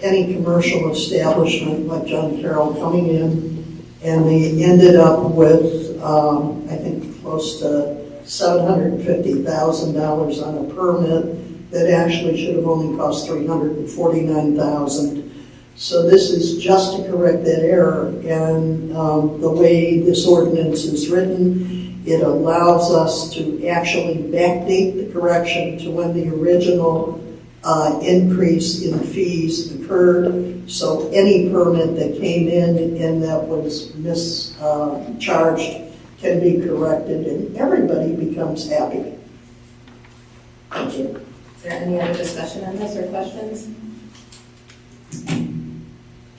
any commercial establishment like John Carroll coming in, and they ended up with, I think, close to $750,000 on a permit that actually should have only cost $349,000. So this is just to correct that error, and the way this ordinance is written, it allows us to actually backdate the correction to when the original increase in fees occurred. So any permit that came in and that was mischarged can be corrected, and everybody becomes happy. Thank you. Is there any other discussion on this or questions?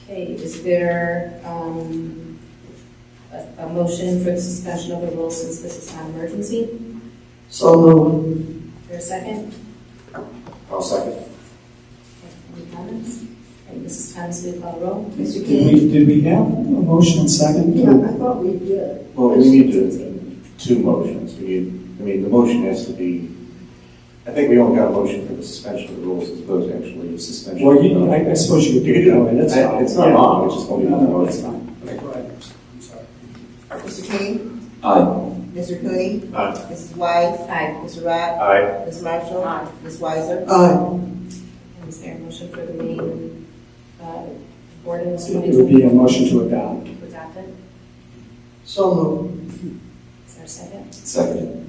Okay, is there a motion for the suspension of the rules since this is not emergency? So moved. Is there a second? I'll second. comments? Okay, Mrs. Thomas, will you call the roll? Mr. King? Did we have a motion and second? Yeah, I thought we did. Well, we need two motions. The motion has to be, I think we only got a motion for the suspension of the rules as opposed to actually the suspension. Well, I suppose you could do it. I mean, that's fine. It's not long, it's just going to be on the No, motion. that's fine. Okay, go ahead. I'm sorry. Mr. King? Aye. Mr. Cooney? Aye. Mrs. Wise? Aye. Mr. Rock? Aye. Ms. Marshall? Aye. Ms. Weiser? Aye. And is there a motion for the main ordinance It 2020? would be a motion to adopt. Adopted. So moved. Is there a second? Second.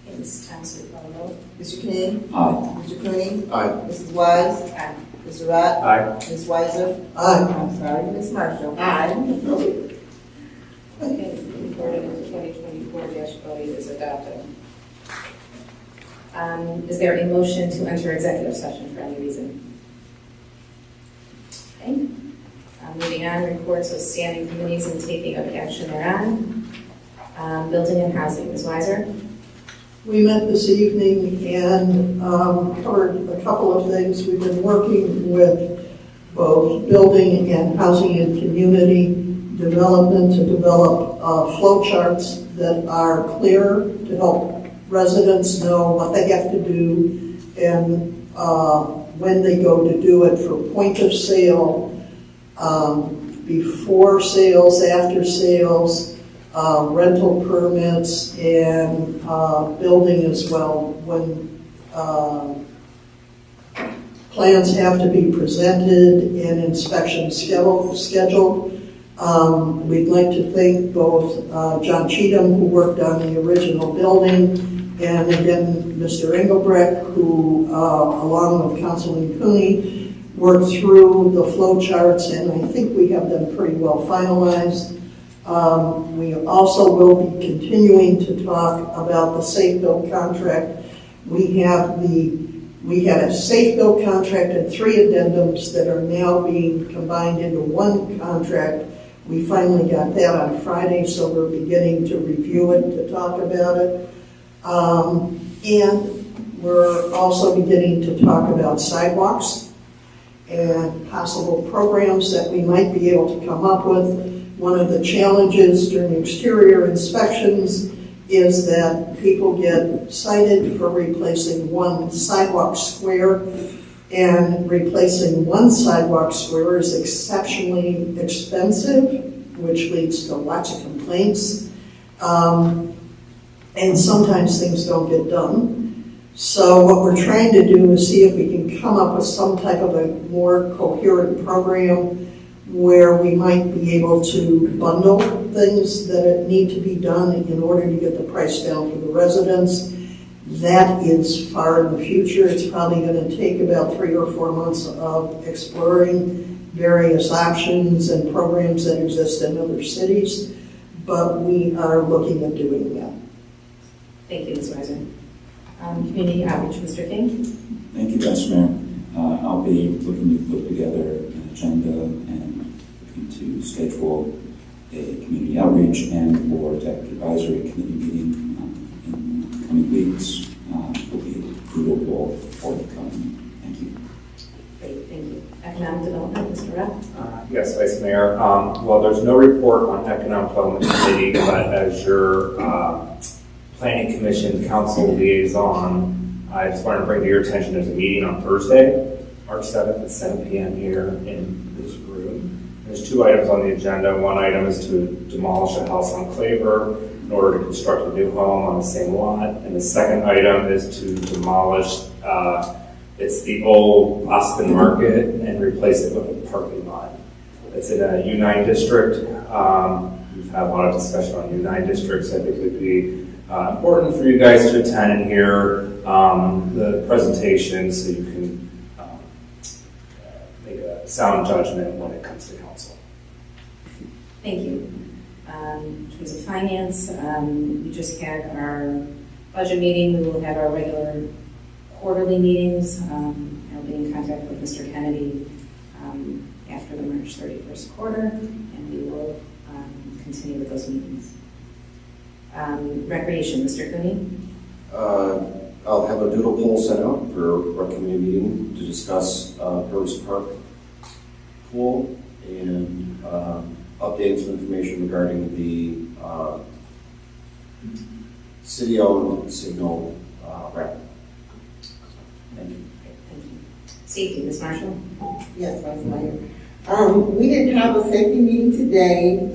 Okay, Mrs. Thomas, will you call the roll? Mr. King? Aye. Mr. Cooney? Aye. Mrs. Wise? Aye. Mr. Rock? Aye. Ms. Weiser? Aye. I'm sorry, Ms. Marshall? Aye. Okay, the ordinance 2024-08 is adopted. Is there a motion to enter executive session for any reason? Okay. Moving on, reports of standing committees and taking of action thereon. Building and housing, Ms. Weiser? We met this evening and covered a couple of things. We've been working with both building and housing and community development to develop flow charts that are clear to help residents know what they have to do and when they go to do it for point of sale, before sales, after sales, rental permits, and building as well. When plans have to be presented and inspections scheduled. We'd like to thank both John Cheatham, who worked on the original building, and again, Mr. Engelbrecht, who, along with Councilman Cooney, worked through the flow charts, and I think we have them pretty well finalized. We also will be continuing to talk about the Safe Build contract. We have a Safe Build contract and 3 addendums that are now being combined into one contract. We finally got that on Friday, so we're beginning to review it, to talk about it. And we're also beginning to talk about sidewalks and possible programs that we might be able to come up with. One of the challenges during exterior inspections is that people get cited for replacing one sidewalk square, and replacing one sidewalk square is exceptionally expensive, which leads to lots of complaints. And sometimes things don't get done. So what we're trying to do is see if we can come up with some type of a more coherent program where we might be able to bundle things that need to be done in order to get the price down for the residents. That is far in the future. It's probably going to take about 3 or 4 months of exploring various options and programs that exist in other cities, but we are looking at doing that. Thank you, Ms. Weiser. Community outreach, Mr. King? Thank you, Vice Mayor. I'll be looking to put together an agenda and looking to schedule a community outreach and or executive advisory committee meeting in the coming weeks. Will be doable for the coming. Thank you. Great, thank you. Economic development, Mr. Rupp? Yes, Vice Mayor. Well, there's no report on Economic Development Committee, but as your Planning Commission Council Liaison, I just wanted to bring to your attention there's a meeting on Thursday, March 7th at 7 p.m. here in this room. There's 2 items on the agenda. One item is to demolish a house on Claver in order to construct a new home on the same lot. And the second item is to demolish, it's the old Austin Market and replace it with a parking lot. It's in a U9 district. We've had a lot of discussion on U9 districts. I think it would be important for you guys to attend and hear the presentation so you can make a sound judgment when it comes to council. Thank you. In terms of finance, we just had our budget meeting. We will have our regular quarterly meetings. I'll be in contact with Mr. Kennedy after the March 31st quarter, and we will continue with those meetings. Recreation, Mr. Cooney? I'll have a doodle poll sent out for our community meeting to discuss Purvis Park pool and updates and information regarding the city-owned signal ramp. Thank you. Safety, Ms. Marshall? Yes, Vice Mayor. We didn't have a safety meeting today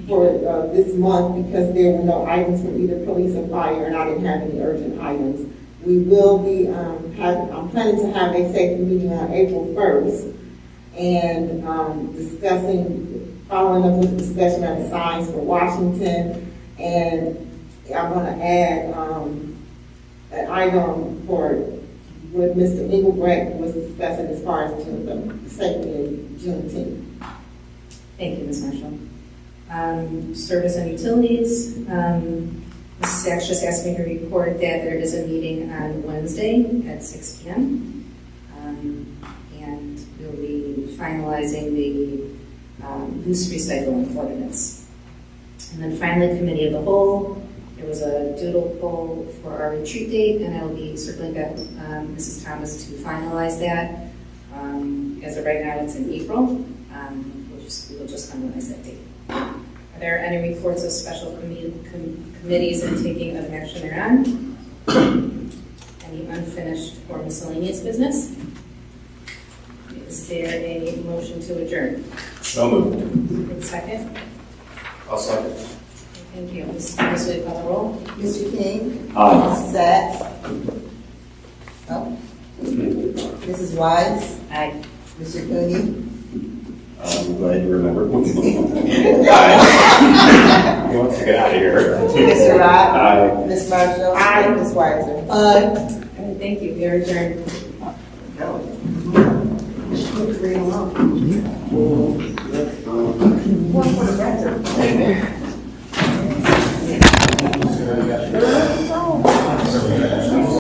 for this month because there were no items from either police or fire, and I didn't have any urgent items. We will be I'm planning to have a safety meeting on April 1st and following up with the discussion on the signs for Washington, and I'm going to add an item for what Mr. Engelbrecht was discussing as far as the safety in Juneteenth. Thank you, Ms. Marshall. Service and utilities. Mrs. Sachs just asked me to report that there is a meeting on Wednesday at 6 p.m. And we'll be finalizing the loose recycling ordinance. And then finally, committee of the whole. There was a doodle poll for our retreat date, and I will be circling back with Mrs. Thomas to finalize that. As of right now, it's in April. We will just finalize that date. Are there any reports of special committees and taking of action thereon? Any unfinished or miscellaneous business? Is there a motion to adjourn? So moved. Second? I'll second. Thank you. Mrs. Thomas, will you call the roll? Mr. King? Aye. Mrs. Sachs? No? Mrs. Wise? Aye. Mr. Cooney? I'm glad you remembered. He wants to get out of here. Mr. Rock? Aye. Ms. Marshall? Aye. Ms. Weiser? All right, thank you. We are adjourned. One for the record.